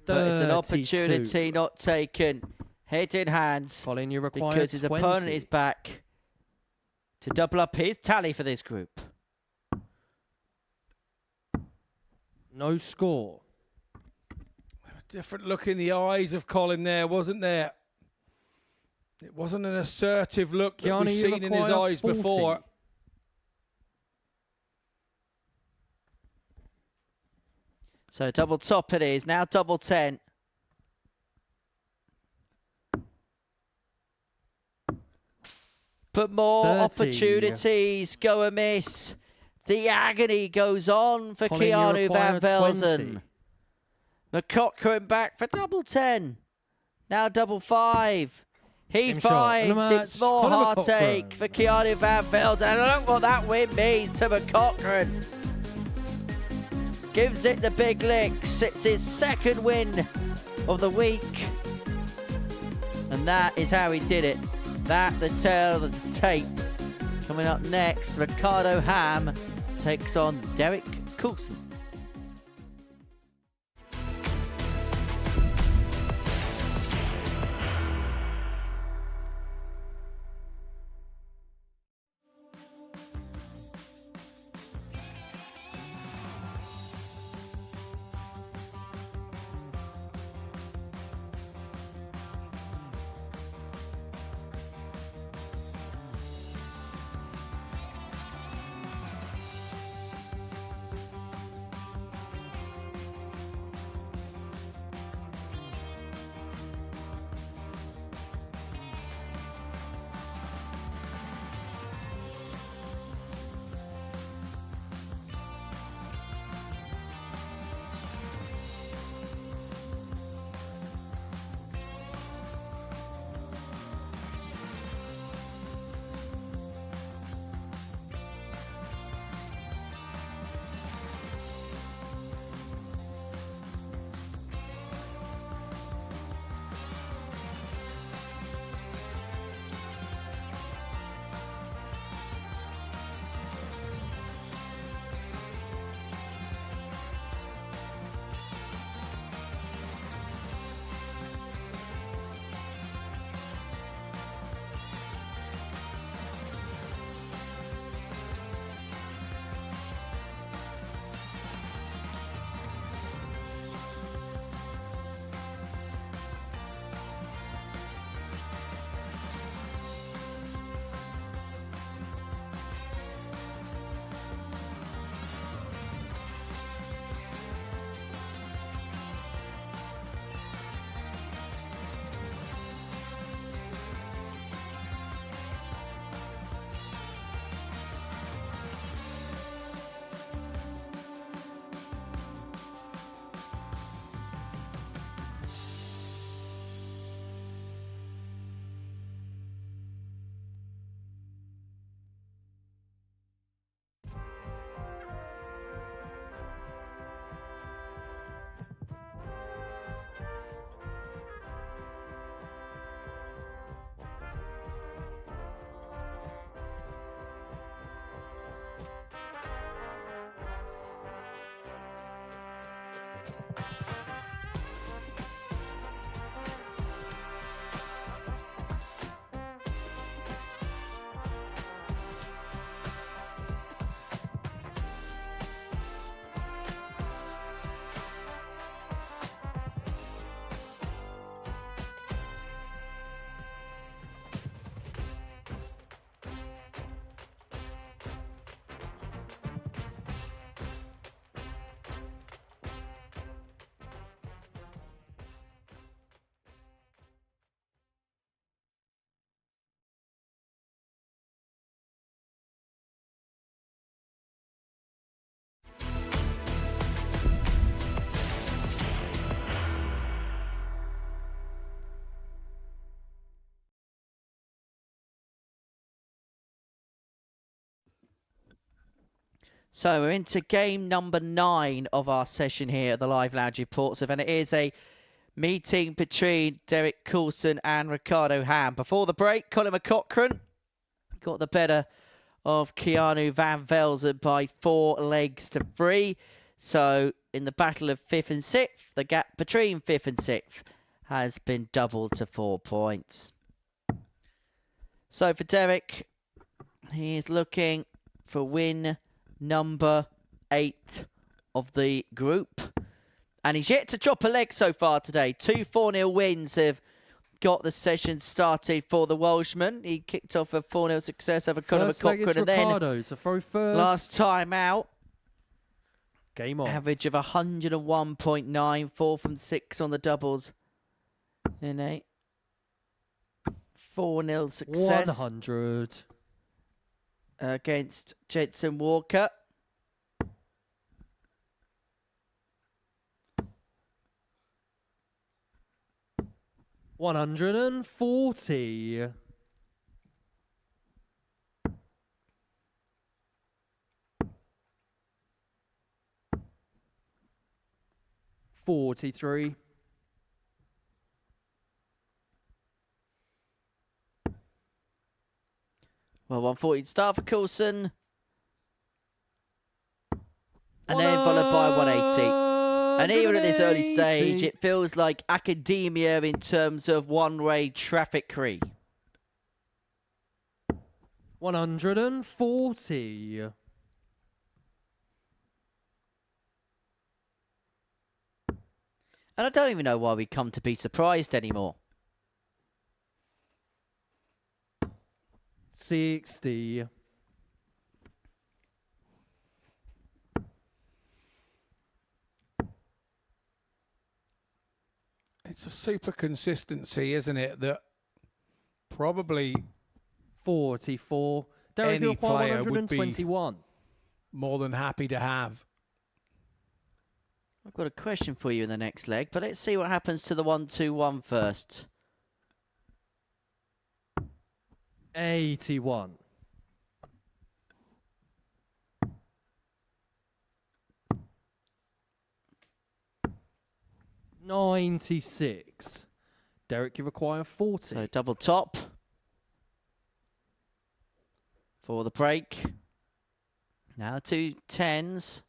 But it's an opportunity not taken. Head in hand. Colin, you require Because his 20. opponent is back to double up his tally for this group. No score. Different look in the eyes of Colin there, wasn't there? It wasn't an assertive look that Keanu, we've you seen in his require eyes 40. before. So double top it is, now double 10. But more 30. opportunities go amiss. The agony goes on for Colin, you Keanu require Van Velzen. 20. McCockrum back for double 10. Now double 5. He Game shot in the finds match, it's more Colin heartache McCockrum. for Keanu Van Velzen. And look what that win means to McCockrum. Gives it the big licks. It's his second win of the week. And that is how he did it. That, the tale of the tape. Coming up next, Ricardo Ham takes on Derek Coulson. So we're into game number 9 of our session here at the Live Lounge Reports, and it is a meeting between Derek Coulson and Ricardo Ham. Before the break, Colin McCaughrean got the better of Keanu Van Velzen by 4 legs to 3. So in the battle of 5th and 6th, the gap between 5th and 6th has been doubled to 4 points. So for Derek, he is looking for win number 8 of the group. And he's yet to drop a leg so far today. 2 4-0 wins have got the session started for the Welshman. He kicked off a 4-0 success over Conor McCaughrean, and then Ricardo to throw first. last time out, Game on. average of 101.9, 4 from 6 on the doubles in a 4-0 success 100. against Jensen Walker. $140. 43. Well, 140 to start for Coulson. And then followed by 180. And even at this early stage, it feels like academia in terms of one-way traffic-free. 140. And I don't even know why we come to be surprised anymore. 60. It's a super consistency, isn't it? That probably 44. Derek any Hill, player would be 121. more than happy to have. I've got a question for you in the next leg, but let's see what happens to the 1-2-1 first. 81. $96. Derek, you require 40. So double top for the break. Now 2 10s.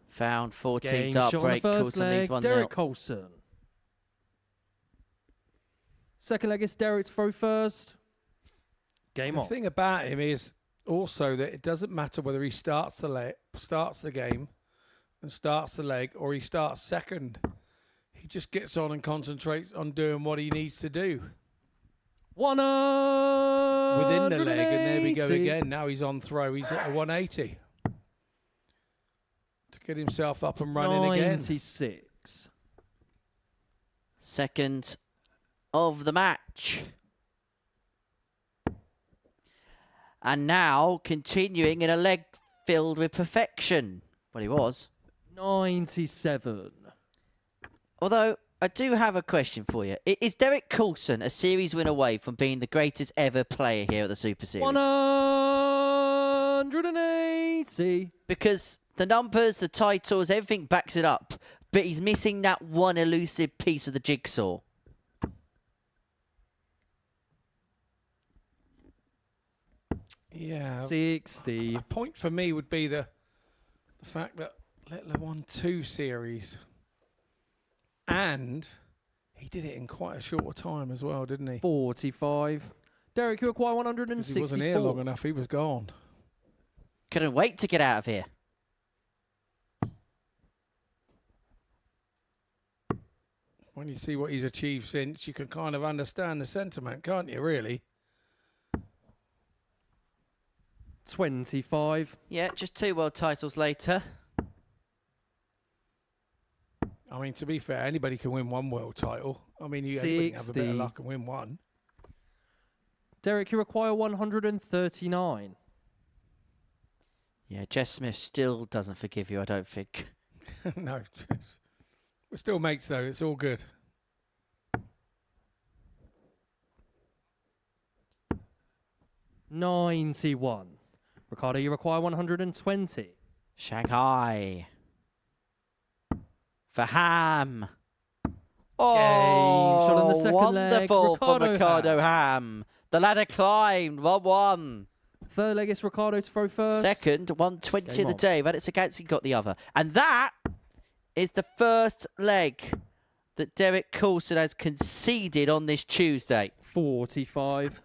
Found 14 Game dart shot on the break. first Coulson leg, leads 1-0. Derek Coulson. Second leg is Derek to throw first. Game The on. thing about him is also that it doesn't matter whether he starts the game and starts the leg, or he starts second. He just gets on and concentrates on doing what he needs to do 180. within the leg, and there we go again. Now he's on throw. He's at a 180 to get himself up and running again. 96. Second of the match. And now continuing in a leg filled with perfection. Well, he was. 97. Although, I do have a question for you. Is Derek Coulson a series win away from being the greatest ever player here at the Super Series? 180. Because the numbers, the titles, everything backs it up. But he's missing that one elusive piece of the jigsaw. Yeah. 60. A point for me would be the fact that Littler won 2 series, and he did it in quite a short time as well, didn't he? 45. Derek, you acquire 'Cause 164. he wasn't here long enough. He was gone. Couldn't wait to get out of here. When you see what he's achieved since, you can kind of understand the sentiment, can't you, really? 25. Yeah, just 2 world titles later. I mean, to be fair, anybody can win 1 world title. I mean, anybody can have a bit of 60. luck and win 1. Derek, you require 139. Yeah, Jess Smith still doesn't forgive you, I don't think. No. We're still mates, though. It's all good. $91. Ricardo, you require 120. Shanghai. For Ham. Game shot in the second leg. Wonderful for Ricardo Ricardo Ham. The ladder climbed. 1-1. Third leg is Ricardo to throw first. Second, 120 Game of the on. day. But it's Agatsky got the other. And that is the first leg that Derek Coulson has conceded on this Tuesday. 45.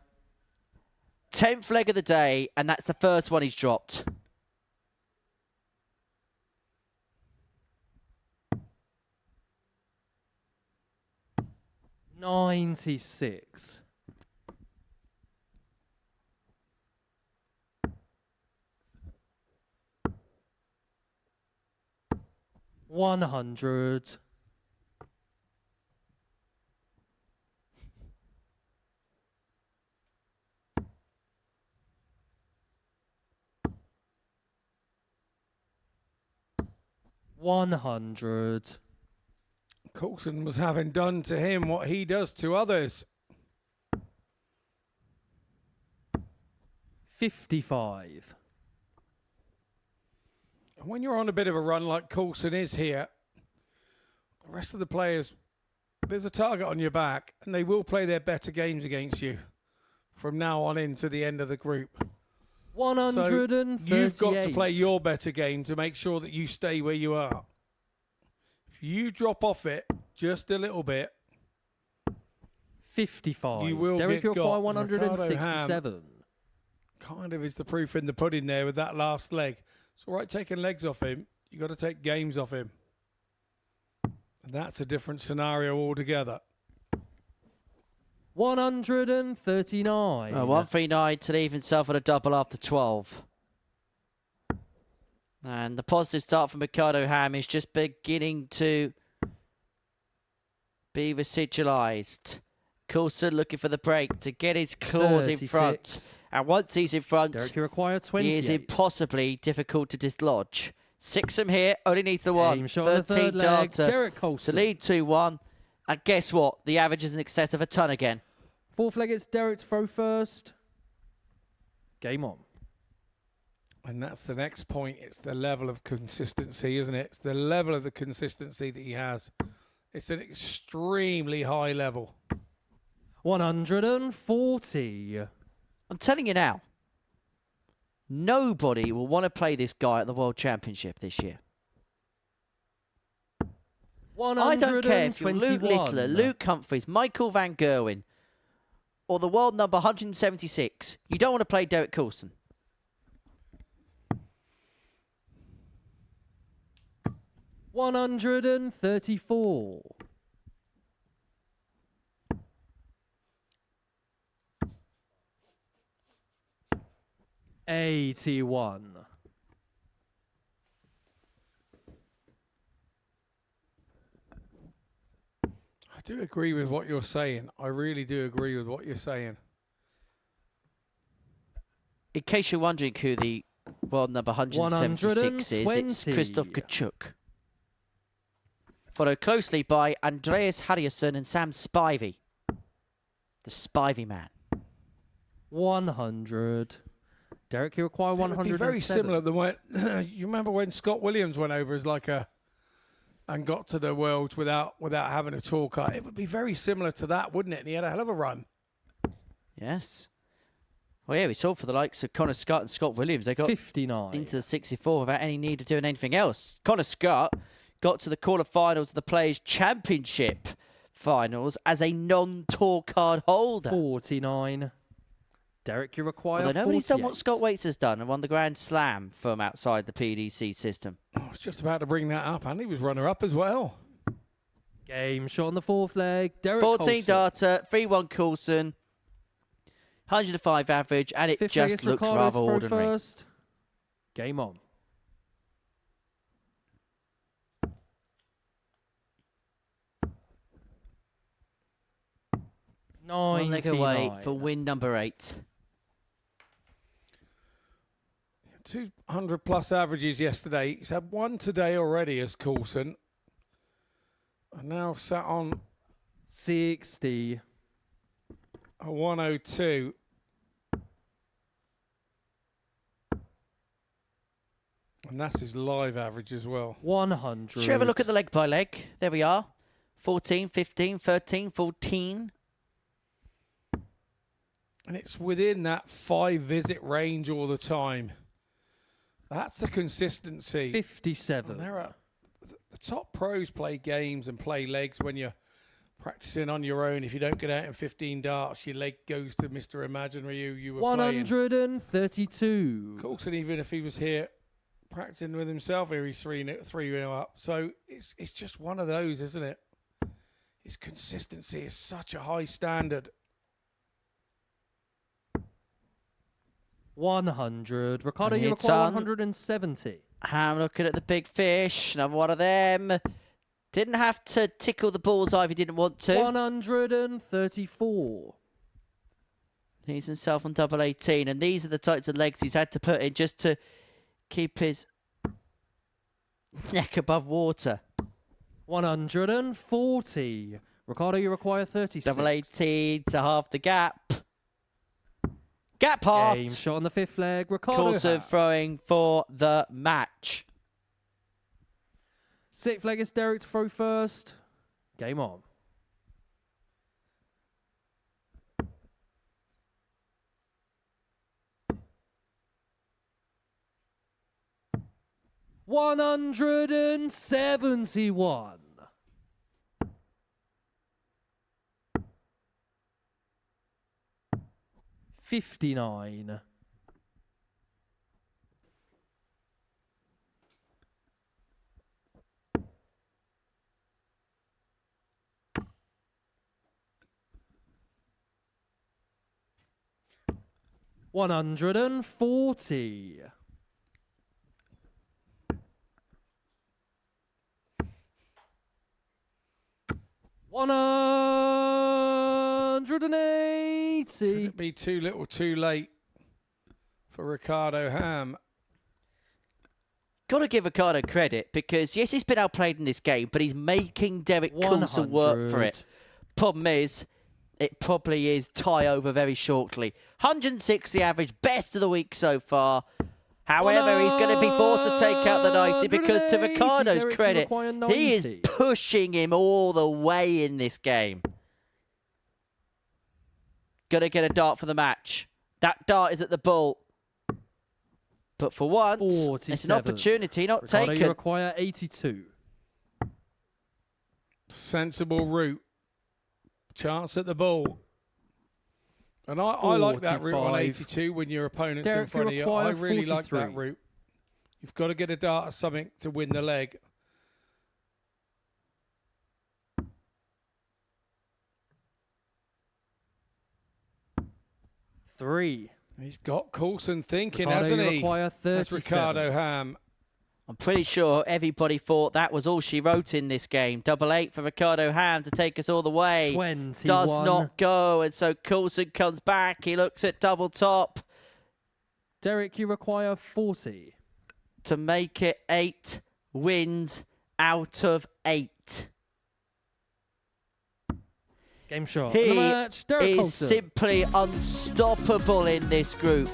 10th leg of the day, and that's the first one he's dropped. $96. $100. $100. Coulson was having done to him what he does to others. 55. When you're on a bit of a run like Coulson is here, the rest of the players, there's a target on your back, and they will play their better games against you from now on into the end of the group. 138. So you've got to play your better game to make sure that you stay where you are. If you drop off it just a little bit, 55. you will Derek, get you require got. 167. Kind of is the proof in the pudding there with that last leg. It's all right taking legs off him. You got to take games off him. And that's a different scenario altogether. 139. 139 to leave himself on a double after 12. And the positive start from Ricardo Ham is just beginning to be residualised. Coulson looking for the break to get his claws in front. 36. And once he's in front, Derek, you require 28. he is impossibly difficult to dislodge. 6 from here, only needs the one. Game shot on the 13 third leg. data Derek to Coulson. lead 2-1. And guess what? The average is in excess of a ton again. Fourth leg, it's Derek to throw first. Game on. And that's the next point. It's the level of consistency, isn't it? It's the level of the consistency that he has. It's an extremely high level. 140. I'm telling you now, nobody will want to play this guy at the World Championship this year. I don't care if you're Luke Littler, Luke Humphries, Michael Van Gerwen, or the world number 176. You don't want to play Derek Coulson. $134. $81. I do agree with what you're saying. I really do agree with what you're saying. In case you're wondering who the world number 176 is, it's 120. Christoph Kachuk. Followed closely by Andreas Harrison and Sam Spivey. The Spivey man. 100. Derek, you require It would 107. be very similar than when you remember when Scott Williams went over as like a and got to the Worlds without having a tour cut. It would be very similar to that, wouldn't it? And he had a hell of a run. Yes. Well, yeah, we saw for the likes of Connor Scott and Scott Williams. They got 59. into the 64 without any need of doing anything else. Connor Scott got to the quarterfinals of the Players' Championship finals as a non-tour card holder. 49. Derek, you require Although nobody's done what 48. Scott Waits has done and won the Grand Slam from outside the PDC system. I was just about to bring that up, and he was runner-up as well. Game shot on the fourth leg. Derek 14 Coulson. data, 3-1 Coulson, 105 average, and it Fifth leg just is looks Ricardo rather to throw ordinary. first. Game on. One leg away 99. for win number 8. 200 plus averages yesterday. He's had one today already as Coulson. And now sat on 60. a 102. And that's his live average as well. 100. Should we have a look at the leg by leg? There we are. 14, 15, 13, 14. And it's within that 5-visit range all the time. That's the consistency. 57. And the top pros play games and play legs when you're practicing on your own. If you don't get out in 15 darts, your leg goes to Mr. Imaginary who you were 132. Coulson, even if he was here practicing with himself here, he's 3-0 up. So it's just one of those, isn't it? His consistency is such a high standard. 100. Ricardo, And you it's require on. 170. I'm looking at the big fish. Another one of them. Didn't have to tickle the bullseye if he didn't want to. 134. He's himself on double 18. And these are the types of legs he's had to put in just to keep his neck above water. 140. Ricardo, you require 36. Double 18 to half the gap. Gap half. Game shot on the fifth leg. Ricardo Coulson half. throwing for the match. Sixth leg is Derek to throw first. Game on. $171. 59. $140. $180. Could it be too little too late for Ricardo Ham? Got to give Ricardo credit because, yes, he's been outplayed in this game, but he's making Derek Coulson work for it. Problem is, it probably is tie over very shortly. 160 average, best of the week so far. However, he's going to be forced to take out the 90 because, to Ricardo's credit, he is pushing him all the way in this game. Got to get a dart for the match. That dart is at the bull. But for once, 47. it's an opportunity not Ricardo, taken. you require 82. Sensible route. Chance at the ball. And I like that route on 82 when your opponent's Derek, in front of you. I really like 43. that route. You've got to get a dart or something to win the leg. $3. He's got Coulson thinking, Ricardo, hasn't you he? require That's 37. Ricardo Ham. I'm pretty sure everybody thought that was all she wrote in this game. Double 8 for Ricardo Ham to take us all the way. 21. Does not go, and so Coulson comes back. He looks at double top Derek, you require 40. to make it 8 wins out of 8. Game shot. He And the match, Derek is Coulson. simply unstoppable in this group.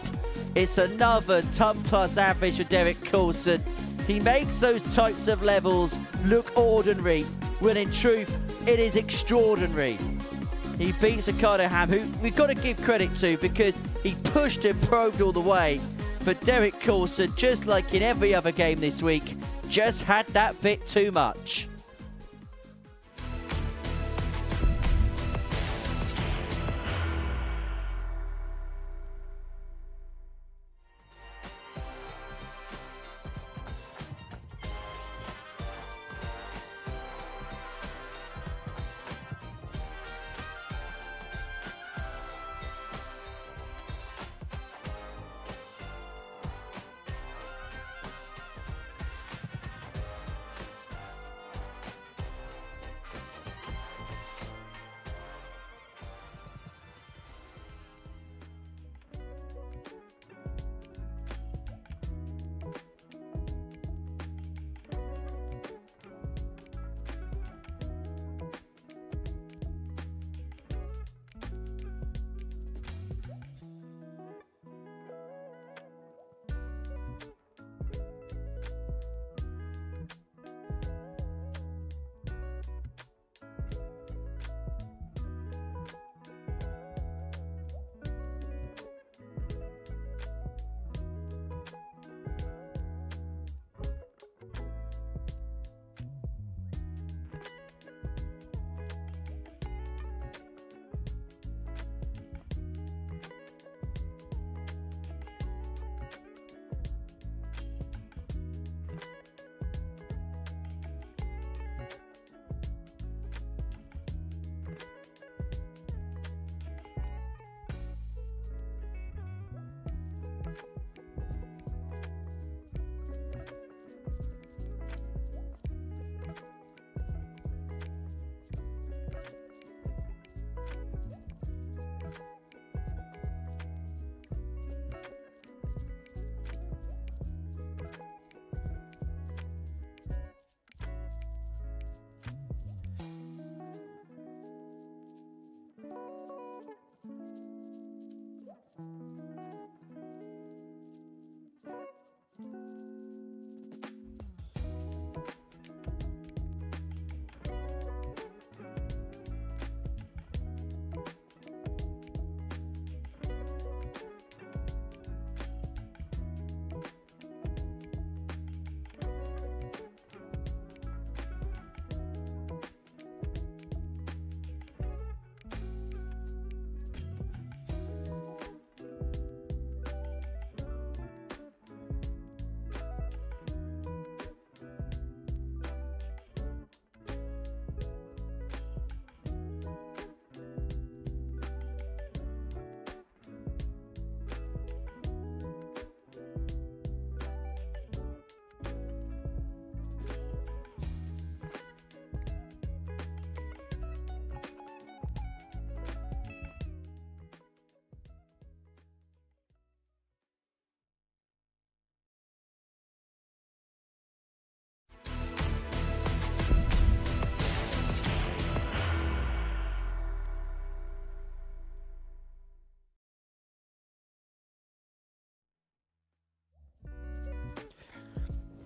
It's another ton plus average for Derek Coulson. He makes those types of levels look ordinary, when in truth, it is extraordinary. He beats Ricardo Ham, who we've got to give credit to because he pushed and probed all the way. But Derek Coulson, just like in every other game this week, just had that bit too much.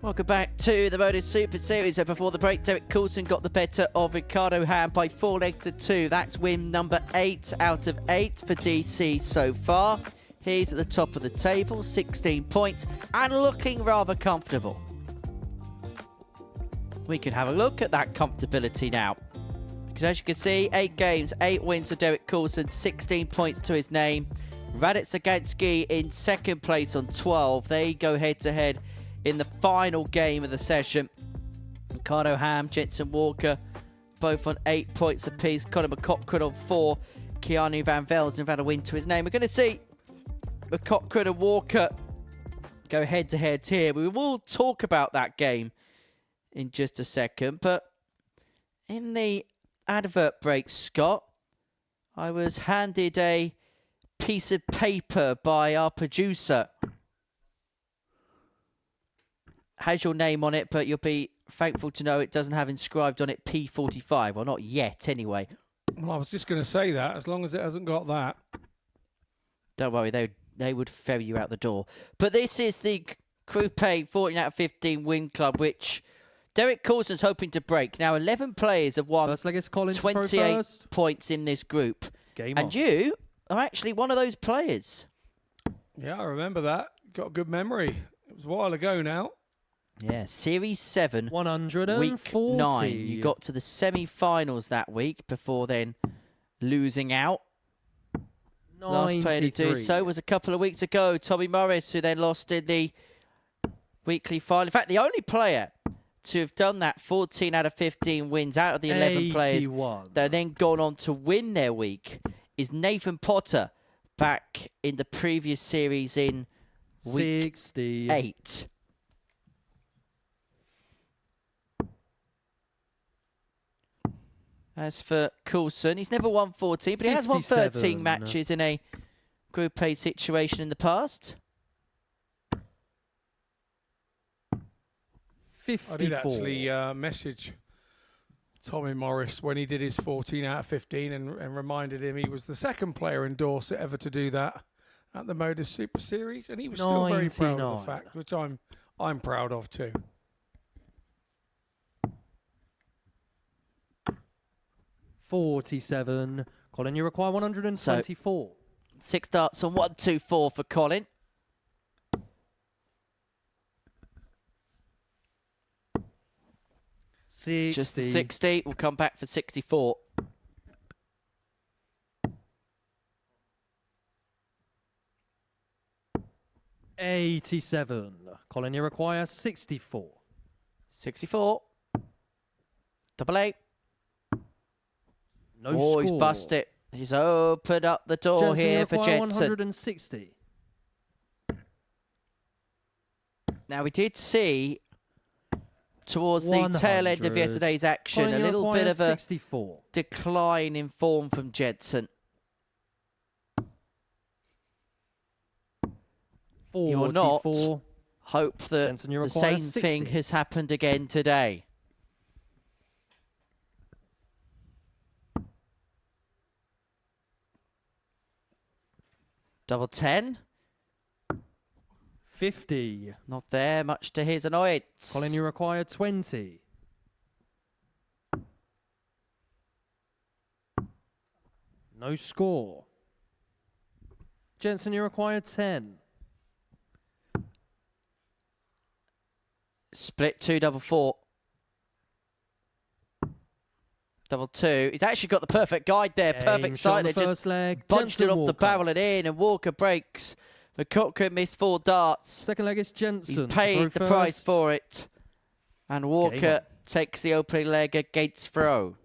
Welcome back to the Modus Super Series. So before the break, Derek Coulson got the better of Ricardo Ham by 4 legs to 2. That's win number 8 out of 8 for DC so far. He's at the top of the table, 16 points, and looking rather comfortable. We can have a look at that comfortability now. Because as you can see, 8 games, 8 wins for Derek Coulson, 16 points to his name. Radek Zagansky in second place on 12. They go head-to-head in the final game of the session. Ricardo Ham, Jensen Walker, both on 8 points apiece. Conor McCochran on 4. Keanu Van Velzen had a win to his name. We're going to see McCochran and Walker go head-to-head here. We will talk about that game in just a second. But in the advert break, Scott, I was handed a piece of paper by our producer. Has your name on it, but you'll be thankful to know it doesn't have inscribed on it P45. Well, not yet, anyway. Well, I was just going to say that, as long as it hasn't got that. Don't worry, they would ferry you out the door. But this is the Group A 14 out of 15 win club, which Derek Coulson's hoping to break. Now, 11 players have won First leg is Collins 28 points in this group. Game and on. you are actually one of those players. Yeah, I remember that. Got a good memory. It was a while ago now. Yeah, Series 7, 140. Week 9. You got to the semi-finals that week before then losing out. Last player to do so was a couple of weeks ago, Tommy Morris, who then lost in the weekly final. In fact, the only player to have done that, 14 out of 15 wins out of the 11 players that have then gone on to win their week, is Nathan Potter back in the previous series in week 8. As for Coulson, he's never won 14, but he has won 13 matches in a Group A situation in the past. 54. I did actually message Tommy Morris when he did his 14 out of 15 and reminded him he was the second player in Dorset ever to do that at the Modus Super Series, and he was still very proud of the fact, which I'm proud of too. 47. Colin, you require 124. So, 6 darts on 124 for Colin. Just the 60. We'll come back for 64. $87. Colin, you require 64. 64. Double A. No score. He's bust it. He's opened up the door Jensen, here for Jensen. 160. Now, we did see towards the tail end of yesterday's action Colin, a little bit of a 64. decline in form from Jensen. 44. You will not hope that Jensen, you the require same 60. thing has happened again today. Double 10. 50. Not there, much to his annoyance. Colin, you require 20. No score. Jensen, you require 10. Split 2, double 4. Double 2. He's actually got the perfect guide there. Perfect sight there. Just bunched it off the barrel and in, and Walker breaks. McCochran missed 4 darts. Second leg is Jensen. He's paid the price for it. And Walker takes the opening leg against throw.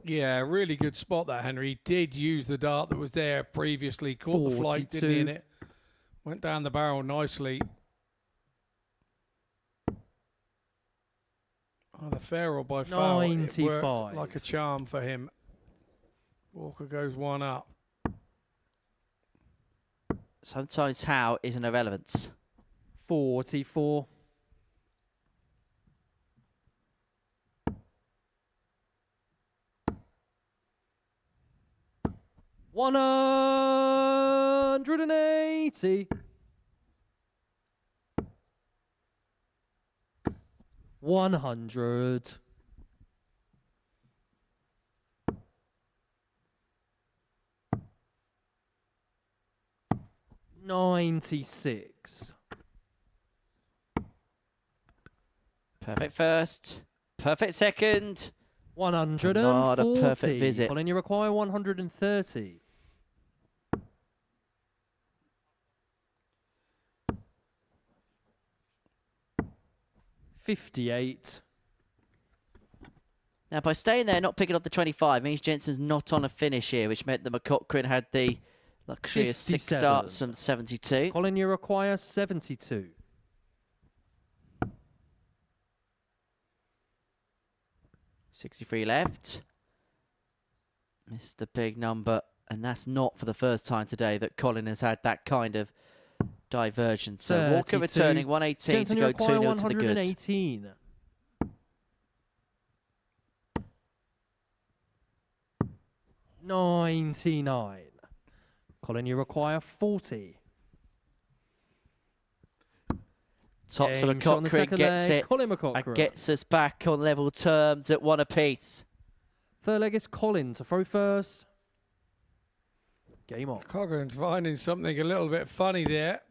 Yeah, really good spot that, Henry. He did use the dart that was there previously. Caught the flight, didn't he, in it? Went down the barrel nicely. Either fair or by foul. 95. It worked like a charm for him. Walker goes 1 up. Sometimes how is an irrelevance. 44. $180. 100. 96. Perfect first. Perfect second. 140. Not a perfect visit. Colin, you require 130. $58. Now, by staying there, not picking up the 25, means Jensen's not on a finish here, which meant that McCochran had the luxury of 6 starts from 72. Colin, you require 72. $63 left. Missed the big number, and that's not for the first time today that Colin has had that kind of divergence. So 32. Walker returning 118 Jensen, to you go require 2-0 to the good. 118. 99. Colin, you require 40. Tops of Game shot on the McCochran second gets leg. it Colin and McCochran. gets us back on level terms at 1 apiece. Third leg is Colin to throw first. Game on. Cochran's finding something a little bit funny there.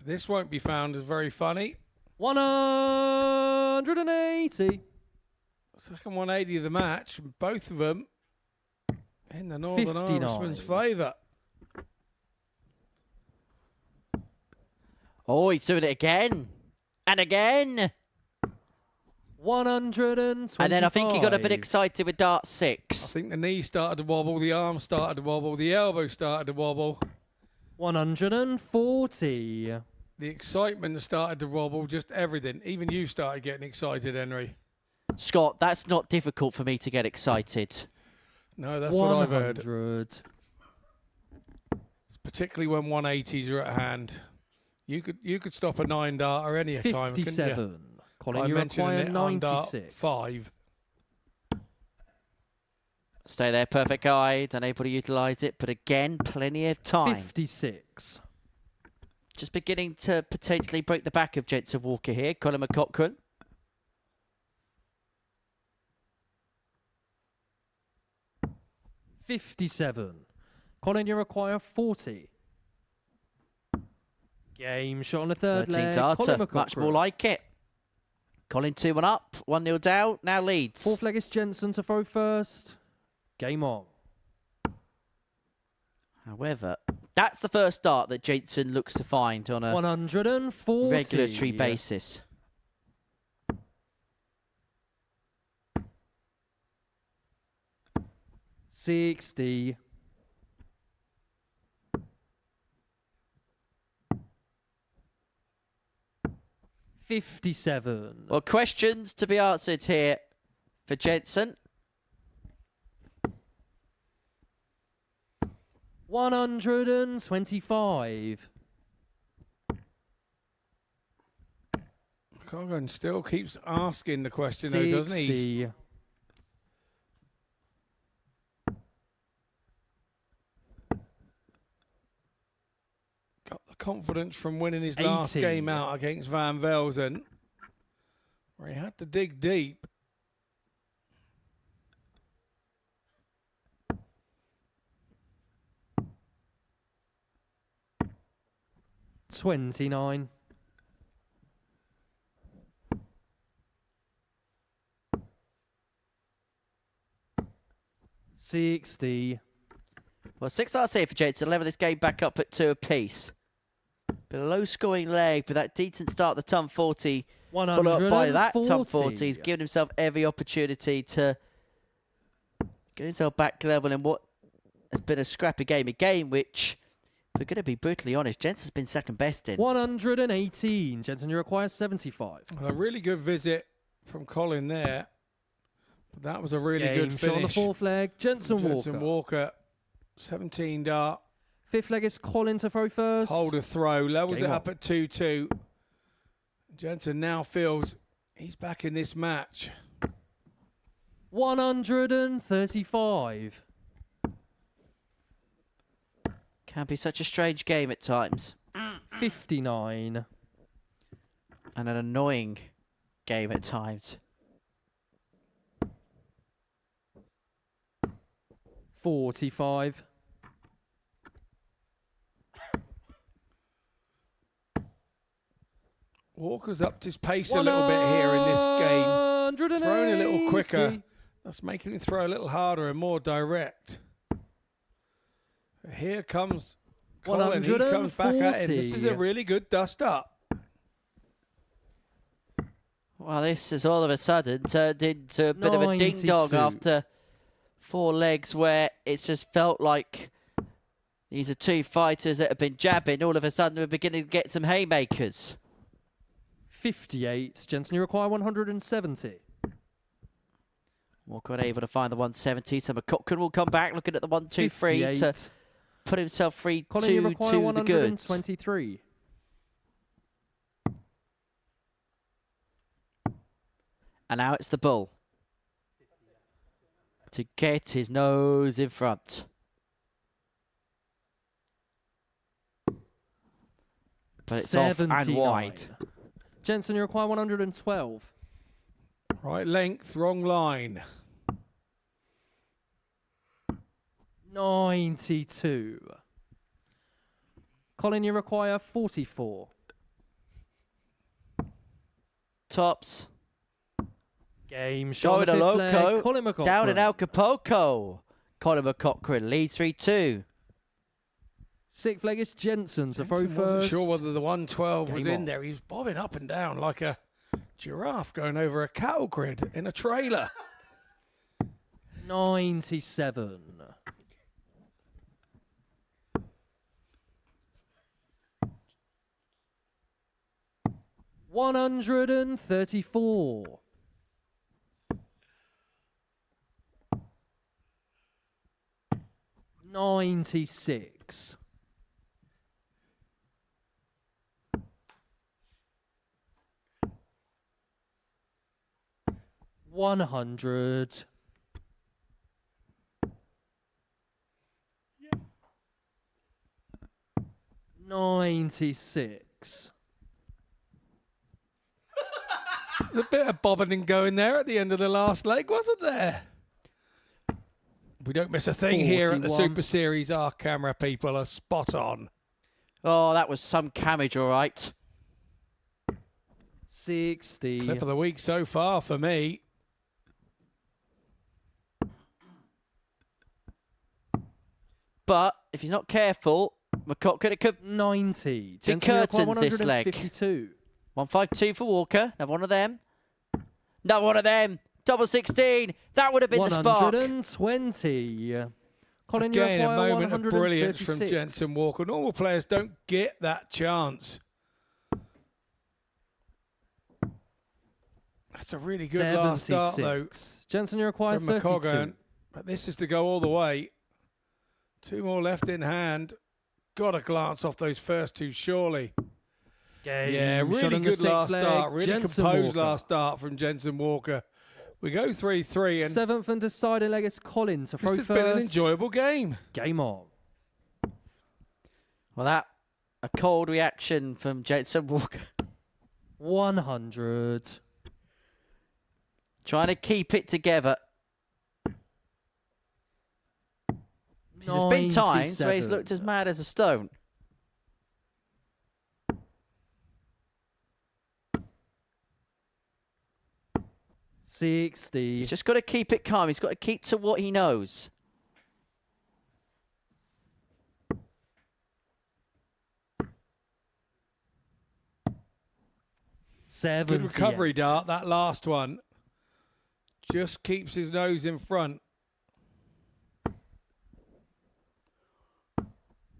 This won't be found as very funny. 180. Second 180 of the match, both of them in the Northern 59. Irishman's favour. Oh, he's doing it again. And again. 125. And then I think he got a bit excited with dart I 6. think the knee started to wobble, the arm started to wobble, the elbow started to wobble. 140. The excitement started to wobble, just everything. Even you started getting excited, Henry. Scott, that's not difficult for me to get excited. No, that's what I've heard. 100. Particularly when 180s are at hand. You could stop a 9-darter any time, couldn't you? 57. Colin, I you mentioned require it on dart 96. 5. Stay there, perfect guide, unable to utilise it, but again, plenty of time. 56. Just beginning to potentially break the back of Jensen Walker here, Colin McCochran. 57. Colin, you require 40. Game shot on the third 13 leg. darter, Colin much more McCochran. like it. Colin 2-1 up, 1-0 down, now leads. Fourth leg is Jensen to throw first. Game on. However, that's the first dart that Jensen looks to find on a 140. regulatory basis. $60. $57. Well, questions to be answered here for Jensen. 125. Cogan still keeps asking the question, though, doesn't he? 60. Got the confidence from winning his last 80. game out against Van Velzen, where he had to dig deep. $29. $60. Well, 6 darts here for Jensen. Level this game back up at 2 apiece. Bit of low-scoring leg, but that decent start at the ton 40. Followed up by that ton 40. He's given himself every opportunity to get himself back level in what has been a scrappy game. A game which, if we're going to be brutally honest, Jensen's been second best in. 118. Jensen, you require 75. And a really good visit from Colin there. But that was a really Game good shot on the finish. fourth leg. Jensen Jensen Walker. Walker, 17 dart. Fifth leg is Colin to throw first. Hold a throw, levels Game it up on. at 2-2. Jensen now feels he's back in this match. 135. Can be such a strange game at times. 59. And an annoying game at times. 45. Walker's upped his pace a little bit here in this game. Throwing a little quicker. That's making him throw a little harder and more direct. Here comes Colin. He comes back at him. This is a really good dust up. Well, this has all of a sudden turned into a bit of a ding-dong after 4 legs where it's just felt like these are 2 fighters that have been jabbing. All of a sudden, we're beginning to get some haymakers. 58. Jensen, you require 170. Walker unable to find the 170. So McCockran will come back looking at the 1-2-3 to put himself free Colin, you require to the goods. 123. And now it's the bull to get his nose in front. But it's off and wide. Jensen, you require 112. Right length, wrong line. 92. Colin, you require 44. Tops. Game shot Going to Loco. Colin McCockran. Down in Acapulco. Colin McCockran leads 3-2. 6th leg is Jensen to throw Jensen first. wasn't sure whether the 112 was Game in on. there. He was bobbing up and down like a giraffe going over a cattle grid in a trailer. 97. $134. $96. $100. $96. There's a bit of bobbing and going there at the end of the last leg, wasn't there? We don't miss a thing here at the 41. Super Series. Our camera people are spot on. Oh, that was some cabbage, all right. 60. Clip of the week so far for me. But if he's not careful, McCockran could 90. be Jensen, you require curtains this leg. 152. 152 for Walker. Another one of them. Another one of them. Double 16. That would have been the spark. 120. Colin, you Again, a require moment of brilliance from 136. Jensen Walker. Normal players don't get that chance. That's a really good last start, though, Jensen, you require from 32. McCoggin. But this is to go all the way. 2 more left in hand. Got to glance off those first 2, surely. Yeah, really good last start. Really composed last start from Jensen Walker. We go 3-3. And 7th and deciding leg is Colin to throw this has first. been an enjoyable game. Game on. Well, that a cold reaction from Jensen Walker. 100. Trying to keep it together. There's been times where he's looked as mad as a stone. $60. He's just got to keep it calm. He's got to keep to what he knows. Good recovery, Dart, that last one. Just keeps his nose in front.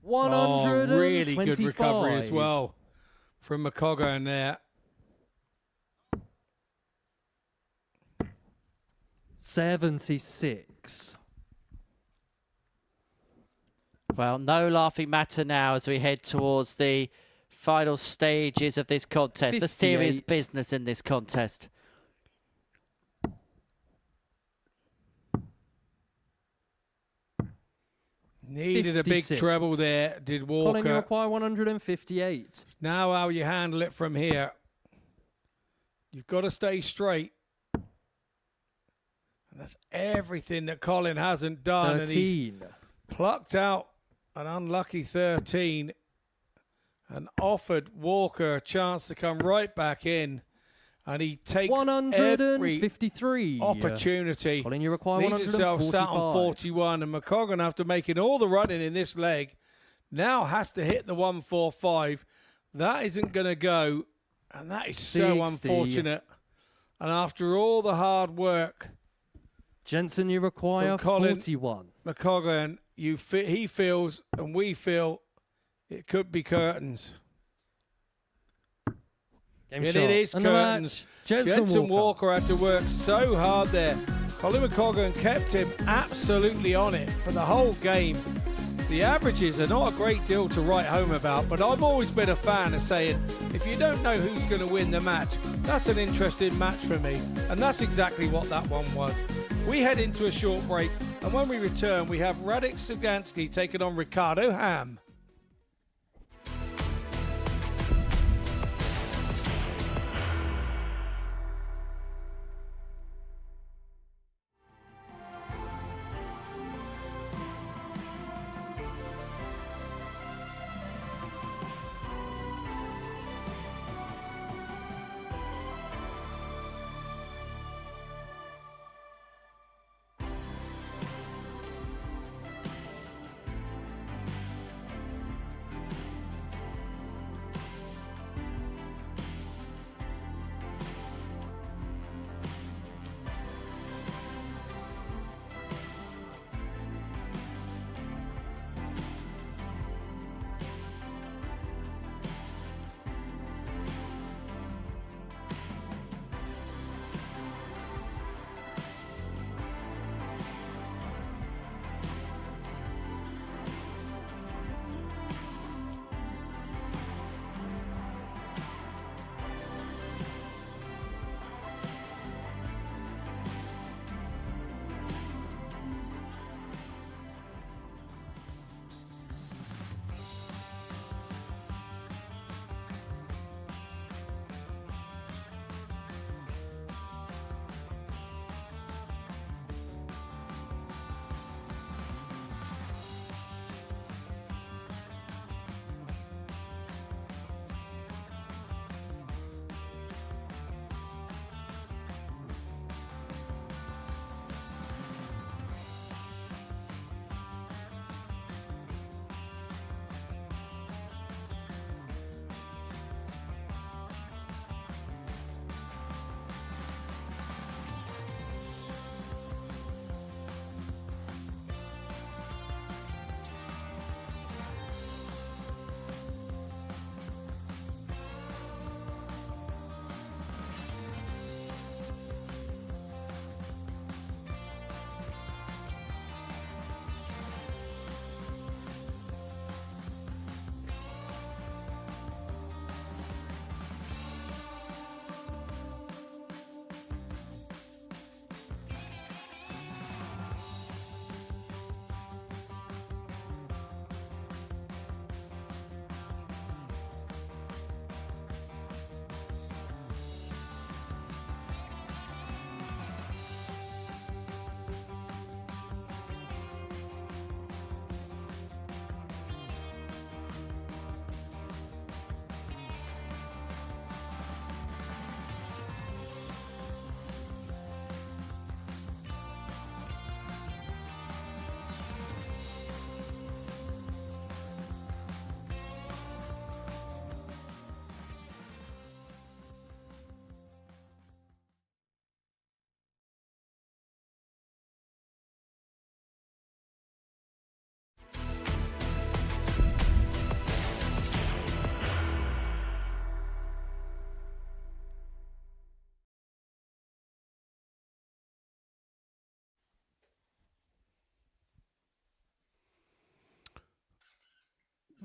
125. Oh, really good recovery as well from McCoggin there. 76. Well, no laughing matter now as we head towards the final stages of this contest. The serious 58. business in this contest. Needed a big 56. treble there, did Walker. Colin, you require 158. Now how you handle it from here. You've got to stay straight. And that's everything that Colin hasn't done. 13. And he's plucked out an unlucky 13 and offered Walker a chance to come right back in. And he takes 153 every opportunity. Colin, you require Leaves himself 145. sat on 41. And McCoggan, after making all the running in this leg, now has to hit the 145. That isn't going to go. And that is 60. so unfortunate. And after all the hard work, Jensen, you require Colin 41. McCoggan, he feels and we feel it could be curtains. Game And shot. it is And the curtains. match, Jensen Walker had to work so hard there. Colin McCoggan kept him absolutely on it for the whole game. The averages are not a great deal to write home about, but I've always been a fan of saying, if you don't know who's going to win the match, that's an interesting match for me. And that's exactly what that one was. We head into a short break, and when we return, we have Radek Sagansky taking on Ricardo Ham.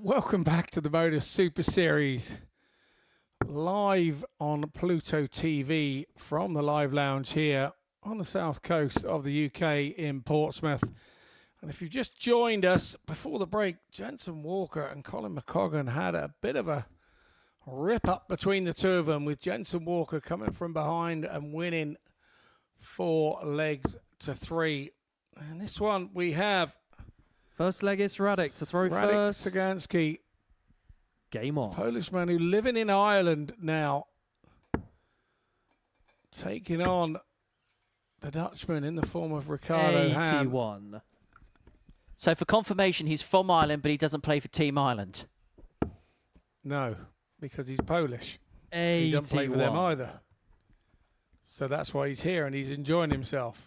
Welcome back to the Modus Super Series, live on Pluto TV from the live lounge here on the south coast of the UK in Portsmouth. And if you've just joined us before the break, Jensen Walker and Colin McCoggan had a bit of a rip up between the two of them, with Jensen Walker coming from behind and winning 4 legs to 3. And this one we have First leg is Radek to throw Radek first. Sagansky, Game on. Polish man who living in Ireland now, taking on the Dutchman in the form of Ricardo Ham. 81. So for confirmation, he's from Ireland, but he doesn't play for Team Ireland. No, because he's Polish. 81. He doesn't play for them either. So that's why he's here and he's enjoying himself.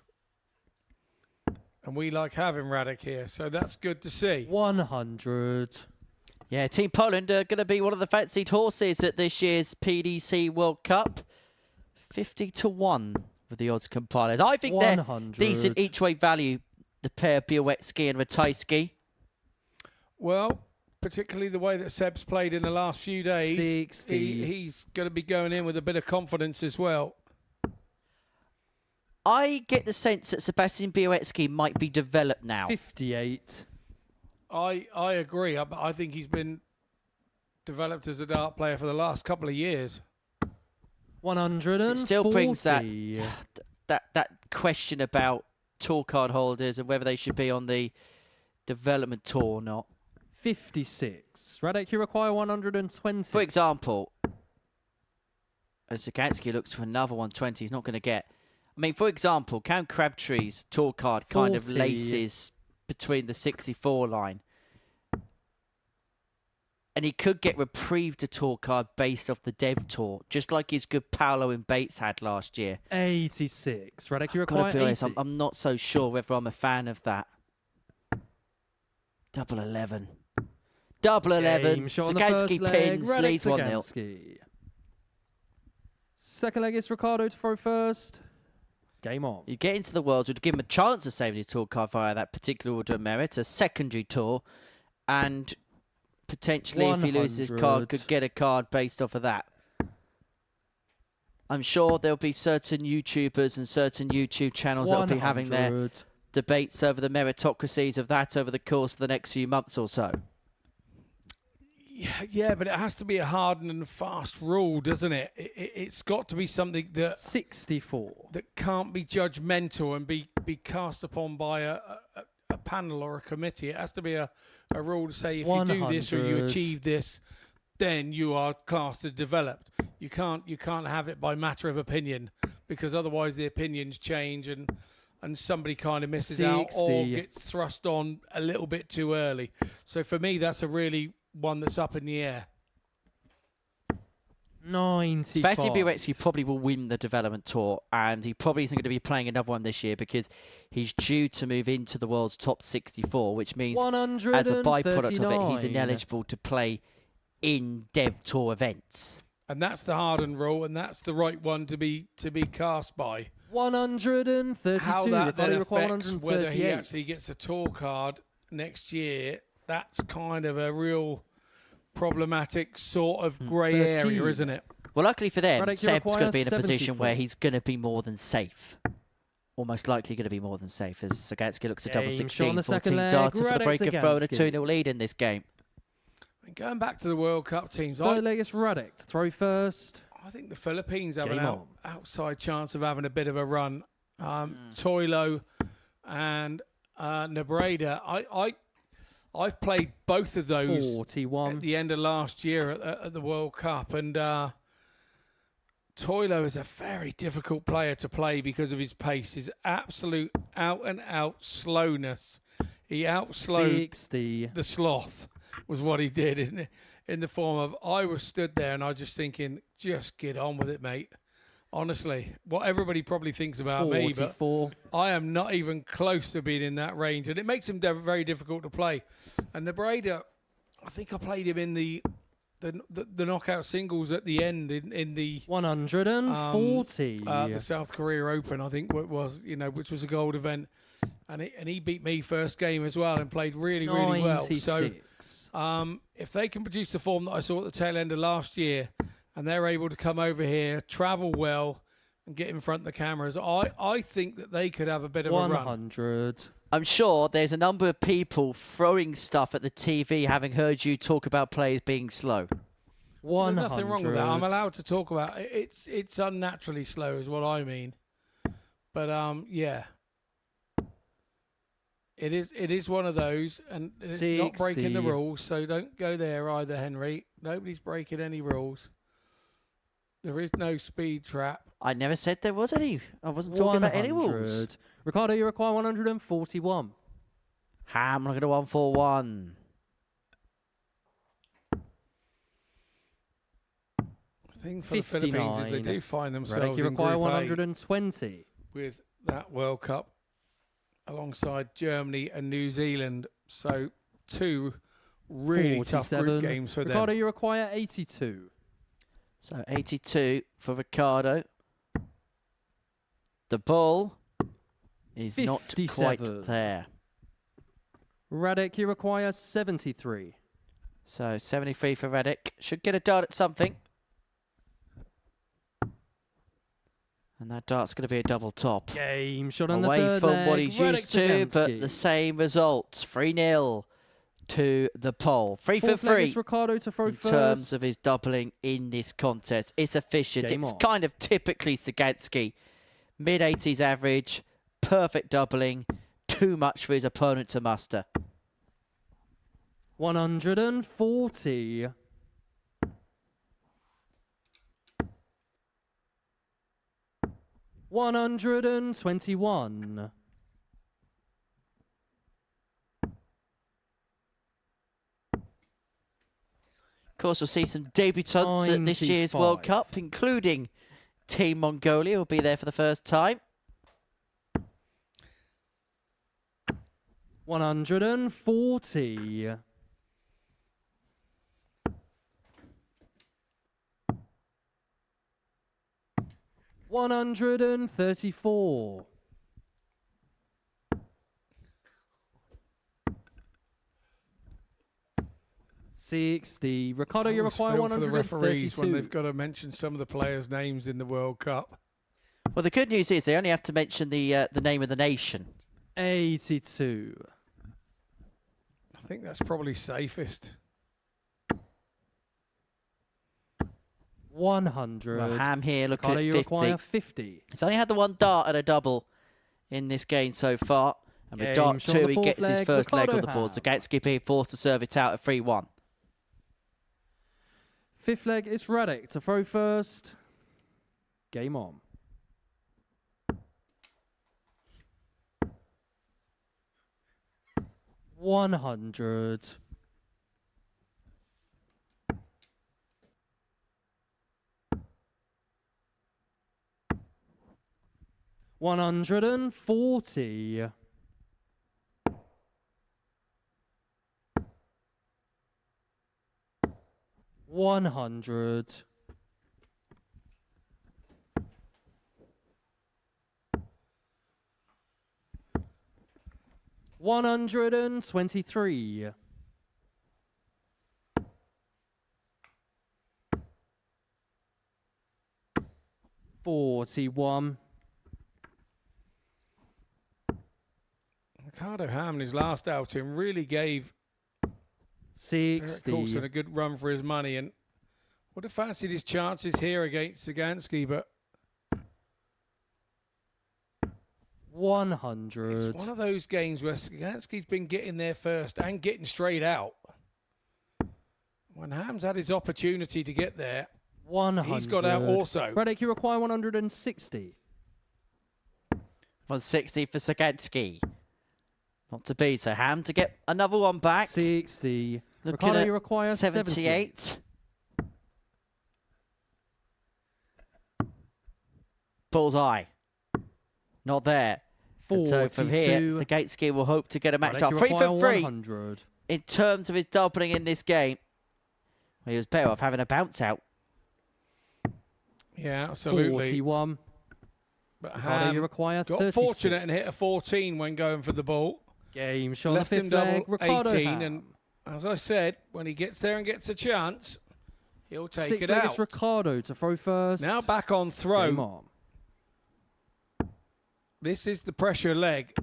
And we like having Radek here, so that's good to see. 100. Yeah, Team Poland are going to be one of the fancied horses at this year's PDC World Cup. 50-1 with the odds compilers. I think 100. they're decent each-way value, the pair of Białecki and Ratajski. Well, particularly the way that Seb's played in the last few days, 60. he's going to be going in with a bit of confidence as well. I get the sense that Sebastian Białecki might be developed now. 58. I agree. I think he's been developed as a dart player for the last couple of years. 140. It still brings that question about tour card holders and whether they should be on the development tour or not. 56. Radek, you require 120. For example, as Sagansky looks for another 120, he's not going to get. I mean, for example, Cam Crabtree's tour card kind of 40. laces between the 64 line. And he could get reprieved a tour card based off the Dev Tour, just like his good Paolo and Bates had last year. 86. Radek, you I've got require to be 80. honest, I'm not so sure whether I'm a fan of that. Double 11. Double 11. Game shot on the first Sagansky leg. pins, Radek leads 1-0. Sagansky. Second leg is Ricardo to throw first. Game on. You get into the Worlds, would give him a chance of saving his tour card via that particular order of merit, a secondary tour, and potentially, if he loses his card, could get a card based off of that. I'm sure there'll be certain YouTubers and certain YouTube channels that will be having their debates over the meritocracies of that over the course of the next few months or so. Yeah, but it has to be a hard and fast rule, doesn't it? It's got to be something that 64. that can't be judgmental and be cast upon by a panel or a committee. It has to be a rule to say if you do this or you achieve this, then you are classed as developed. You can't have it by matter of opinion, because otherwise the opinions change and somebody kind of misses 60. out or gets thrust on a little bit too early. So for me, that's a really one that's up in the air. 95. Sebastian Białecki probably will win the development tour, and he probably isn't going to be playing another one this year because he's due to move into the world's top 64, which means as a byproduct of it, he's ineligible to play in Dev Tour events. And that's the hardened rule, and that's the right one to be cast by. 132. How that then affects 138. whether he actually gets a tour card next year, that's kind of a real problematic sort of grey area, isn't it? Well, luckily for them, Radek, Seb's going to be in a 74. position where he's going to be more than safe. Almost likely going to be more than safe, as Sagansky looks at double Game shot on 16, the 14 second leg. darter for the Radek break of throw and a Sagansky. 2-0 lead in this game. And going back to the World Cup teams, Third leg is Radek to throw first. I think the Philippines have Game an on. outside chance of having a bit of a run. Toilo and Nebreda. I've played both of those 41. at the end of last year at the World Cup, and Toilo is a very difficult player to play because of his pace, his absolute out-and-out slowness. He outslowed 60. the sloth, was what he did in the form of, I was stood there and I was just thinking, just get on with it, mate. Honestly, what everybody probably thinks about 44. me, but I am not even close to being in that range, and it makes him very difficult to play. And Nebreda, I think I played him in the knockout singles at the end in the 140. the South Korea Open, I think it was, which was a gold event, and he beat me first game as well and played really well. So if they can produce the form that I saw at the tail end of last year, and they're able to come over here, travel well, and get in front of the cameras, I think that they could have a bit of a run. 100. I'm sure there's a number of people throwing stuff at the TV having heard you talk about players being slow. 100. There's nothing wrong with that. I'm allowed to talk about it. It's unnaturally slow is what I mean. But yeah. It is one of those, and it's not breaking the rules, so don't go there either, Henry. Nobody's breaking any rules. There is no speed trap. I never said there was any. I wasn't talking about any rules. Ricardo, you require 141. Ham, look at a 141. The thing for the Philippines is they do find themselves you in require Group A 120. with that World Cup alongside Germany and New Zealand. So 2 really tough group games for them. Ricardo, you require 82. So 82 for Ricardo. The ball is 57. not quite there. Radek, you require 73. So 73 for Radek. Should get a dart at something. And that dart's going to be a double top. Game shot on away the third from leg. what he's used to, but the same results. 3-0 to the pole. 3 for 3 Ricardo to throw in first. terms of his doubling in this contest. It's efficient. Game it's on. kind of typically Sagansky. Mid-80s average, perfect doubling. Too much for his opponent to muster. 140. 121. Of course, we'll see some debutants at this year's World 95. Cup, including Team Mongolia, who will be there for the first time. 140. 134. 60. Ricardo, you require For the referees 132. when they've got to mention some of the players' names in the World Cup. Well, the good news is they only have to mention the name of the nation. 82. I think that's probably safest. 100. Well, Ham here, look Ricardo, at you 50. require 50. He's only had the one dart and a double in this game so far. And with Game dart shot on 2, the he fourth gets his leg, first leg on Ricardo the board. Ham. Zagatsky being forced to serve it out at 3-1. Fifth leg is Radek to throw first. Game on. $100. 140. 100. 123. 41. Ricardo Ham in his last outing really gave Derek 60. Coulson a good run for his money, and would have fancied his chances here against Sagansky, but 100. it's one of those games where Sagansky's been getting there first and getting straight out. When Ham's had his opportunity to get there, 100. he's got out also. Radek, you require 160. 160 for Sagansky. Not to beat. So Ham to get another one back. 60. Looking Ricardo, at you require 78. Bullseye. Not there. And so from here, 42. Sagatsky will hope to get a match Radek, up. you 3 require for 3 100. in terms of his doubling in this game. Well, he was better off having a bounce out. Yeah, absolutely. 41. But Ricardo, you Ham require got 36. fortunate and hit a 14 when going for the ball. Game shot on the Left him fifth double leg. Ricardo 18, Ham. and as I said, when he gets there and gets a chance, he'll take Sixth it leg out. is Ricardo to throw first. Now back on throw. Game on. This is the pressure leg.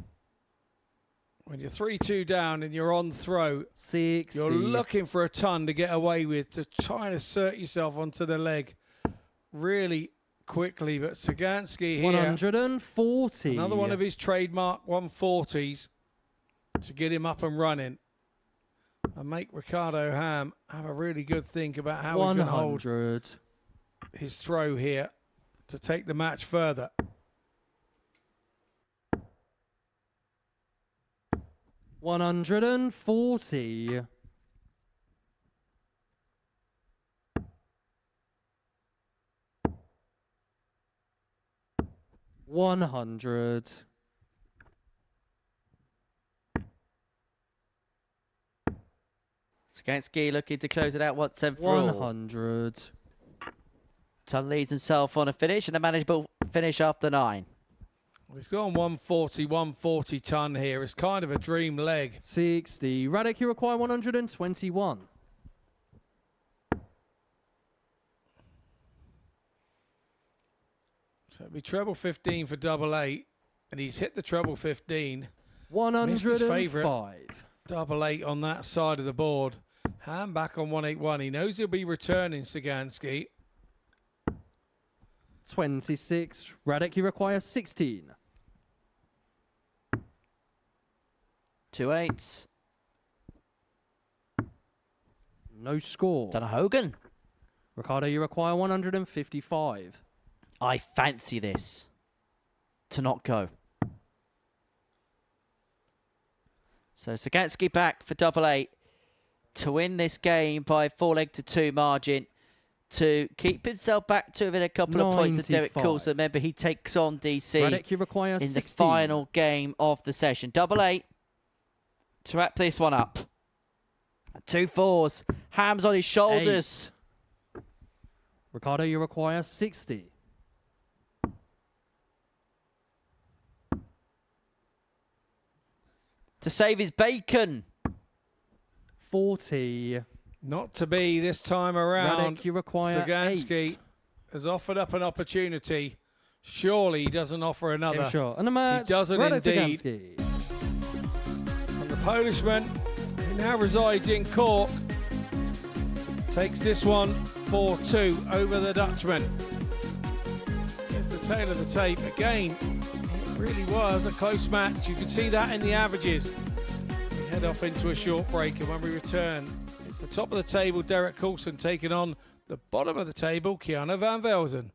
When you're 3-2 down and you're on throw, 60. you're looking for a ton to get away with, to try and assert yourself onto the leg really quickly. But Sagansky here, 140. another one of his trademark 140s to get him up and running and make Ricardo Ham have a really good think about how he's going to hold his throw here to take the match further. 140. 100. Sagansky looking to close it out once and for all. 100. Ton leads himself on a finish and a manageable finish after 9. He's gone 140 ton here. It's kind of a dream leg. 60. Radek, you require 121. So it'll be treble 15 for double 8. And he's hit the treble 15. 105. Double 8 on that side of the board. Ham back on 181. He knows he'll be returning Sagansky. 26. Radek, you require 16. 2 8s. No score. Donna Hogan. Ricardo, you require 155. I fancy this to not go. So Sagansky back for double 8 to win this game by 4-leg-to-2 margin, to keep himself back to within a couple of points of Derek 95. Coulson. Remember, he takes on DC Radek, you require in 16. the final game of the session. Double 8 to wrap this one up. 2 4s. Ham's on his shoulders. 8. Ricardo, you require 60. To save his bacon. 40. Not to be this time around. Radek, you require Sagansky 8. has offered up an opportunity. Surely he doesn't offer another. Sure. And the match, He doesn't Radek indeed. Sagansky. And the Polishman, who now resides in Cork, takes this one 4-2 over the Dutchman. Here's the tail of the tape. Again, it really was a close match. You can see that in the averages. We head off into a short break, and when we return, it's the top of the table, Derek Coulson, taking on the bottom of the table, Kiana van Velzen.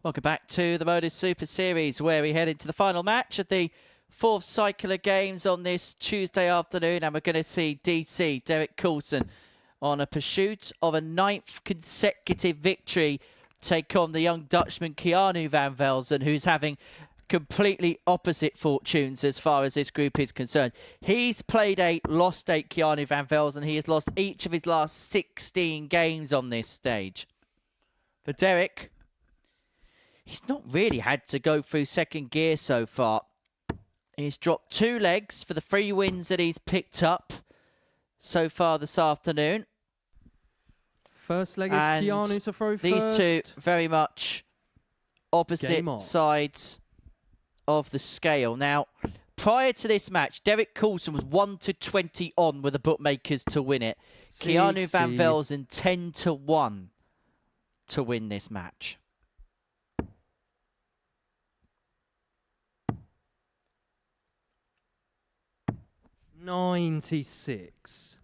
Welcome back to the Modus Super Series, where we head into the final match of the 4th cycle of games on this Tuesday afternoon, and we're going to see DC, Derek Coulson, on a pursuit of a 9th consecutive victory, take on the young Dutchman Keanu van Velzen, who's having completely opposite fortunes as far as this group is concerned. He's played 8, lost 8, Keanu van Velzen. He has lost each of his last 16 games on this stage. For Derek, he's not really had to go through second gear so far. He's dropped 2 legs for the 3 wins that he's picked up so far this afternoon. First leg is Keanu to throw these first. Two very much opposite sides of the scale. Now, prior to this match, Derek Coulson was 1-20 on with the bookmakers to win it. 60. Keanu van Velzen 10-1 to win this match. $96.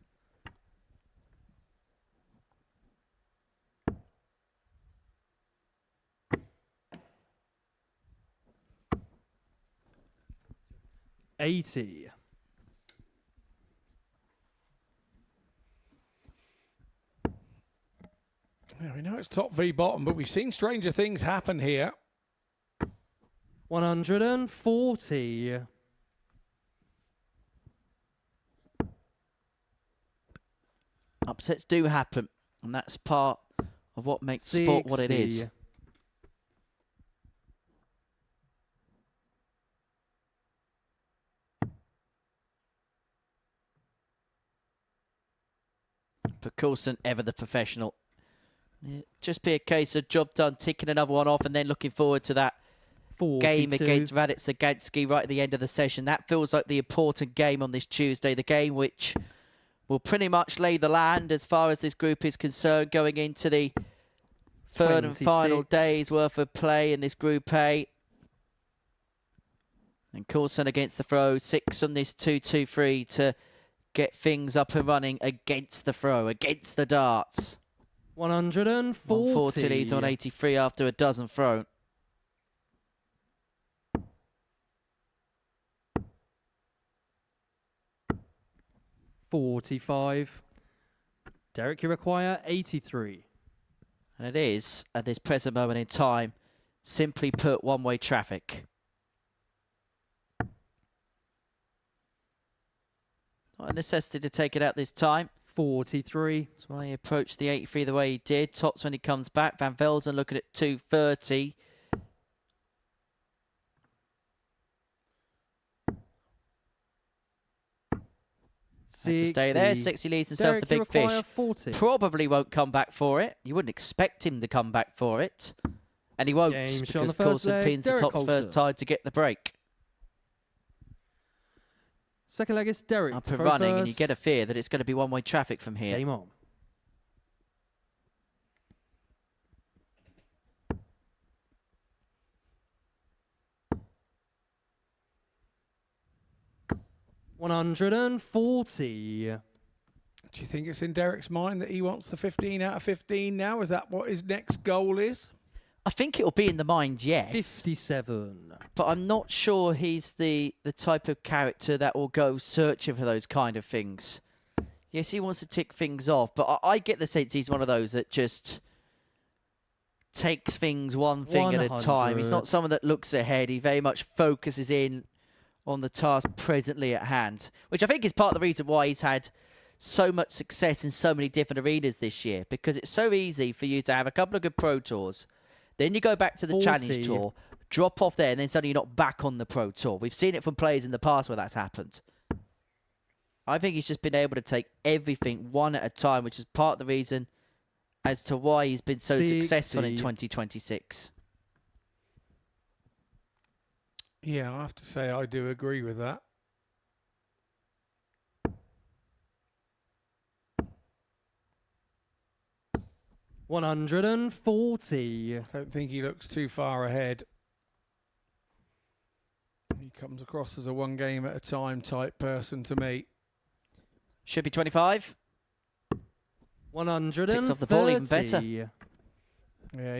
$80. Yeah, we know it's top v bottom, but we've seen stranger things happen here. 140. Upsets do happen, and that's part of what makes sport what it is. But Coulson, ever the professional. Just be a case of job done, ticking another one off, and then looking forward to that 42. game against Radek Sagansky right at the end of the session. That feels like the important game on this Tuesday, the game which will pretty much lay the land as far as this group is concerned, going into the 3rd and final day's worth of play in this Group A. And Coulson against the throw, 6 on this 2-2-3 to get things up and running against the throw, against the darts. 140. 140 leads on 83 after a dozen thrown. $45. Derek, you require 83. And it is, at this present moment in time, simply put, one-way traffic. Not a necessity to take it out this time. 43. That's why he approached the 83 the way he did. Tops when he comes back. Van Velzen looking at 230. Had to stay there. 60 leaves himself the big fish. 40. Probably won't come back for it. You wouldn't expect him to come back for it. And he won't, because Coulson pins the Tops first tide to get the break. Second leg is Derek. Up and running, first. And you get a fear that it's going to be one-way traffic from here. Game on. $140. Do you think it's in Derek's mind that he wants the 15 out of 15 now? Is that what his next goal is? I think it'll be in the mind, yes. 57. But I'm not sure he's the type of character that will go searching for those kind of things. Yes, he wants to tick things off, but I get the sense he's one of those that just takes things one thing 100. at a time. He's not someone that looks ahead. He very much focuses in on the task presently at hand, which I think is part of the reason why he's had so much success in so many different arenas this year, because it's so easy for you to have a couple of good Pro Tours, then you go back to the 40. Challenge Tour, drop off there, and then suddenly you're not back on the Pro Tour. We've seen it from players in the past where that's happened. I think he's just been able to take everything one at a time, which is part of the reason as to why he's been so 60. successful in 2026. Yeah, I have to say I do agree with that. $140. I don't think he looks too far ahead. He comes across as a one game at a time type person to me. Should be 25. 130. Picks up the ball even better. Yeah,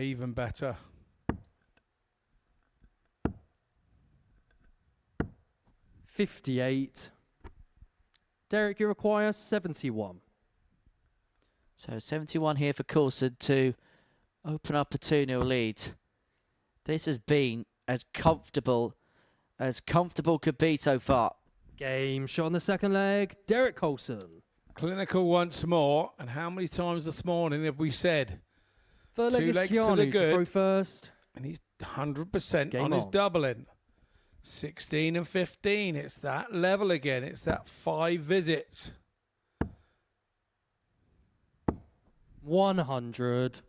even better. 58. Derek, you require 71. So 71 here for Coulson to open up a 2-0 lead. This has been as comfortable could be so far. Game shot on the second leg. Derek Coulson. Clinical once more. And how many times this morning have we said? Third leg Two is legs to the Keanu to good. throw first. And he's 100% Game on his on. doubling. 16 and 15. It's that level again. It's that 5 visits. 100.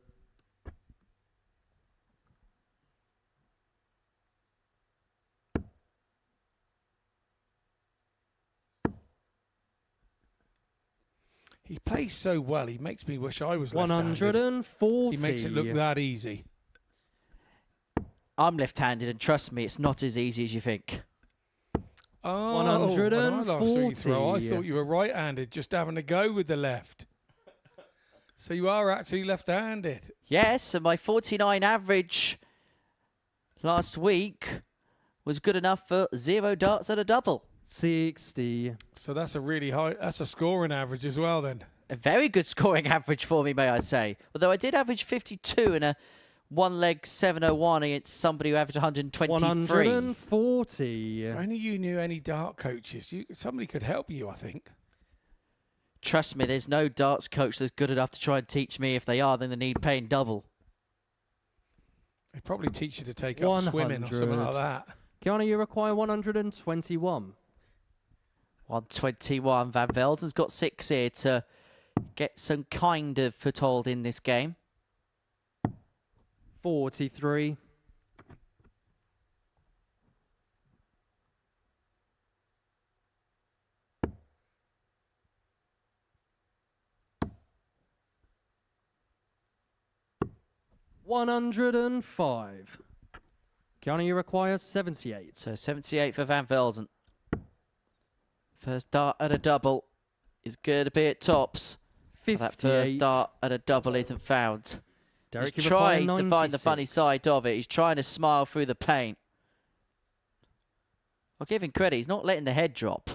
He plays so well. He makes me wish I was left-handed. 140. He makes it look that easy. I'm left-handed, and trust me, it's not as easy as you think. Oh, 140. when I last saw you throw, I thought you were right-handed, just having a go with the left. So you are actually left-handed. Yes, and my 49 average last week was good enough for 0 darts and a double. 60. So that's a really high, that's a scoring average as well then. A very good scoring average for me, may I say. Although I did average 52 in a one-leg 701 against somebody who averaged 123. 140. If only you knew any dart coaches. Somebody could help you, I think. Trust me, there's no darts coach that's good enough to try and teach me. If they are, then they need paying double. They probably teach you to take up swimming or something like that. Keanu, you require 121. 121. Van Velden's got 6 here to get some kind of foothold in this game. 43. 105. Keanu, you require 78. So 78 for Van Velden. First dart at a double is going to be at tops. 58. That first dart at a double isn't found. Derek, He's you require trying to find the funny 96. side of it. He's trying to smile through the pain. I'll give him credit. He's not letting the head drop.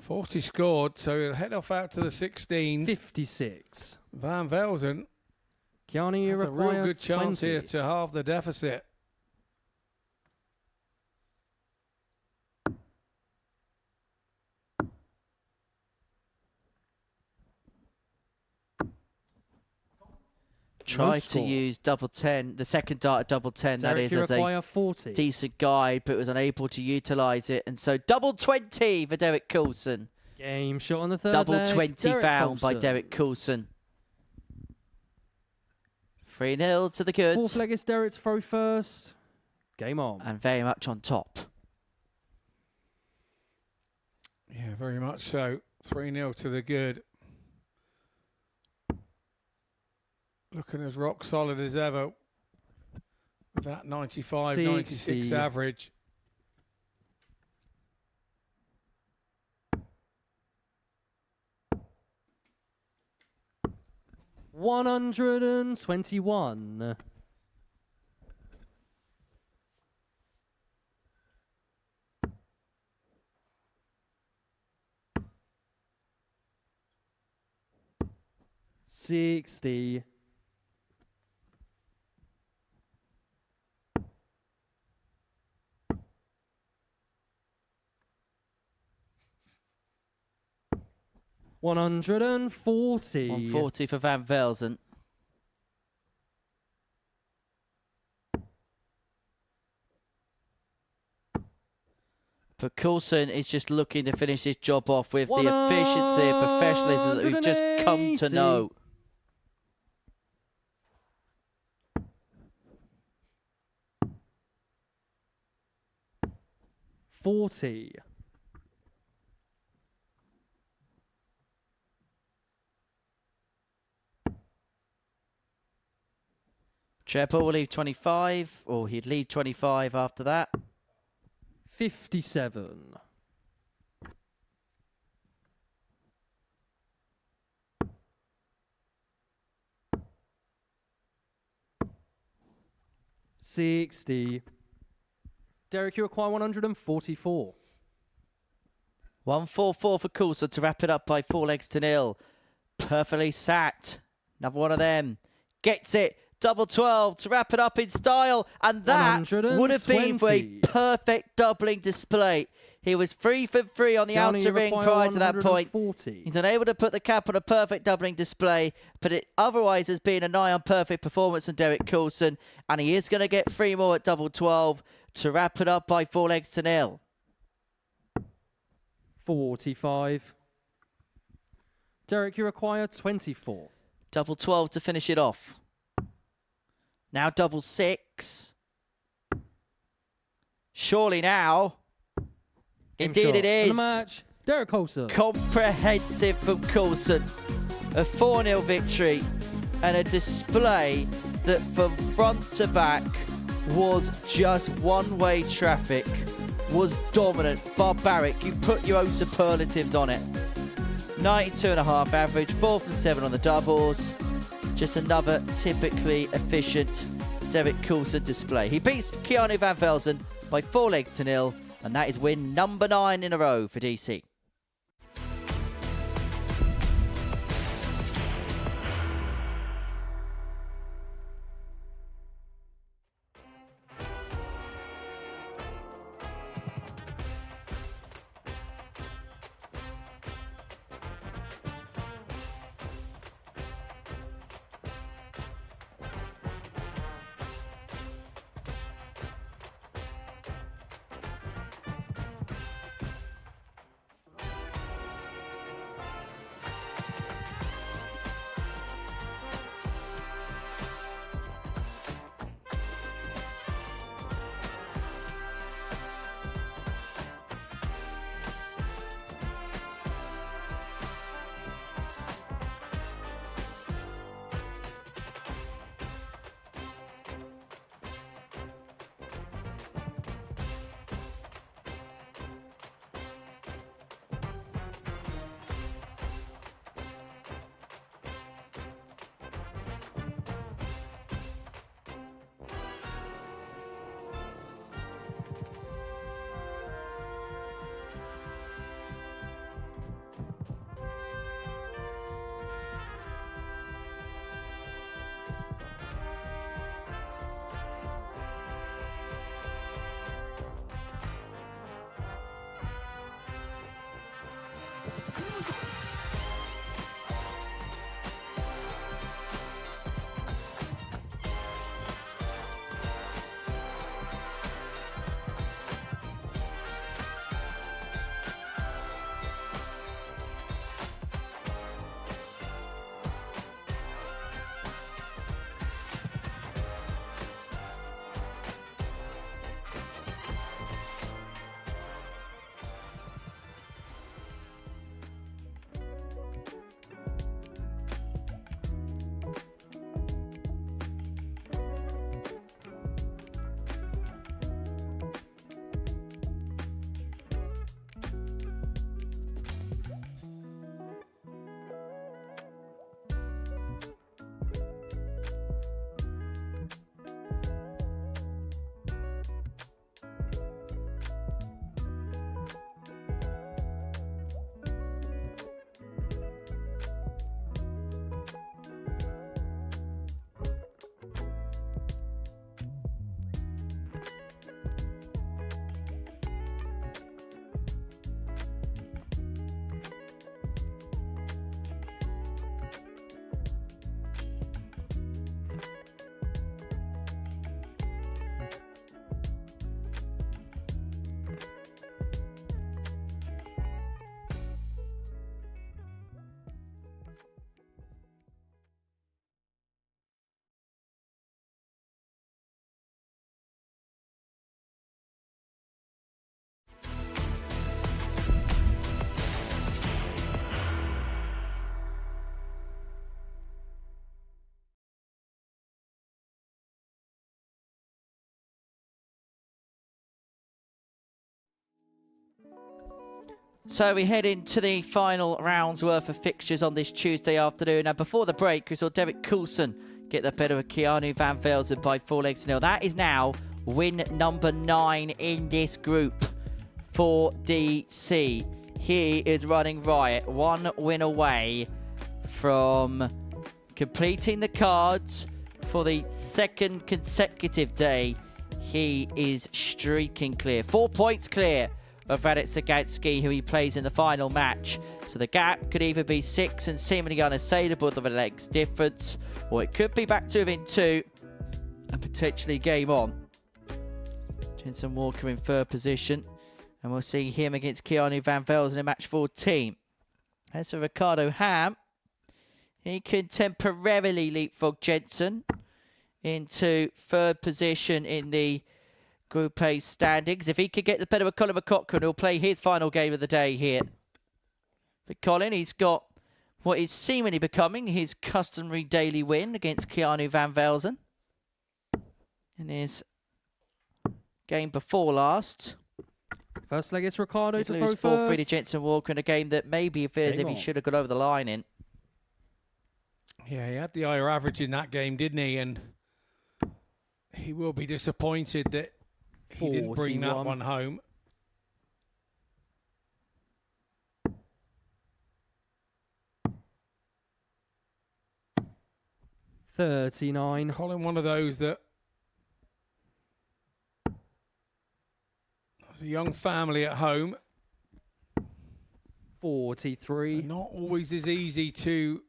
.40 scored, so he'll head off out to the 16s. 56. Van Velden Keanu, you has a require real good chance 20. here to halve the deficit. Try to score. use double 10, the second dart at double 10, Derek, that is, you as a require 40. decent guide, but was unable to utilise it. And so double 20 for Derek Coulson. Game shot on the third Double leg. 20 Derek found by Coulson. Derek Coulson. 3-0 to the good. Fourth leg is Derek to throw first. Game on. And very much on top. Yeah, very much so. 3-0 to the good. Looking as rock solid as ever with that 95, 96 60. average. $121. $60. $140. 140 for Van Velzen. But Coulson is just looking to finish his job off with the efficiency and professionalism that we've just come to 180. know. $40. Trevor will leave 25, or he'd leave 25 after that. 57. 60. Derek, you require 144. 144 for Coulson to wrap it up by 4-0. Perfectly sat. Another one of them. Gets it. Double 12 to wrap it up in style. And that would have been for a perfect doubling display. He was 3 for 3 on the outer ring prior to that point. He's unable to put the cap on a perfect doubling display, but it otherwise has been a nigh on perfect performance from Derek Coulson. And he is going to get 3 more at double 12 to wrap it up by 4-0. 45. Derek, you require 24. Double 12 to finish it off. Now double 6. Surely now. Indeed it is. In the match, Derek Coulson. Comprehensive from Coulson. A 4-0 victory and a display that from front to back was just one-way traffic. Was dominant, barbaric. You put your own superlatives on it. 92.5 average, 4 from 7 on the doubles. Just another typically efficient Derek Coulson display. He beats Keanu Van Velzen by 4-0, and that is win number 9 in a row for DC. So we head into the final round's worth of fixtures on this Tuesday afternoon. And before the break, we saw Derek Coulson get the better of Keanu Van Velzen by 4-0. That is now win number 9 in this group for DC. He is running riot, 1 win away from completing the cards for the 2nd consecutive day. He is streaking clear. 4 points clear of Radek Sagatsky, who he plays in the final match. So the gap could either be 6 and seemingly unassailable, the legs difference, or it could be back to within 2 and potentially game on. Jensen Walker in 3rd position, and we'll see him against Keanu Van Velzen in match 14. As for Ricardo Ham, he can temporarily leapfrog Jensen into 3rd position in the Group A standings. If he could get the better of Colin McCochran, he'll play his final game of the day here. But Colin, he's got what is seemingly becoming his customary daily win against Keanu Van Velzen in his game before last. First leg is Ricardo to throw 4-3 to first. Jensen Walker in a game that maybe appears Game if he on. should have got over the line in. Yeah, he had the higher average in that game, didn't he? And he will be disappointed that he didn't bring that 41. one home. $39. Colin, one of those that has a young family at home. 43. So not always as easy to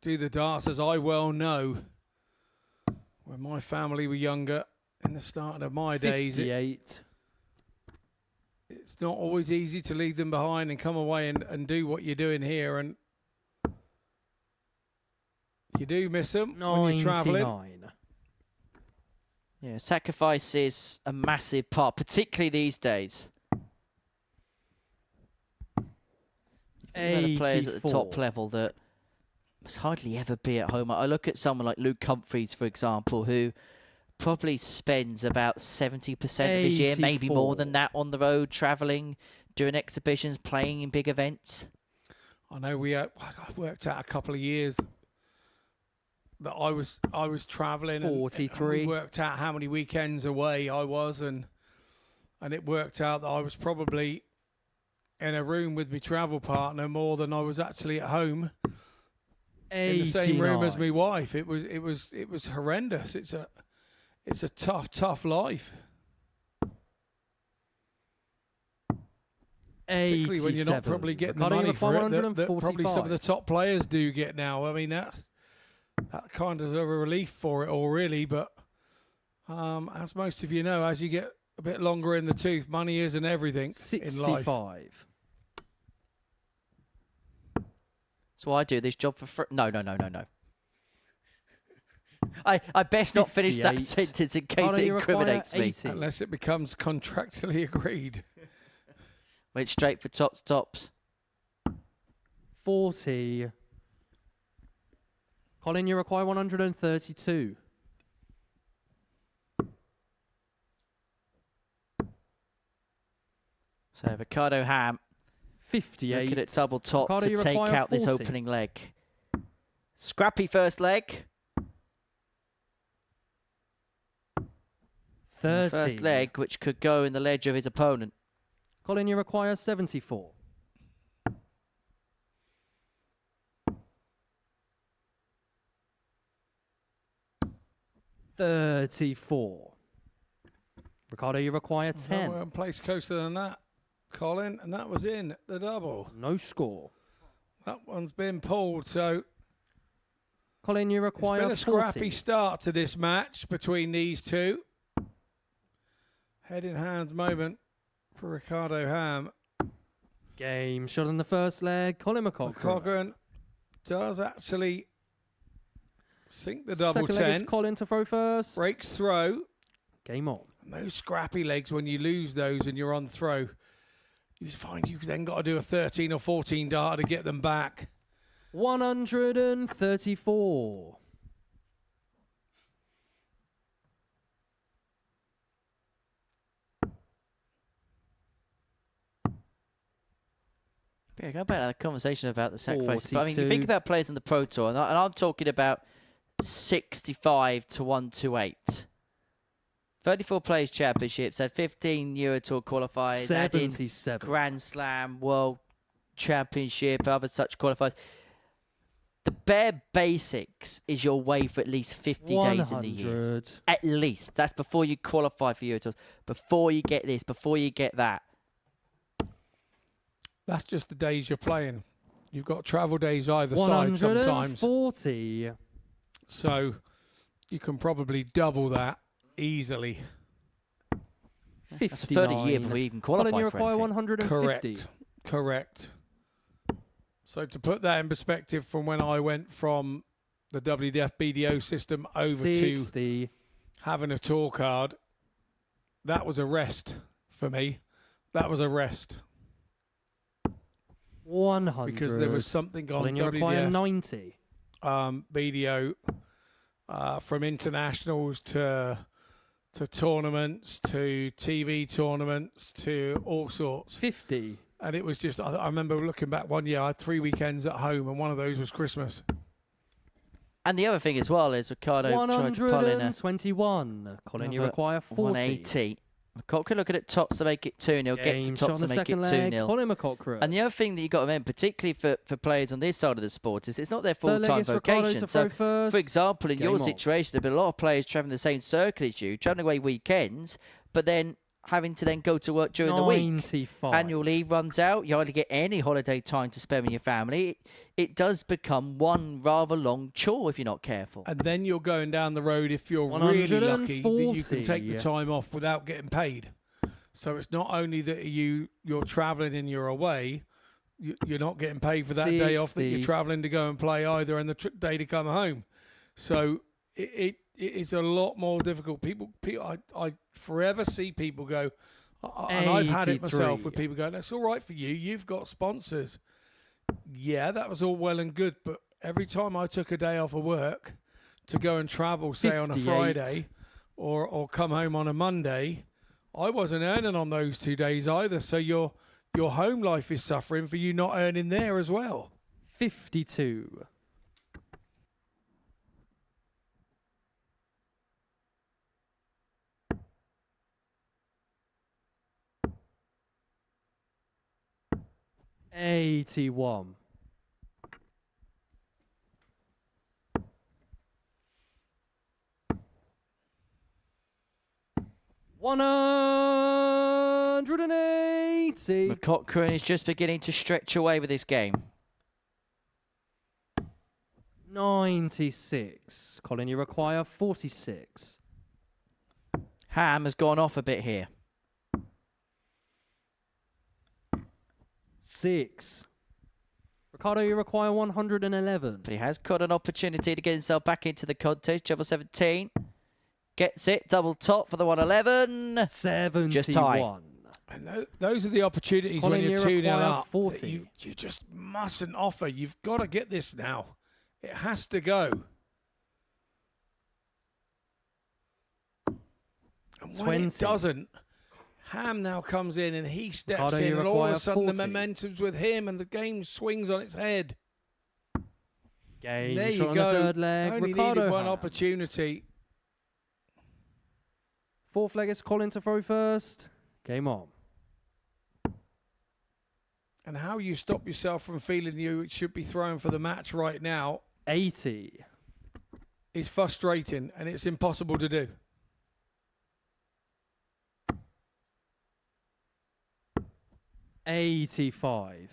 do the darts, as I well know. When my family were younger, in the start of my days, 58. it's not always easy to leave them behind and come away and do what you're doing here. And you do miss them when you're travelling. 99. Yeah, sacrifice is a massive part, particularly these days. The players at the top 84. level that must hardly ever be at home. I look at someone like Luke Humphreys, for example, who probably spends about 70% of his year, maybe more than that, on the road, travelling, doing exhibitions, playing in big events. I know I worked out a couple of years that I was travelling. 43. And we worked out how many weekends away I was, and it worked out that I was probably in a room with my travel partner more than I was actually at home in the same room as my wife. It was horrendous. It's a tough life. Particularly when you're not probably getting the money for it that probably some of the top players do get now. I mean, that kind of a relief for it all, really. But as most of you know, as you get a bit longer in the tooth, money isn't everything in life. 65. So I do this job for free. No. I best not finish that 58. sentence in case it incriminates me. 80. Unless it becomes contractually agreed. Went straight for tops. 40. Colin, you require 132. So Ricardo Ham 58. looking at double top Ricardo, to you take require out this 40. opening leg. Scrappy first leg. 30. First leg, which could go in the ledge of his opponent. Colin, you require 74. $34. Ricardo, you require 10. One place closer than that, Colin, and that was in the double. No score. That one's been pulled, so Colin, you it's require been a 40. scrappy start to this match between these two. Head in hands moment for Ricardo Ham. Game shot in the first leg. Colin McCochran. McCochran does actually sink the double Second leg 10. is Colin to throw first. Breaks throw. Game on. And those scrappy legs, when you lose those and you're on throw, you find you've then got to do a 13 or 14 dart to get them back. 134. Yeah, go back to the conversation about the sacrifices. But I mean, you 42. think about players on the Pro Tour, and I'm talking about 65 to 128. 34 Players Championships, had 15 Euro Tour qualifiers, adding 77. Grand Slam, World Championship, other such qualifiers. The bare basics is your way for at least 50 days in the year. At least. That's before you qualify for Euro Tours. Before you get this, before you get that. That's just the days you're playing. You've got travel days either side sometimes. 140. So you can probably double that easily. 59. That's a third a year before you even qualify Colin, you for require anything. 150. Correct. So to put that in perspective, from when I went from the WDF BDO system over 60. to having a tour card, that was a rest for me. That was a rest. 100. Because there was something on Colin, you require WDF 90. BDO, from internationals to tournaments, to TV tournaments, to all sorts. 50. And it was just, I remember looking back one year, I had 3 weekends at home, and one of those was Christmas. And the other thing as well is Ricardo tried to pull in a 121. Colin, you require 40. 180. McCockrum looking at tops to make it 2-0. Gets to tops to make it 2-0. Colin McCockrum. And the other thing that you've got to remember, particularly for players on this side of the sport, is it's not their full-time vocation. So, for example, in your situation, there have been a lot of players travelling the same circle as you, travelling away weekends, but then having to then go to work during the week. 95. Annual leave runs out. You hardly get any holiday time to spend with your family. It does become one rather long chore if you're not careful. And then you're going down the road, if you're really lucky, that you can take the time off without getting paid. So it's not only that you're travelling and you're away, you're not getting paid for that day off that you're travelling to go and play either, and the day to come home. So it is a lot more difficult. People I forever see people go, and I've had it myself with people going, that's all right for you, you've got sponsors. Yeah, that was all well and good, but every time I took a day off of work to go and travel, say 58. On a Friday or come home on a Monday, I wasn't earning on those 2 days either. So your home life is suffering for you not earning there as well. 52. $81. $180. McCockrum is just beginning to stretch away with this game. 96. Colin, you require 46. Ham has gone off a bit here. 6. Ricardo, you require 111. But he has got an opportunity to get himself back into the contest. Level 17. Gets it. Double top for the 111. 71. Just high. And those are the opportunities Colin, when you're 2-0 up. 40. You just mustn't offer. You've got to get this now. It has to go. And when it doesn't, Ham now comes in and he steps Ricardo, in, and all of a sudden 40. the momentum's with him and the game swings on its head. Game there shot you on go. the third leg. Only Ricardo needed one Ham. opportunity. Fourth leg is Colin to throw first. Game on. And how you stop yourself from feeling you should be throwing for the match right now 80. is frustrating, and it's impossible to do. $85.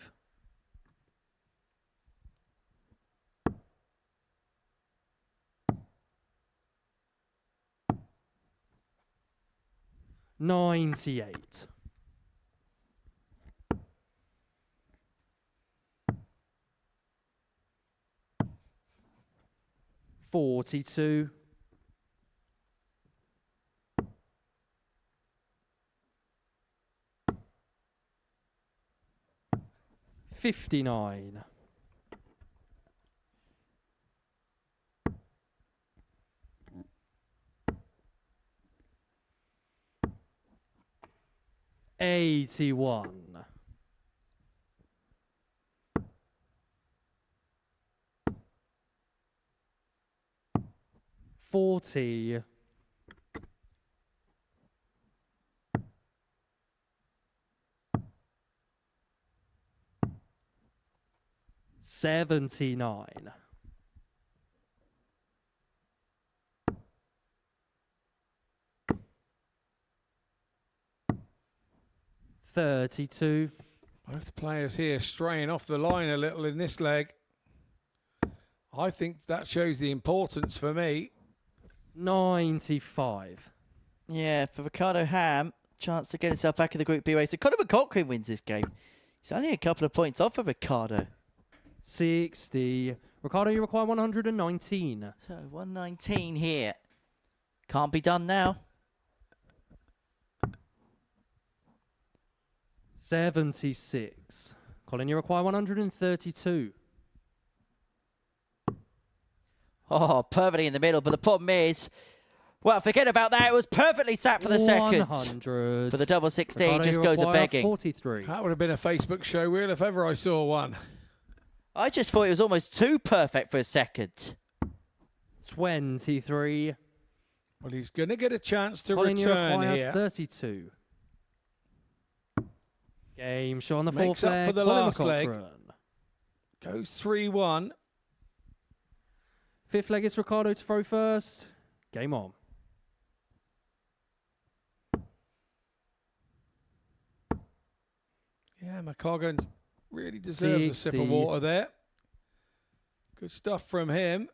$98. $42. $59. $81. 40. $79. 32. Both players here straying off the line a little in this leg. I think that shows the importance for me. 95. Yeah, for Ricardo Ham, chance to get himself back in the Group B race. So Conor McCaughrean wins this game. He's only a couple of points off of Ricardo. 60. Ricardo, you require 119. So 119 here. Can't be done now. 76. Colin, you require 132. Oh, perfectly in the middle, but the problem is, well, forget about that. It was perfectly sat for the second. 100. For the double 16, Ricardo, just you goes a require begging. 43. That would have been a Facebook show reel if ever I saw one. I just thought it was almost too perfect for a second. 23. Well, he's going to get a chance to Colin, you return require here. 32. Game shot on the Makes fourth up leg. for the Colin last leg. McCaughrean. Goes 3-1. Fifth leg is Ricardo to throw first. Game on. Yeah, McCaughrean really deserves a sip of 60. water there. Good stuff from him.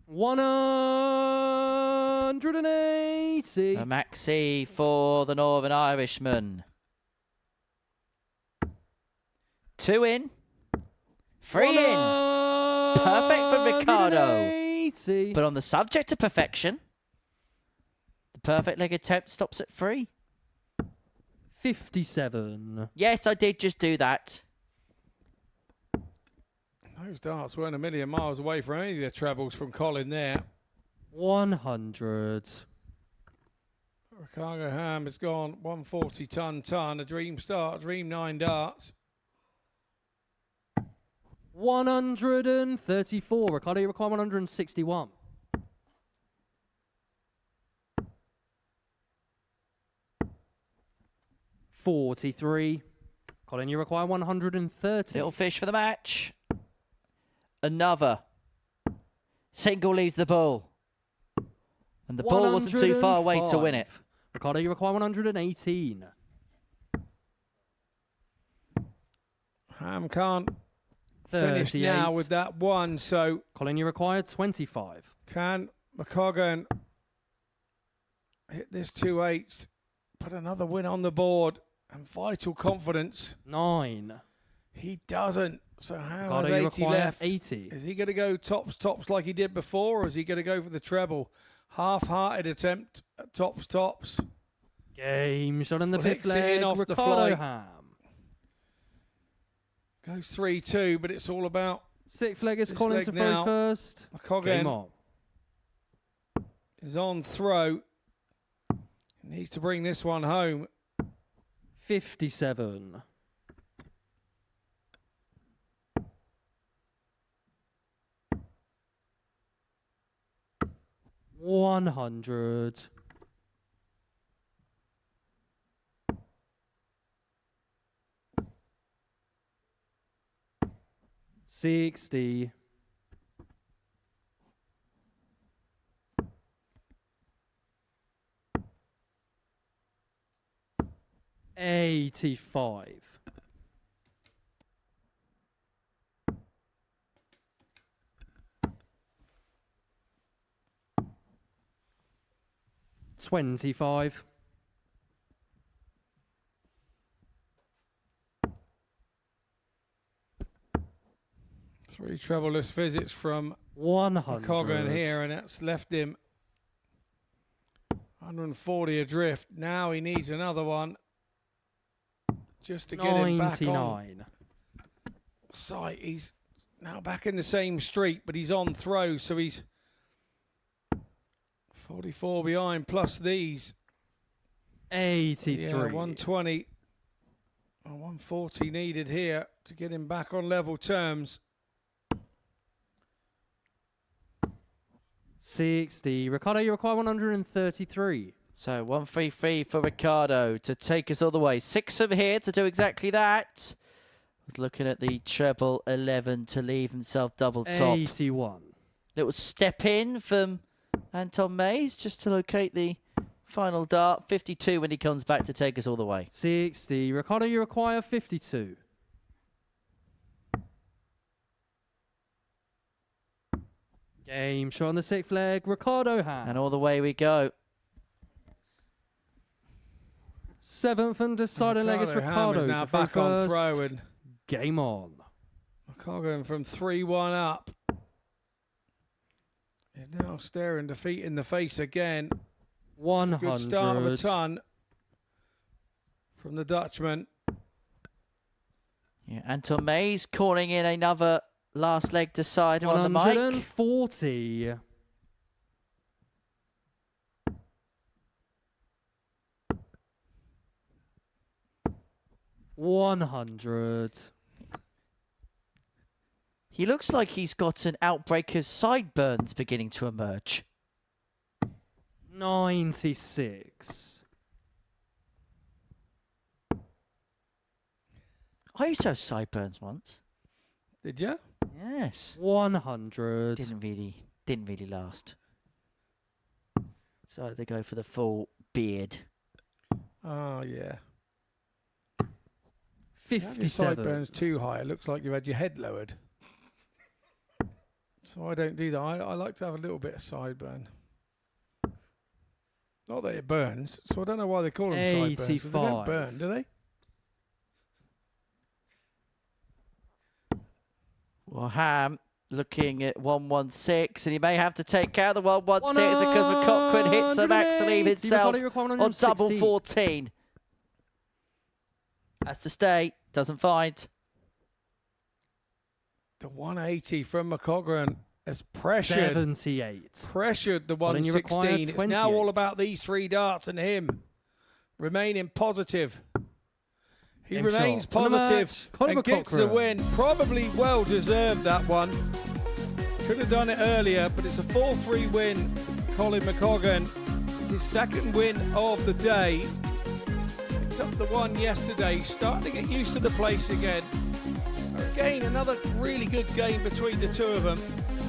$180. A maxi for the Northern Irishman. 2 in. 3 in. Perfect for Ricardo. 180. But on the subject of perfection, the perfect leg attempt stops at 3. 57. Yes, I did just do that. Those darts weren't a million miles away from any of the trebles from Colin there. 100. Ricardo Ham has gone 140 ton. A dream start, dream 9 darts. 134. Ricardo, you require 161. $43. Colin, you require 130. Little fish for the match. Another. Single leaves the ball. And the ball wasn't too far away to win it. 105. Ricardo, you require 118. Ham can't finish 38. now with that one, so Colin, you require 25. can McCaughrean hit this 2/8, put another win on the board and vital confidence? 9. He doesn't. So Ham Ricardo, has you 80 require left. 80. Is he going to go tops like he did before, or is he going to go for the treble? Half-hearted attempt at tops. Game shot in the Flicks fifth it in leg. off the Ricardo fly. Ham. Goes 3-2, but it's all about Sixth leg is This Colin leg to throw now. first. McCaughrean Game on. is on throw. Needs to bring this one home. 57. $100. $60. $85. $25. Three trebleless visits from 100. McCaughrean here, and that's left him 140 adrift. Now he needs another one just to get him back on 99. site. He's now back in the same street, but he's on throw, so he's 44 behind plus these. 83. Yeah, 120 or 140 needed here to get him back on level terms. 60. Ricardo, you require 133. So 133 for Ricardo to take us all the way. 6 from here to do exactly that. Looking at the treble 11 to leave himself double top. 81. Little step in from Anton Mays just to locate the final dart. 52 when he comes back to take us all the way. 60. Ricardo, you require 52. Game shot on the 6th leg. Ricardo Ham. And all the way we go. 7th and deciding leg is Ricardo is now to throw back on first. throwing. Game on. Ricardo from 3-1 up. He's now staring defeat in the face again. 100. Good start of a ton from the Dutchman. Yeah, Anton Mays calling in another last leg decider on the mic. 140. $100. He looks like he's got an outbreak of sideburns beginning to emerge. 96. I used to have sideburns once. Did you? Yes. 100. Didn't really last. So they go for the full beard. Oh, yeah. 57. Your sideburns too high. It looks like you've had your head lowered. So I don't do that. I like to have a little bit of sideburn. Not that it burns, so I don't know why they call them sideburns. 'Cause they don't 85. burn, do they? Well, Ham looking at 116, and he may have to take out the 116 because McCochran hits a max to leave himself on double 14. Has to stay, doesn't find. The 180 from McCochran has pressured. 78. Pressured the Well, you require 116. It's now all 28. about these 3 darts and him remaining positive. He Game remains shot. On the positive match, Colin and gets the McCochran. win. Probably well deserved, that one. Could have done it earlier, but it's a 4-3 win. Colin McCochran. It's his 2nd win of the day. Picked up the one yesterday. Starting to get used to the place again. Again, another really good game between the two of them.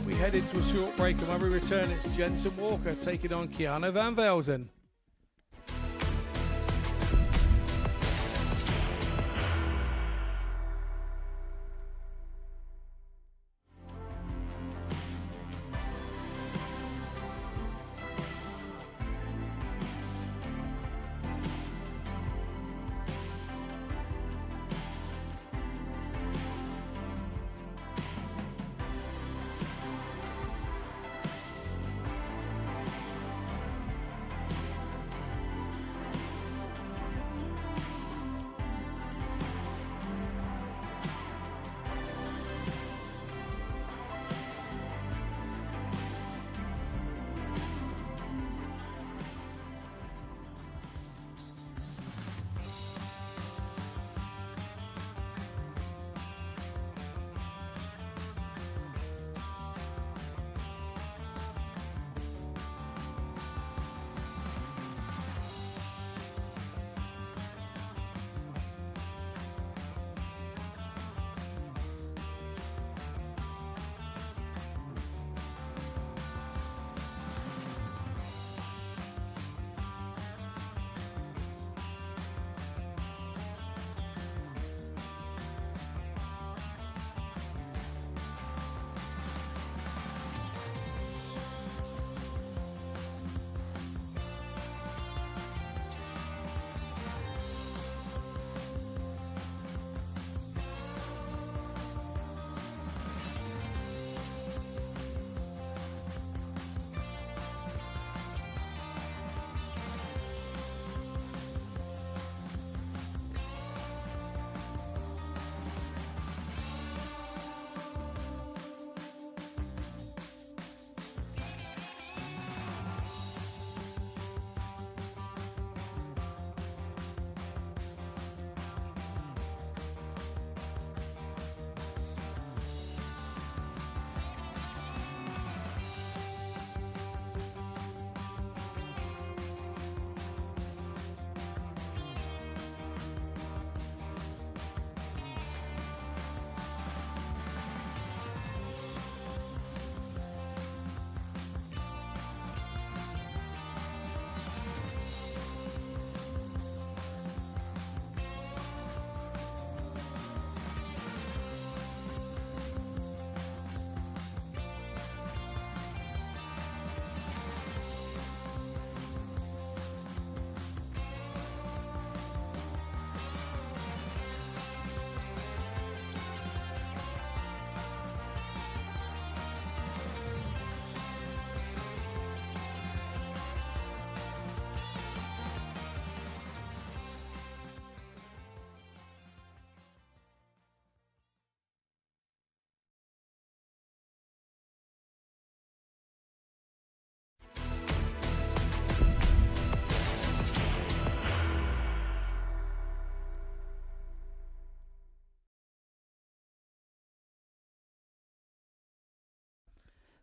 We head into a short break, and when we return, it's Jensen Walker taking on Keanu Van Velzen.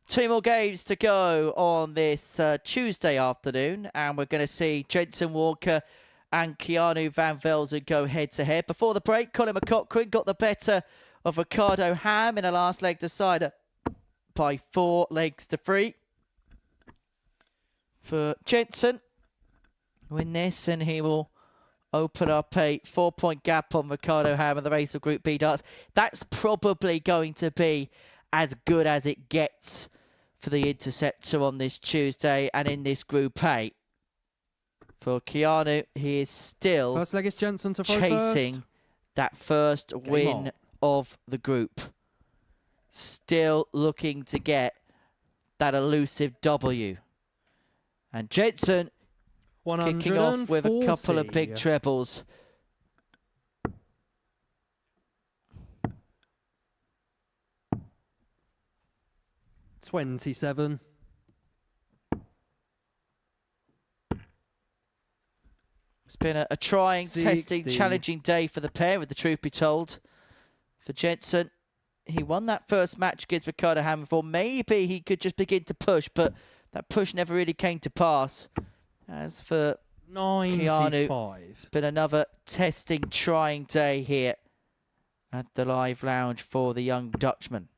2 more games to go on this Tuesday afternoon, and we're going to see Jensen Walker and Keanu Van Velzen go head-to-head. Before the break, Colin McCaughrean got the better of Ricardo Ham in a last leg decider by 4 legs to 3. For Jensen, win this, and he will open up a 4-point gap on Ricardo Ham in the race of Group B darts. That's probably going to be as good as it gets for the Interceptor on this Tuesday and in this Group A. For Keanu, he is still First leg is Jensen to throw chasing first. that first win of the group. Still looking to get that elusive W. And Jensen kicking off with a couple of big trebles. $27. It's been a trying, 60. testing, challenging day for the pair, with the truth be told. For Jensen, he won that first match against Ricardo Ham before. Maybe he could just begin to push, but that push never really came to pass. As for 95. Keanu, it's been another testing, trying day here at the Live Lounge for the young Dutchman.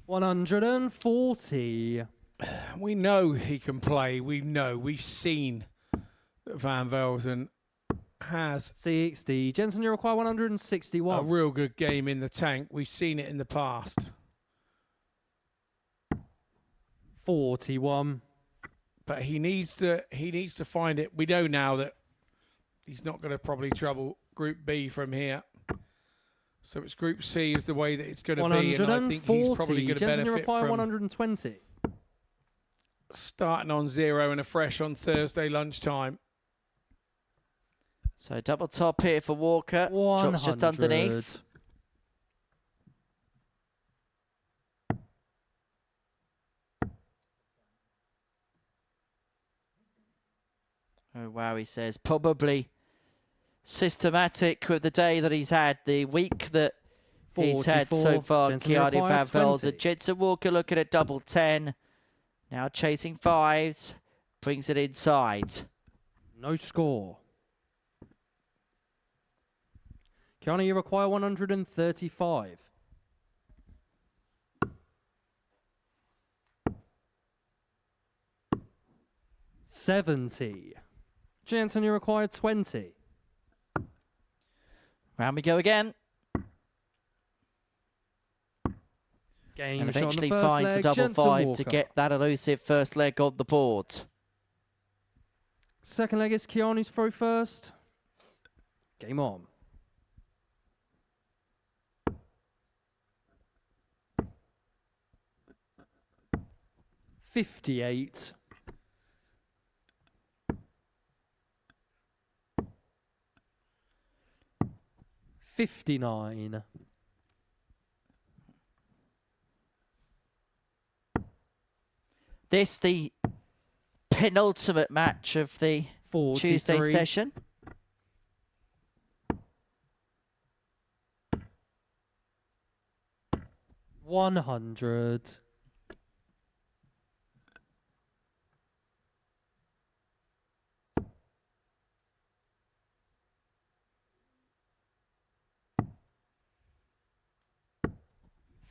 140. We know he can play. We've seen that Van Velzen has 60. Jensen, you require 161. a real good game in the tank. We've seen it in the past. 41. But he needs to find it. We know now that he's not going to probably trouble Group B from here. So it's Group C is the way that it's going to be, and I think he's probably going to Jensen, you benefit require from 120. starting on 0 and afresh on Thursday lunchtime. So double top here for Walker. Drops just underneath. Oh, wow, he says. Probably systematic with the day that he's had, the week that he's had so far. Keanu Van Velzen. Jensen Walker looking at double 10. Now chasing 5s. Brings it inside. No score. Keanu, you require 135. $70. Jensen, you require 20. Round we go again. Game And shot on eventually the first finds leg, a double Jensen 5 Walker. to get that elusive first leg on the board. Second leg is Keanu's throw first. Game on. $58. $59. This the penultimate match of the 43. Tuesday session. $100.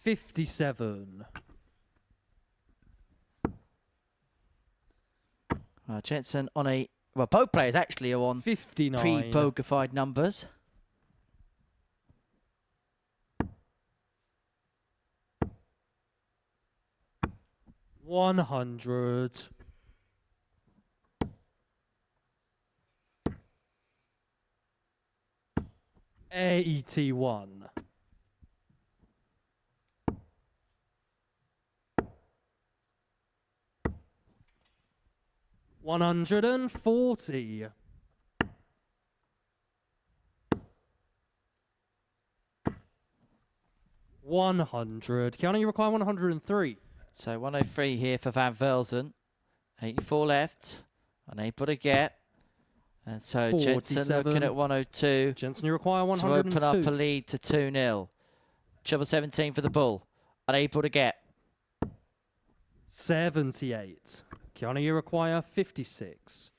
$57. Jensen on a... Well, both players actually are on 59. pre-bogified numbers. $100. $81. $140. $100. Keanu, you require 103. So 103 here for Van Velzen. 84 left. Unable to get. And so Jensen 47. looking at 102 Jensen, you require to 102. open up a lead to 2-0. Treble 17 for the Bull. Unable to get. 78. Keanu, you require 56.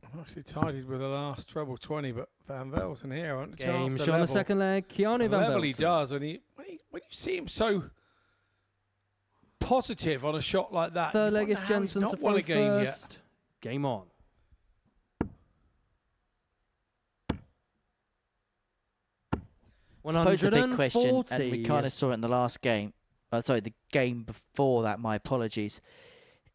I'm actually tidied with the last treble 20, but Van Velsen here. I want a chance Game to shot on the level. second leg. Keanu The Van level he Velsen. does, and when you see him so positive on a shot like that, Third you leg wonder is how he's Jensen not to won throw a game yet. first. Game on. I suppose the big question, 140. and we kind of saw it in the last game, sorry, the game before that, my apologies,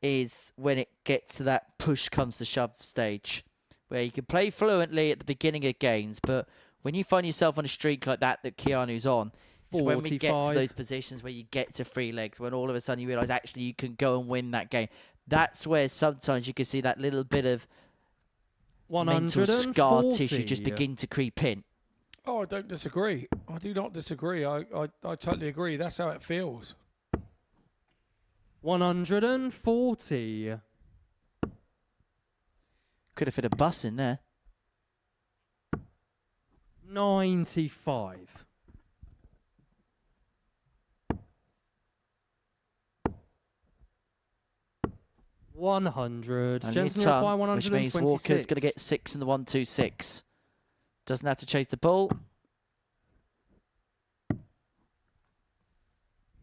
is when it gets to that push comes to shove stage, where you can play fluently at the beginning of games, but when you find yourself on a streak like that Keanu's on, it's when we get to 45. those positions where you get to 3 legs, when all of a sudden you realise actually you can go and win that game. That's where sometimes you can see that little bit of mental scar tissue just begin to creep in. Oh, I don't disagree. I do not disagree. I totally agree. That's how it feels. 140. Could have fit a bus in there. 95. $100. Only a Jensen ton, require which 126. means Walker's going to get 6 in the 1-2-6. Doesn't have to chase the ball.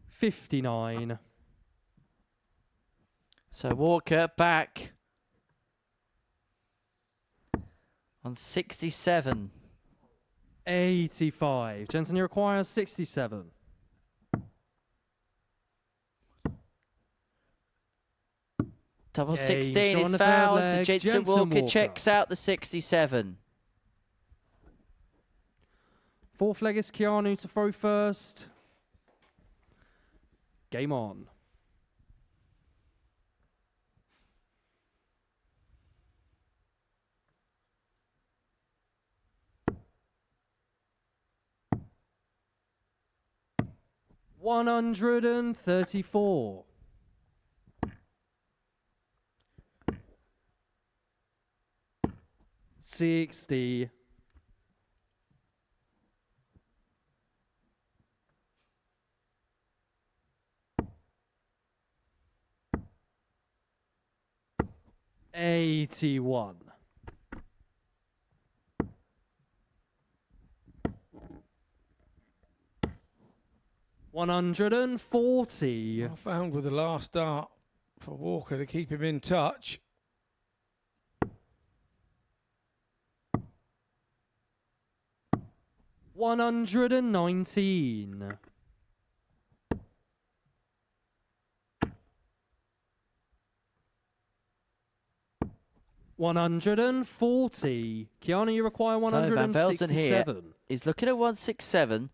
59. So Walker back on 67. 85. Jensen, you require 67. Double Okay, 16 so on is the third fouled. leg, Jensen Jensen Walker Walker. checks out the 67. Fourth leg is Keanu to throw first. Game on. $134. 60. $81. $140. I found with the last dart for Walker to keep him in touch. $119. $140. Keanu, you require So Van Velsen here 167. is looking at 167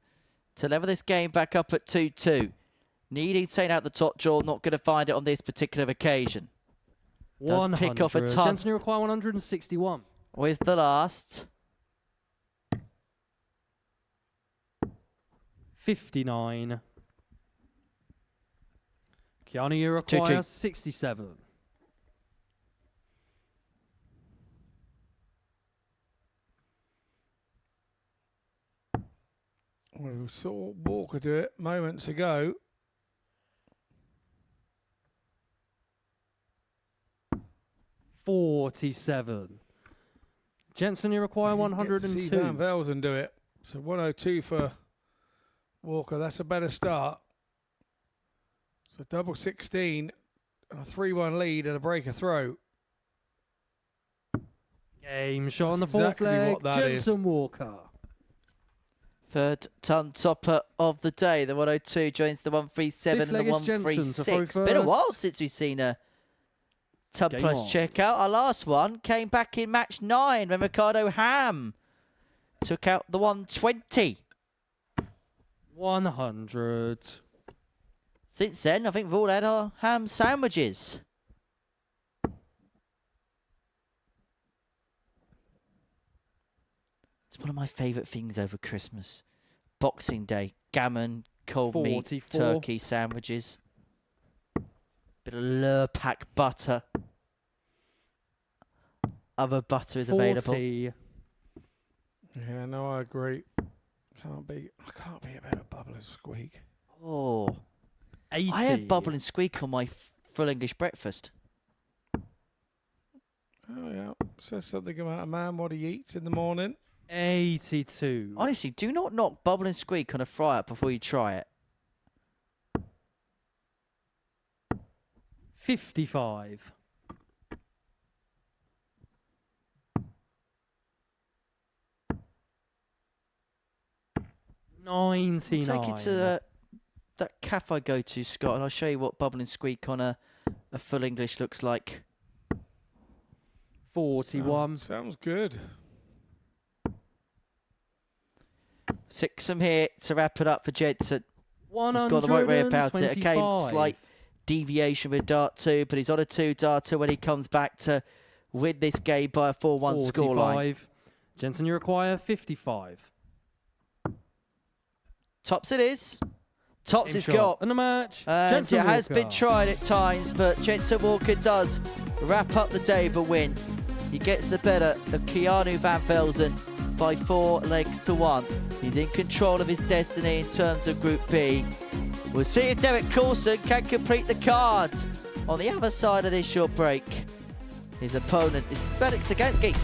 to level this game back up at 2-2. Needing to take out the top draw, not going to find it on this particular occasion. Does pick off a 100. ton. Jensen, you require 161. With the last. 59. Keanu, you require 2-2. 67. We saw Walker do it moments ago. $47. Jensen, you require You get to see Van 102. Velsen do it. So 102 for Walker. That's a better start. So double 16, a 3-1 lead and a breaker throw. Game shot on the That's fourth exactly leg. what that Jensen Walker. Third ton topper of the day. The 102 joins the 137 Fifth and the leg is Jensen to throw 136. Been a while first. since we've seen a ton Game plus on. checkout. Our last one came back in match 9 when Ricardo Ham took out the 120. 100. Since then, I think we've all had our ham sandwiches. It's one of my favourite things over Christmas. Boxing Day, gammon, cold meat, 44. turkey sandwiches. Bit of Lurpak butter. Other butter is available. 40. Yeah, no, I agree. I can't be about a bubble and squeak. Oh, 80. I had bubble and squeak on my full English breakfast. Oh, yeah. Says something about a man, what he eats in the morning. 82. Honestly, do not knock Bubble and Squeak on a fry-up before you try it. 55. 99. Take it to that cafe I go to, Scott, and I'll show you what Bubble and Squeak on a full English looks like. 41. Sounds good. 6 from here to wrap it up for Jensen. He's 125. got the right way about it. Okay, slight deviation with dart 2, but he's on a 2 darter when he comes back to win this game by a 4-1 scoreline. Jensen, you require 55. Tops it is. Tops Game it's shot. got. And the match. And Jensen it has Walker. been tried at times, but Jensen Walker does wrap up the day with a win. He gets the better of Keanu Van Velzen by 4 legs to 1. He's in control of his destiny in terms of Group B. We'll see if Derek Coulson can complete the card on the other side of this short break. His opponent is Radek Sagansky.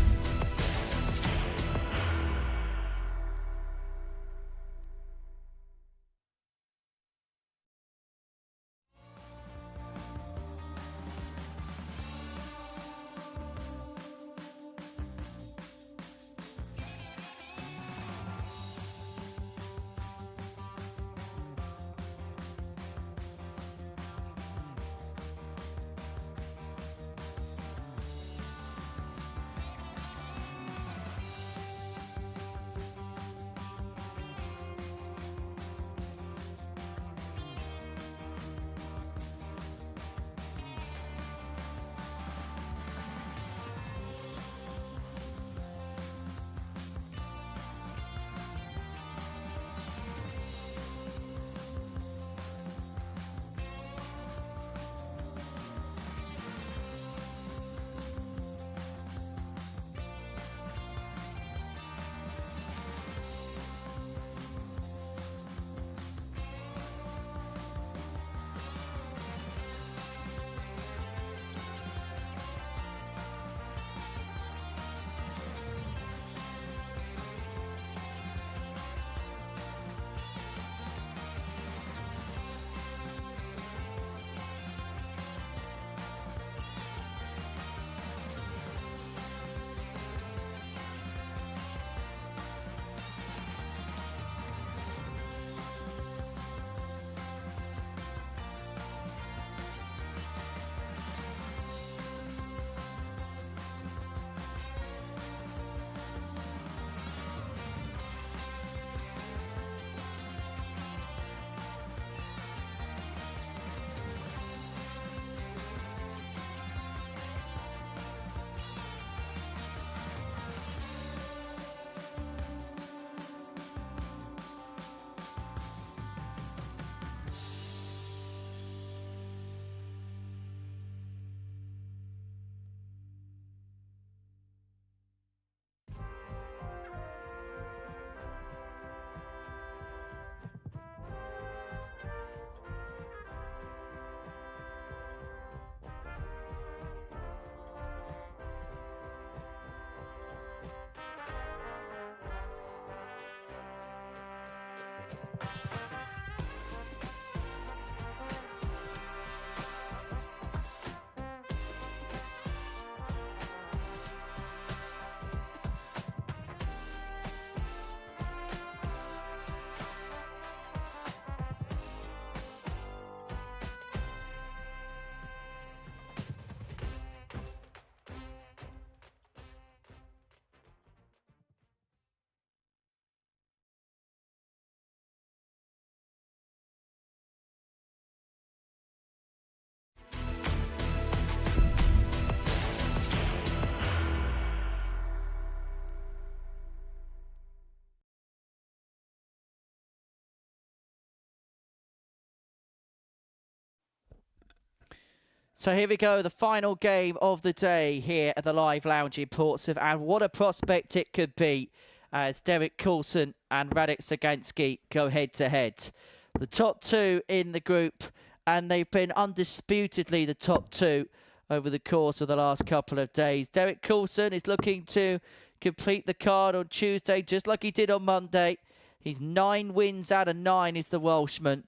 So here we go, the final game of the day here at the Live Lounge in Portsmouth, and what a prospect it could be as Derek Coulson and Radek Sagansky go head-to-head. The top two in the group and they've been undisputedly the top two over the course of the last couple of days. Derek Coulson is looking to complete the card on Tuesday, just like he did on Monday. He's 9 wins out of 9 is the Welshman.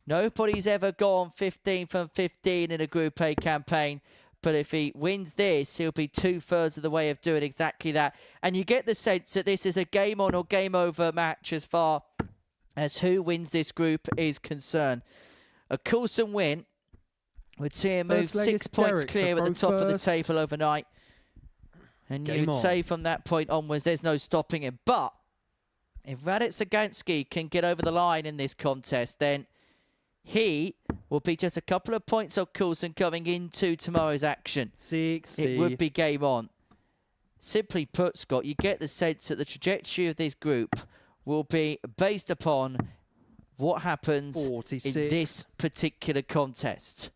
Nobody's ever gone 15 from 15 in a Group A campaign. But if he wins this, he'll be 2/3 of the way of doing exactly that. And you get the sense that this is a game on or game over match as far as who wins this group is concerned. A Coulson win would see him move 6 points clear at the top of the table overnight. And you'd say from that point onwards, there's no stopping him. But if Radek Sagansky can get over the line in this contest, then he will be just a couple of points off Coulson coming into tomorrow's action. 60. It would be game on. Simply put, Scott, you get the sense that the trajectory of this group will be based upon what happens 46. in this particular contest.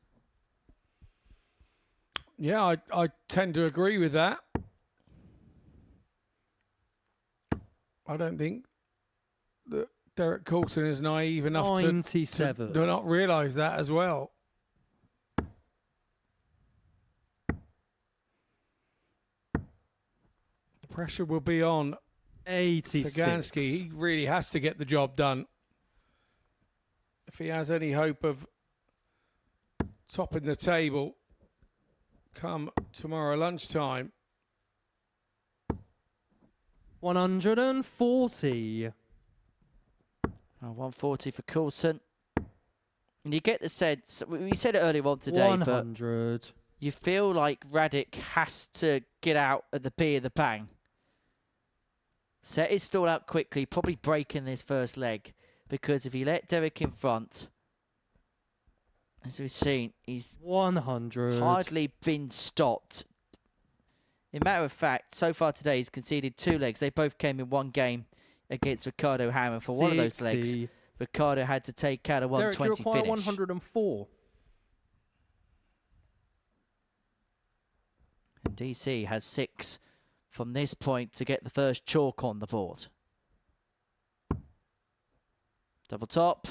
Yeah, I tend to agree with that. I don't think that Derek Coulson is naive enough 97. to not realise that as well. The pressure will be on 86. Sagansky. He really has to get the job done. If he has any hope of topping the table come tomorrow lunchtime. 140. 140 for Coulson. And you get the sense, we said it earlier on today, 100. but you feel like Radek has to get out at the B of the bang. Set his stall out quickly, probably breaking this first leg. Because if he let Derek in front, as we've seen, he's 100. hardly been stopped. In matter of fact, so far today, he's conceded 2 legs. They both came in one game against Ricardo Hammer. For 60. one of those legs, Ricardo had to take out a 120 Derek, you require finish. 104. And DC has 6 from this point to get the first chalk on the board. Double top.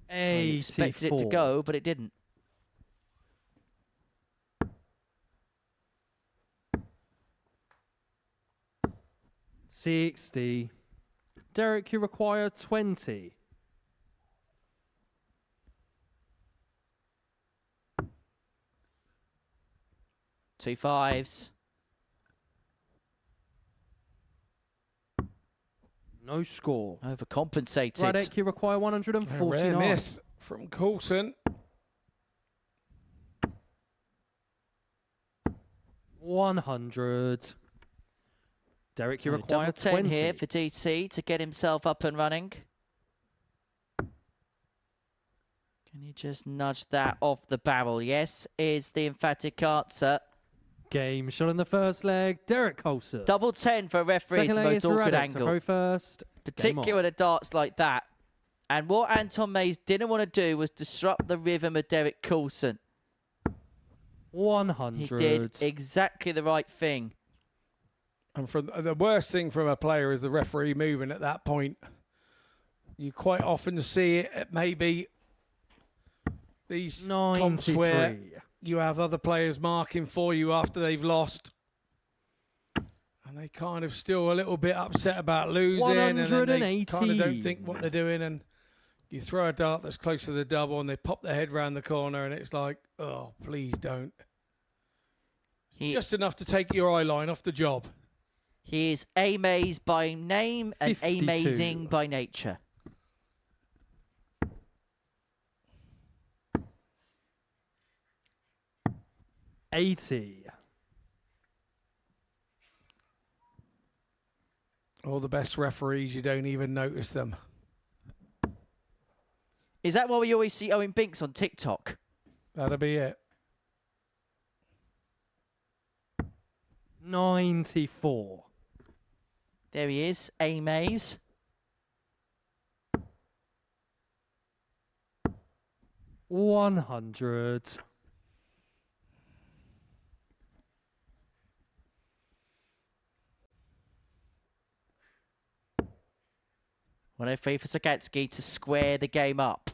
I expected it to go, but it didn't. $60. Derek, you require 20. Two fives. No score. Overcompensated. Radek, you require 149. A rare miss from Coulson. 100. Derek, you So require double 10 20. here for DC to get himself up and running. Can you just nudge that off the barrel? Yes, is the emphatic answer. Game shot in the first leg. Derek Coulson. Double 10 for a referee. Second It's the leg most is awkward Radek angle. to throw first. Particularly at darts like that. And what Anton Mays didn't want to do was disrupt the rhythm of Derek Coulson. 100. He did exactly the right thing. And from the worst thing from a player is the referee moving at that point. You quite often see it at maybe these comps where you have other players marking for you after they've lost. And they kind of still a little bit upset about losing. And then they kind of don't think what they're doing. And you throw a dart that's close to the double and they pop their head round the corner and it's like, oh, please don't. Just enough to take your eye line off the job. He is A-Maze by name and 52. amazing by nature. $80. All the best referees, you don't even notice them. Is that why we always see Owen Binks on TikTok? That'll be it. 94. There he is, A-Maze. 100. Well, no free for Sagansky to square the game up.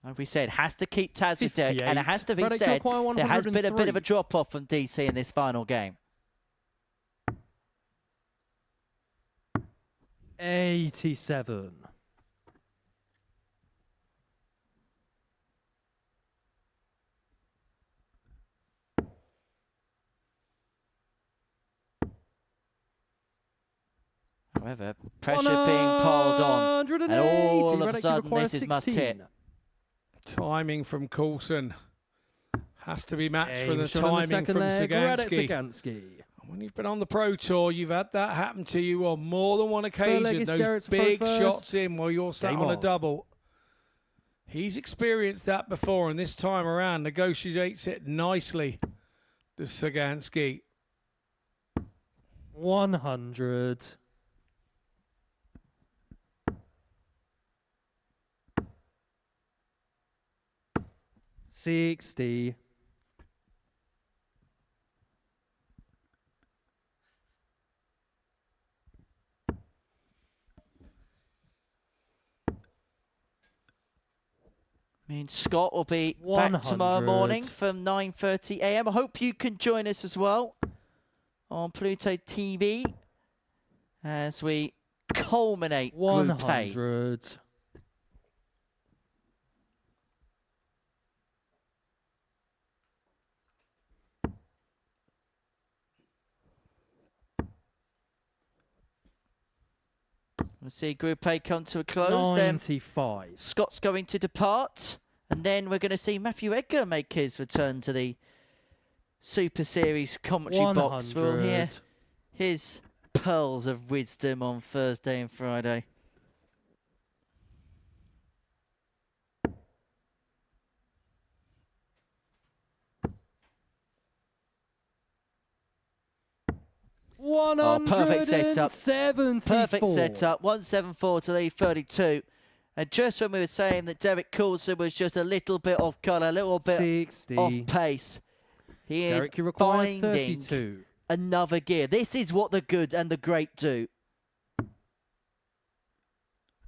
Like we said, has to keep tabs with Derek, and it has to be 58. said, Radek there has been a bit of a 103. drop-off from DC in this final game. 87. However, pressure being piled on, and all of a Radek, you sudden require this is must hit. 16. Timing from Coulson has to be matched from the Aim shot on timing second from leg, Radek Sagansky. Sagansky. When you've been on the Pro Tour, you've had that happen to you on more than one occasion. leg is Those Derek's big first. shots in while you're sat Game on a on. double. He's experienced that before, and this time around negotiates it nicely to Sagansky. 100. $60. I mean, Scott will be back tomorrow 100. morning from 9:30 a.m. I hope you can join us as well on Pluto TV as we culminate Group A. 100. We'll see Group A come to a close. Then 95. Scott's going to depart, and then we're going to see Matthew Edgar make his return to the Super Series commentary box. We'll hear 100. his pearls of wisdom on Thursday and Friday. Perfect setup. 174. Perfect setup. 174 to lead 32. And just when we were saying that Derek Coulson was just a little bit off colour, a little bit 60. off pace, he Derek, is you require finding 32. another gear. This is what the good and the great do.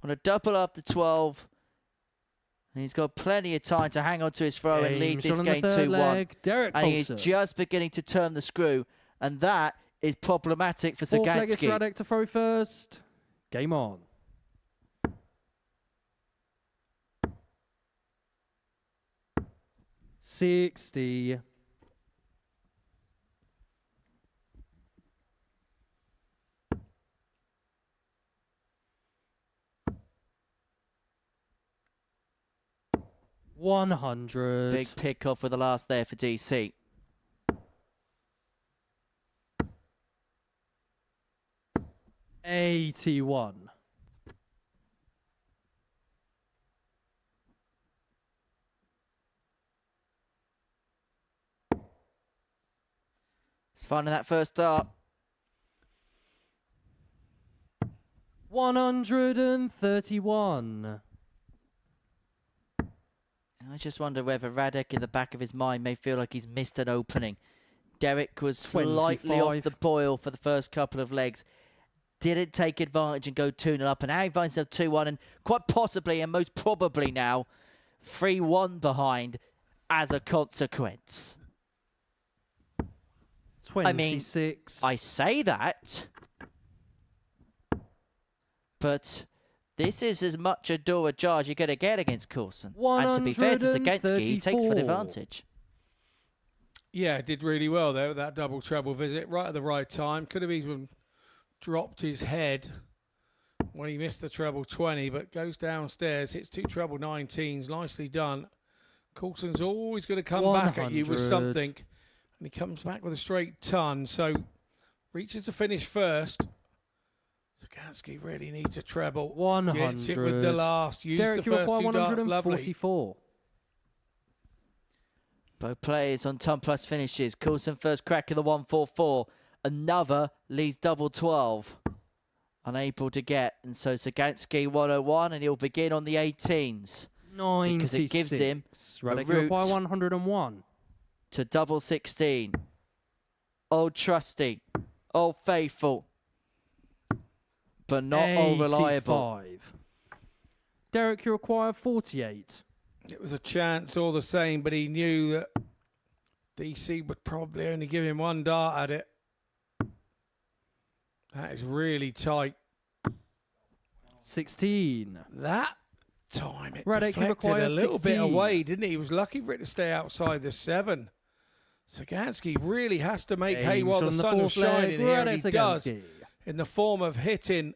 On a double after 12, and he's got plenty of time to hang on to his throw and lead this game 2-1. Derek And he's Coulson. just beginning to turn the screw, and that is problematic for Fourth-legged Sagansky. Radek to throw first. Game on. $60. $100. Big pick off with the last there for DC. $81. It's fun in that first start. 131. I just wonder whether Radek in the back of his mind may feel like he's missed an opening. Derek was slightly off 25. the boil for the first couple of legs. Didn't take advantage and go 2-0 up. And now he finds himself 2-1 and quite possibly and most probably now 3-1 behind as a consequence. 26. I say that, but this is as much a do or jar as you're going to get against Coulson. And to be fair to Sagansky, he takes full 134. advantage. Yeah, did really well there with that double treble visit, right at the right time. Could have even dropped his head when he missed the treble 20, but goes downstairs, hits two treble 19s, nicely done. Coulson's always going to come back at you with 100. something, and he comes back with a straight ton, so reaches the finish first. Sagansky really needs a treble. 100. Gets it with the last. Use Derek, the you first require two darts. Lovely. 144. Both players on ton plus finishes. Coulson first crack of the 144. Another leads double 12. Unable to get. And so Sagansky 101 and he'll begin on the 18s. 96. Because it gives him Radek, the you require route 101. to double 16. Old trusty. Old faithful. But not all reliable. 85. Derek, you require 48. It was a chance all the same, but he knew that DC would probably only give him one dart at it. That is really tight. 16. That time it Radek, you deflected require a little 16. bit away, didn't he? He was lucky for it to stay outside the 7. Sagansky really has to make hay while the sun is shining here, and he does, in the form of hitting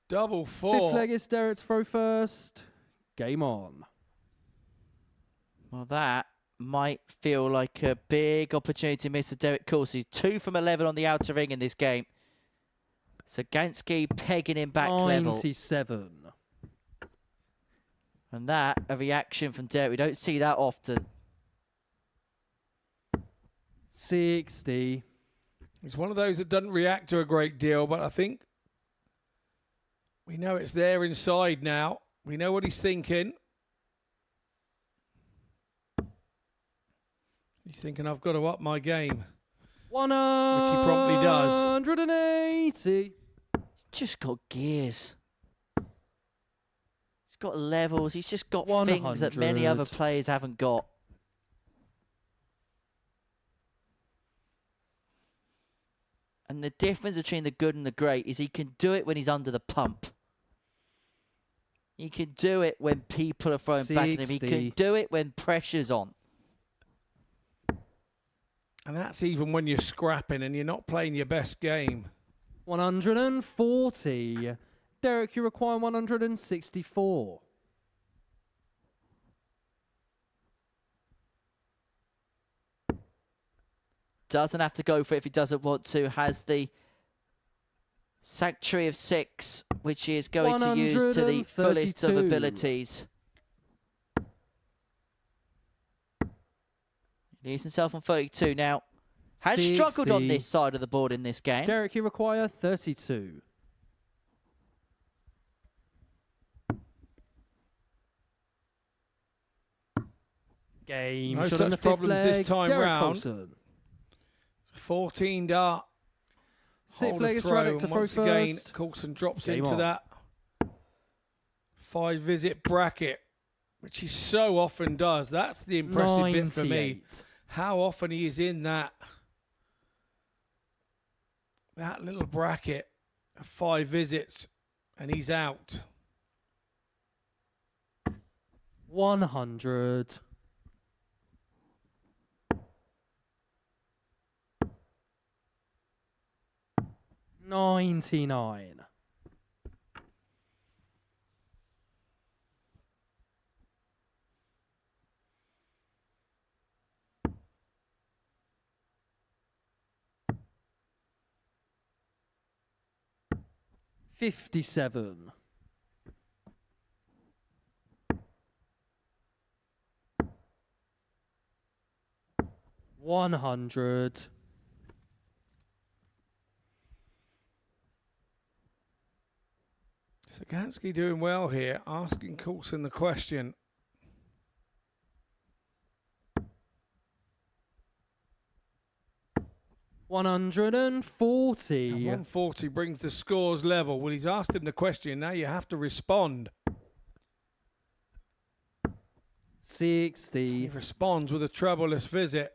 double 4. Fifth leg is Derek to throw first. Game on. Well, that might feel like a big opportunity miss for Derek Coulson. 2 from 11 on the outer ring in this game. Sagansky pegging him back 97. level. And that, a reaction from Derek. We don't see that often. 60. He's one of those that doesn't react to a great deal, but I think we know it's there inside now. We know what he's thinking. He's thinking, I've got to up my game. 180. Which he promptly does. 180. He's just got gears. He's got levels. He's just got 100. things that many other players haven't got. And the difference between the good and the great is he can do it when he's under the pump. He can do it when people are throwing back at him. He can do it when pressure's on. And that's even when you're scrapping and you're not playing your best game. 140. Derek, you require 164. Doesn't have to go for it if he doesn't want to. Has the Sanctuary of 6, which he is going to use to the fullest of abilities. He leaves himself on 32 now. Has 60. struggled on this side of the board in this game. Derek, you require 32. Game. No shot such on the fifth problems leg. this time Derek round. Coulson. 14 dart. Sixth Hold leg a is throw, Radek to and throw once again, first. Coulson drops Game into on. that 5-visit bracket, which he so often does. That's the impressive bit for me. 98. How often he is in that little bracket of 5 visits, and he's out. 100. $99. $57. $100. Sagansky doing well here, asking Coulson the question. $140. 140 brings the scores level. Well, he's asked him the question. Now you have to respond. 60. He responds with a troubleless visit.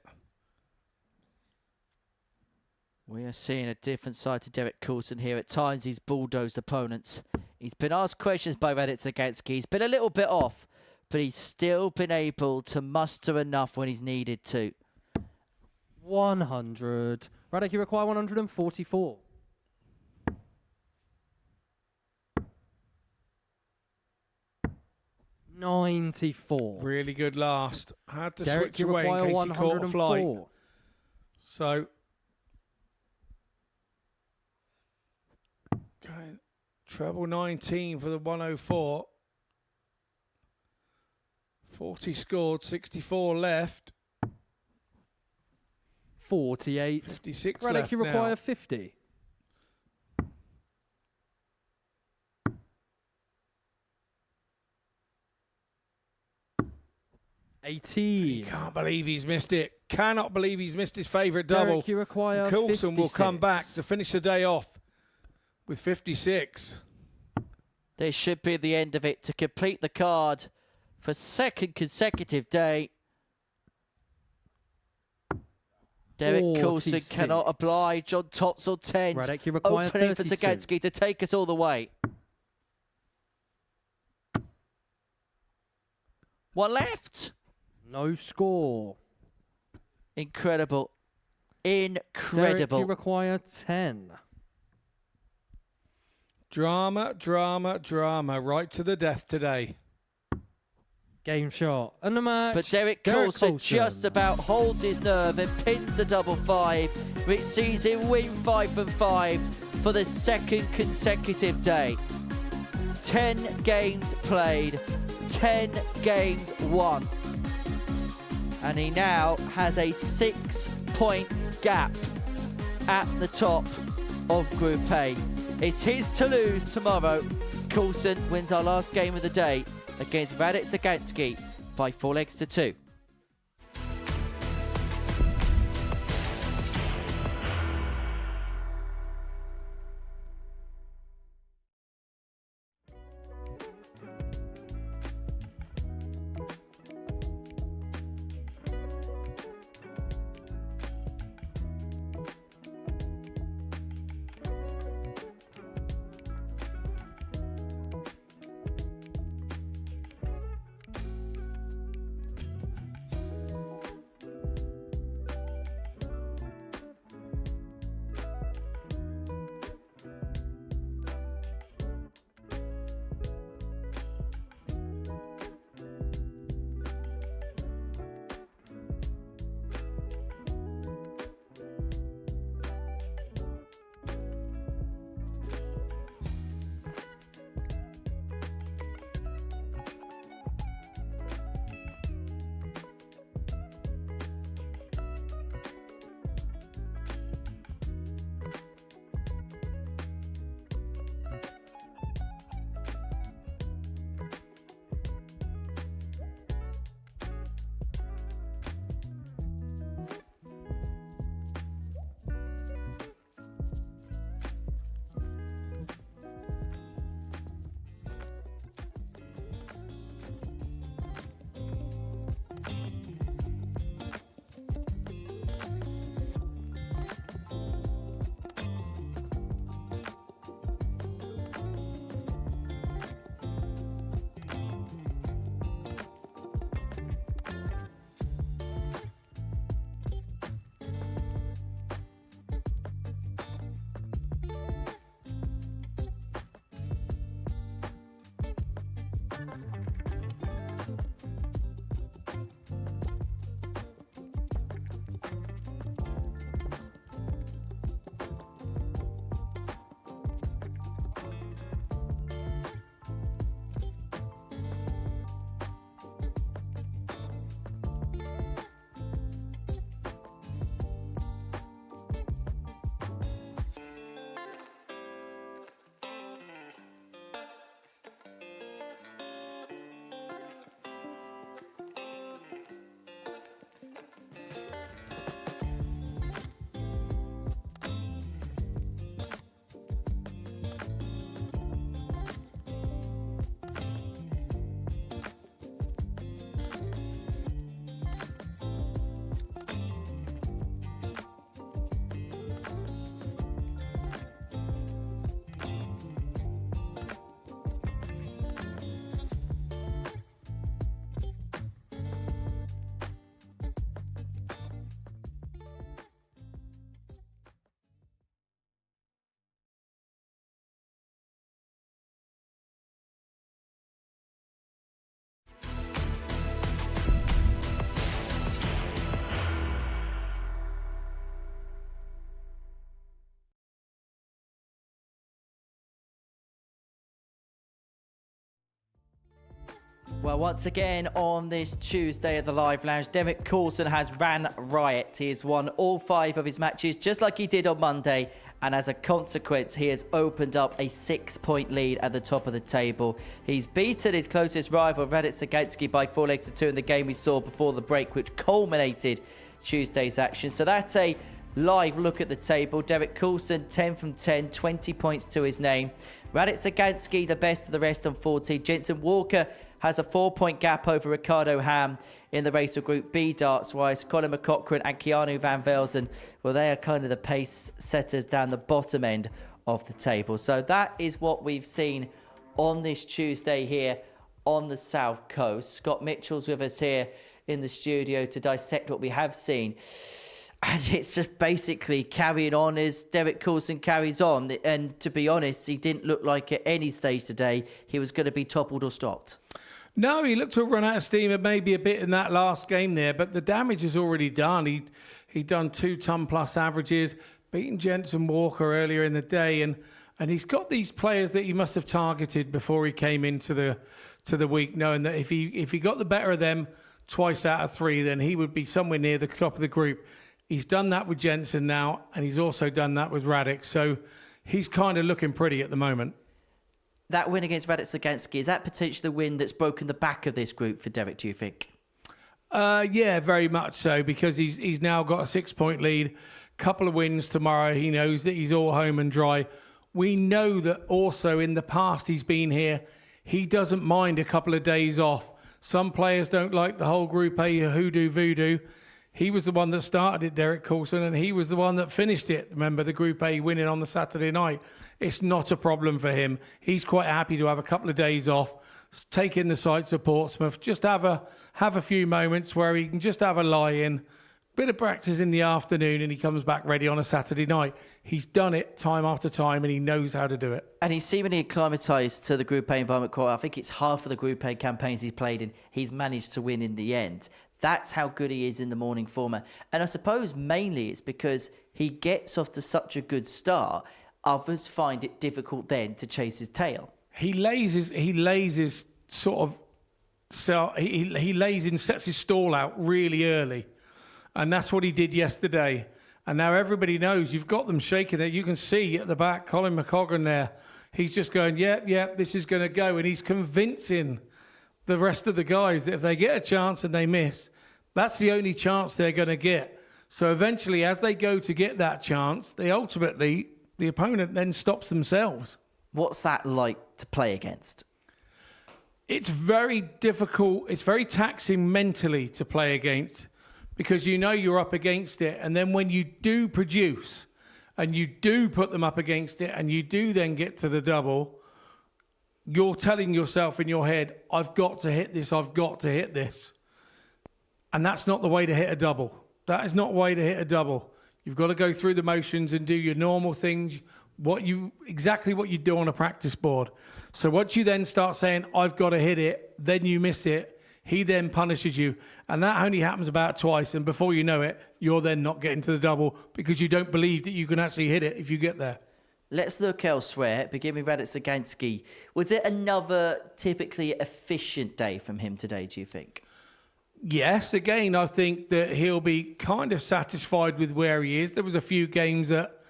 We are seeing a different side to Derek Coulson here. At times, he's bulldozed opponents. He's been asked questions by Radek Sagansky. He's been a little bit off, but he's still been able to muster enough when he's needed to. 100. Radek, you require 144. $94. Really good last. Had to Derek, switch you away require in case he caught a flight. 104. So, going treble 19 for the 104. 40 scored, 64 left. 48. 56 Radek, left you require now. 50. He 18. can't believe he's missed it. Cannot believe he's missed his favourite double. Derek, you require Coulson will come 56. back to finish the day off with 56. This should be the end of it to complete the card for second consecutive day. Derek Coulson 46. cannot oblige on tops or tens. Radek, you require Opening for 32. Zagansky to take us all the way. One left. No score. Incredible. Derek, Incredible. you require 10. Drama, drama, drama, right to the death today. Game shot. And the match. But Derek Coulson just about holds his nerve and pins the double 5, which sees him win 5 from 5 for the second consecutive day. 10 games played, 10 games won. And he now has a 6-point gap at the top of Group A. It's his to lose tomorrow. Coulson wins our last game of the day against Radek Zagansky by 4 legs to 2. Well, once again on this Tuesday at the Live Lounge, Derek Coulson has ran riot. He has won all 5 of his matches, just like he did on Monday. And as a consequence, he has opened up a 6-point lead at the top of the table. He's beaten his closest rival, Radek Zagansky, by 4 legs to 2 in the game we saw before the break, which culminated Tuesday's action. So that's a live look at the table. Derek Coulson, 10 from 10, 20 points to his name. Radek Zagansky, the best of the rest on 14. Jensen Walker has a 4-point gap over Ricardo Ham in the race of Group B darts-wise. Colin McCaughrean and Keanu Van Velzen, well, they are kind of the pace setters down the bottom end of the table. So that is what we've seen on this Tuesday here on the South Coast. Scott Mitchell's with us here in the studio to dissect what we have seen. And it's just basically carrying on as Derek Coulson carries on. And to be honest, he didn't look like at any stage today he was going to be toppled or stopped. No, he looked to have run out of steam and maybe a bit in that last game there, but the damage is already done. He'd done 2-ton-plus averages, beaten Jensen Walker earlier in the day, and he's got these players that he must have targeted before he came into the week, knowing that if he got the better of them twice out of 3, then he would be somewhere near the top of the group. He's done that with Jensen now, and he's also done that with Radek. So he's kind of looking pretty at the moment. That win against Radek Zagansky, is that potentially the win that's broken the back of this group for Derek, do you think? Yeah, very much so, because he's now got a 6-point lead. Couple of wins tomorrow. He knows that he's all home and dry. We know that also in the past he's been here. He doesn't mind a couple of days off. Some players don't like the whole Group A hoodoo voodoo. He was the one that started it, Derek Coulson, and he was the one that finished it. Remember, the Group A winning on the Saturday night. It's not a problem for him. He's quite happy to have a couple of days off, take in the sights of Portsmouth, just have a few moments where he can just have a lie-in, bit of practice in the afternoon, and he comes back ready on a Saturday night. He's done it time after time, and he knows how to do it. And he's seemingly acclimatised to the Group A environment quite well. I think it's half of the Group A campaigns he's played in, he's managed to win in the end. That's how good he is in the morning format. And I suppose mainly it's because he gets off to such a good start, others find it difficult then to chase his tail. He lays his sort of, so he lays in, sets his stall out really early. And that's what he did yesterday. And now everybody knows you've got them shaking there. You can see at the back, Colin McCaughrean there. He's just going, yep, this is going to go. And he's convincing the rest of the guys that if they get a chance and they miss, that's the only chance they're going to get. So eventually, as they go to get that chance, the opponent then stops themselves. What's that like to play against? It's very difficult. It's very taxing mentally to play against, because you know you're up against it. And then when you do produce and you do put them up against it and you do then get to the double, you're telling yourself in your head, I've got to hit this, I've got to hit this. And that's not the way to hit a double. That is not the way to hit a double. You've got to go through the motions and do your normal things, exactly what you do on a practice board. So once you then start saying, I've got to hit it, then you miss it, he then punishes you. And that only happens about twice. And before you know it, you're then not getting to the double because you don't believe that you can actually hit it if you get there. Let's look elsewhere. Begin with Radek Zagansky. Was it another typically efficient day from him today, do you think? Yes, again, I think that he'll be kind of satisfied with where he is. There was a few games that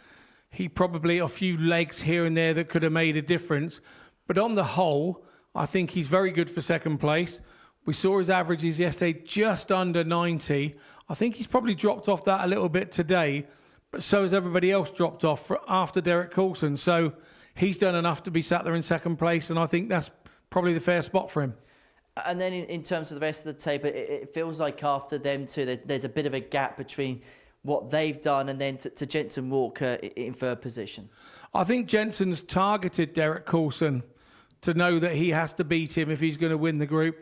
he probably, a few legs here and there that could have made a difference. But on the whole, I think he's very good for second place. We saw his averages yesterday just under 90. I think he's probably dropped off that a little bit today, but so has everybody else dropped off after Derek Coulson. So he's done enough to be sat there in second place, and I think that's probably the fair spot for him. And then in terms of the rest of the tape, it feels like after them two, there's a bit of a gap between what they've done and then to Jensen Walker in third position. I think Jensen's targeted Derek Coulson to know that he has to beat him if he's going to win the group.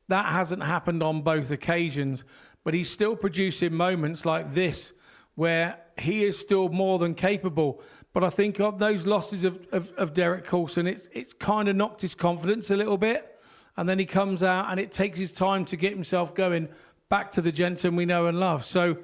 That hasn't happened on both occasions, but he's still producing moments like this where he is still more than capable. But I think of those losses of Derek Coulson, it's kind of knocked his confidence a little bit. And then he comes out and it takes his time to get himself going back to the Jensen we know and love. So,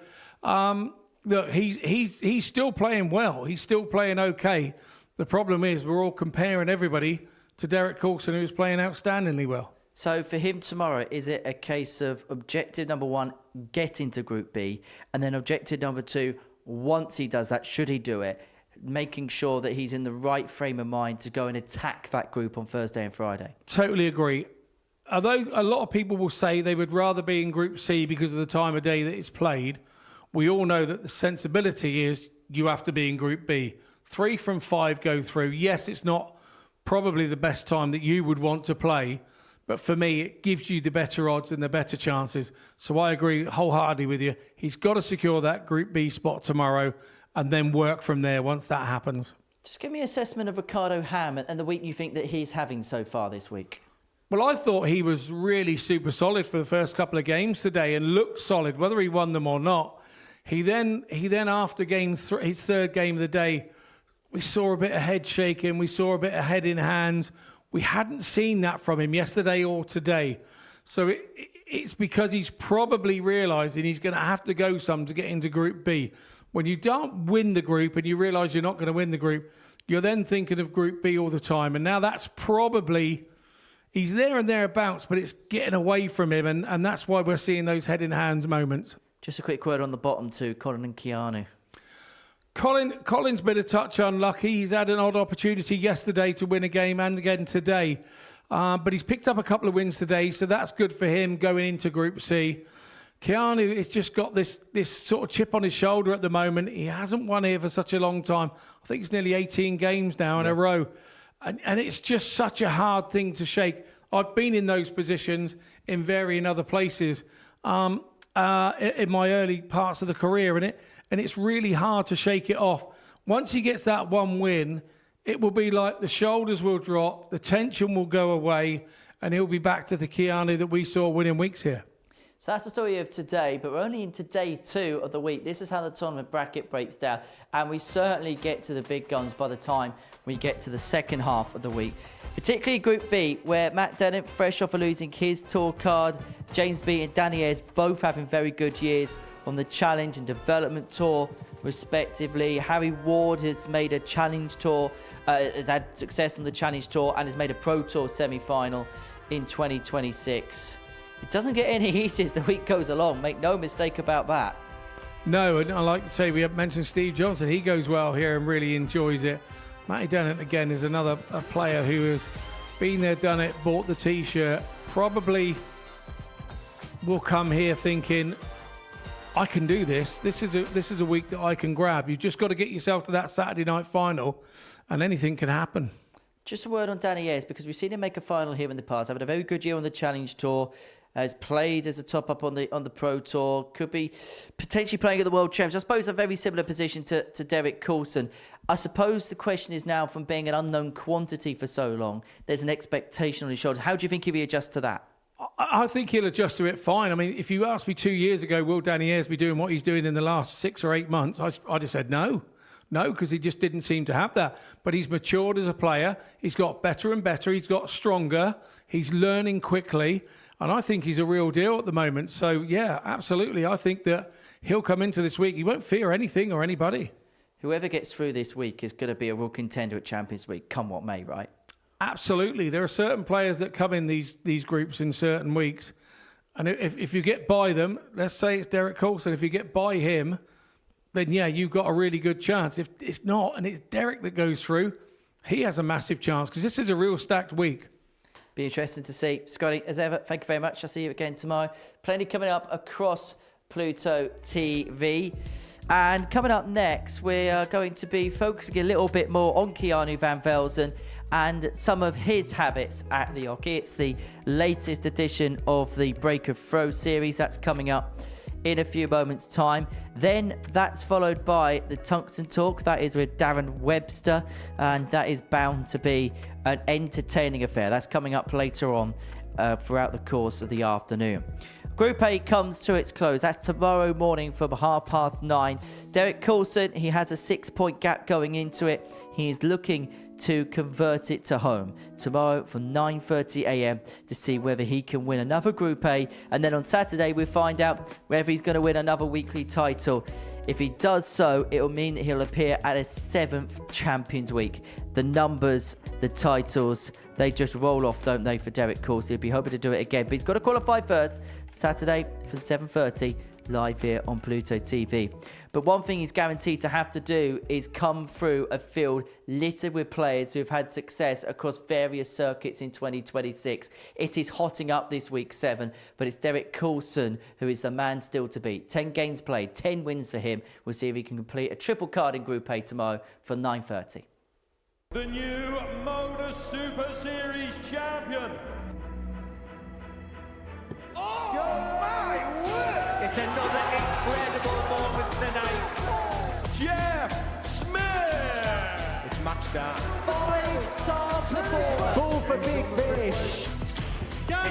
look, he's still playing well. He's still playing okay. The problem is we're all comparing everybody to Derek Coulson, who's playing outstandingly well. So for him tomorrow, is it a case of objective number one, get into Group B, and then objective number two, once he does that, should he do it, making sure that he's in the right frame of mind to go and attack that group on Thursday and Friday? Totally agree. Although a lot of people will say they would rather be in Group C because of the time of day that it's played, we all know that the sensibility is you have to be in Group B. 3 from 5 go through. Yes, it's not probably the best time that you would want to play, But for me, it gives you the better odds and the better chances. So I agree wholeheartedly with you. He's got to secure that Group B spot tomorrow and then work from there once that happens. Just give me an assessment of Ricardo Ham and the week you think that he's having so far this week. Well, I thought he was really super solid for the first couple of games today and looked solid, whether he won them or not. He then after his third game of the day, we saw a bit of head shaking, we saw a bit of head in hands. We hadn't seen that from him yesterday or today. So it's because he's probably realising he's going to have to go some to get into Group B. When you don't win the group and you realise you're not going to win the group, you're then thinking of Group B all the time. And now that's probably, he's there and thereabouts, but it's getting away from him. And that's why we're seeing those head in hands moments. Just a quick word on the bottom two, Colin and Keanu. Colin's been a touch unlucky. He's had an odd opportunity yesterday to win a game and again today. But he's picked up a couple of wins today, so that's good for him going into Group C. Keanu has just got this sort of chip on his shoulder at the moment. He hasn't won here for such a long time. I think it's nearly 18 games now in a row. And it's just such a hard thing to shake. I've been in those positions in varying other places in my early parts of the career, and it's really hard to shake it off. Once he gets that one win, it will be like the shoulders will drop, the tension will go away, and he'll be back to the Keanu that we saw winning weeks here. So that's the story of today, but we're only in day 2 of the week. This is how the tournament bracket breaks down, and we certainly get to the big guns by the time we get to the second half of the week. Particularly Group B, where Matt Dennett, fresh off of losing his tour card, James B and Danny Ayres both having very good years on the Challenge and Development Tour, respectively. Harry Ward has made a Challenge Tour, has had success on the Challenge Tour and has made a Pro Tour semi-final in 2026. It doesn't get any easier as the week goes along, make no mistake about that. No, and I like to say we have mentioned Steve Johnson. He goes well here and really enjoys it. Matty Dennett, again, is another player who has been there, done it, bought the T-shirt, probably will come here thinking, I can do this. This is a week that I can grab. You've just got to get yourself to that Saturday night final and anything can happen. Just a word on Danny Ayres, because we've seen him make a final here in the past. Having a very good year on the Challenge Tour. Has played as a top-up on the Pro Tour. Could be potentially playing at the World Champs. I suppose a very similar position to Derek Coulson. I suppose the question is now, from being an unknown quantity for so long, there's an expectation on his shoulders. How do you think he'll adjust to that? I think he'll adjust to it fine. I mean, if you asked me 2 years ago, will Danny Ayres be doing what he's doing in the last 6 or 8 months? I'd have said no. No, because he just didn't seem to have that. But he's matured as a player. He's got better and better. He's got stronger. He's learning quickly. And I think he's a real deal at the moment. So, yeah, absolutely. I think that he'll come into this week. He won't fear anything or anybody. Whoever gets through this week is going to be a real contender at Champions Week, come what may, right? Absolutely. There are certain players that come in these groups in certain weeks. And if you get by them, let's say it's Derek Coulson, if you get by him, then, yeah, you've got a really good chance. If it's not, and it's Derek that goes through, he has a massive chance, because this is a real stacked week. Be interesting to see. Scotty, as ever, thank you very much. I'll see you again tomorrow. Plenty coming up across Pluto TV. And coming up next, we are going to be focusing a little bit more on Keanu van Velzen and some of his habits at the hockey. It's the latest edition of the Break of Throw series. That's coming up in a few moments' time. Then that's followed by the Tungsten Talk. That is with Darren Webster, and that is bound to be an entertaining affair. That's coming up later on throughout the course of the afternoon. Group A comes to its close. That's tomorrow morning from 9:30. Derek Coulson, he has a 6-point gap going into it. He is looking to convert it to home tomorrow from 9:30 a.m. to see whether he can win another Group A. And then on Saturday, we'll find out whether he's going to win another weekly title. If he does so, it will mean that he'll appear at a 7th Champions Week. The numbers, the titles, they just roll off, don't they, for Derek Coulson? He'll be hoping to do it again. But he's got to qualify first, Saturday from 7:30, live here on Pluto TV. But one thing he's guaranteed to have to do is come through a field littered with players who've had success across various circuits in 2026. It is hotting up this week 7, but it's Derek Coulson who is the man still to beat. 10 games played, 10 wins for him. We'll see if he can complete a triple card in Group A tomorrow for 9:30. The new Modus Super Series champion, another incredible moment tonight. Jeff Smith. It's match start. 5-star performance. Pull for big fish. Game.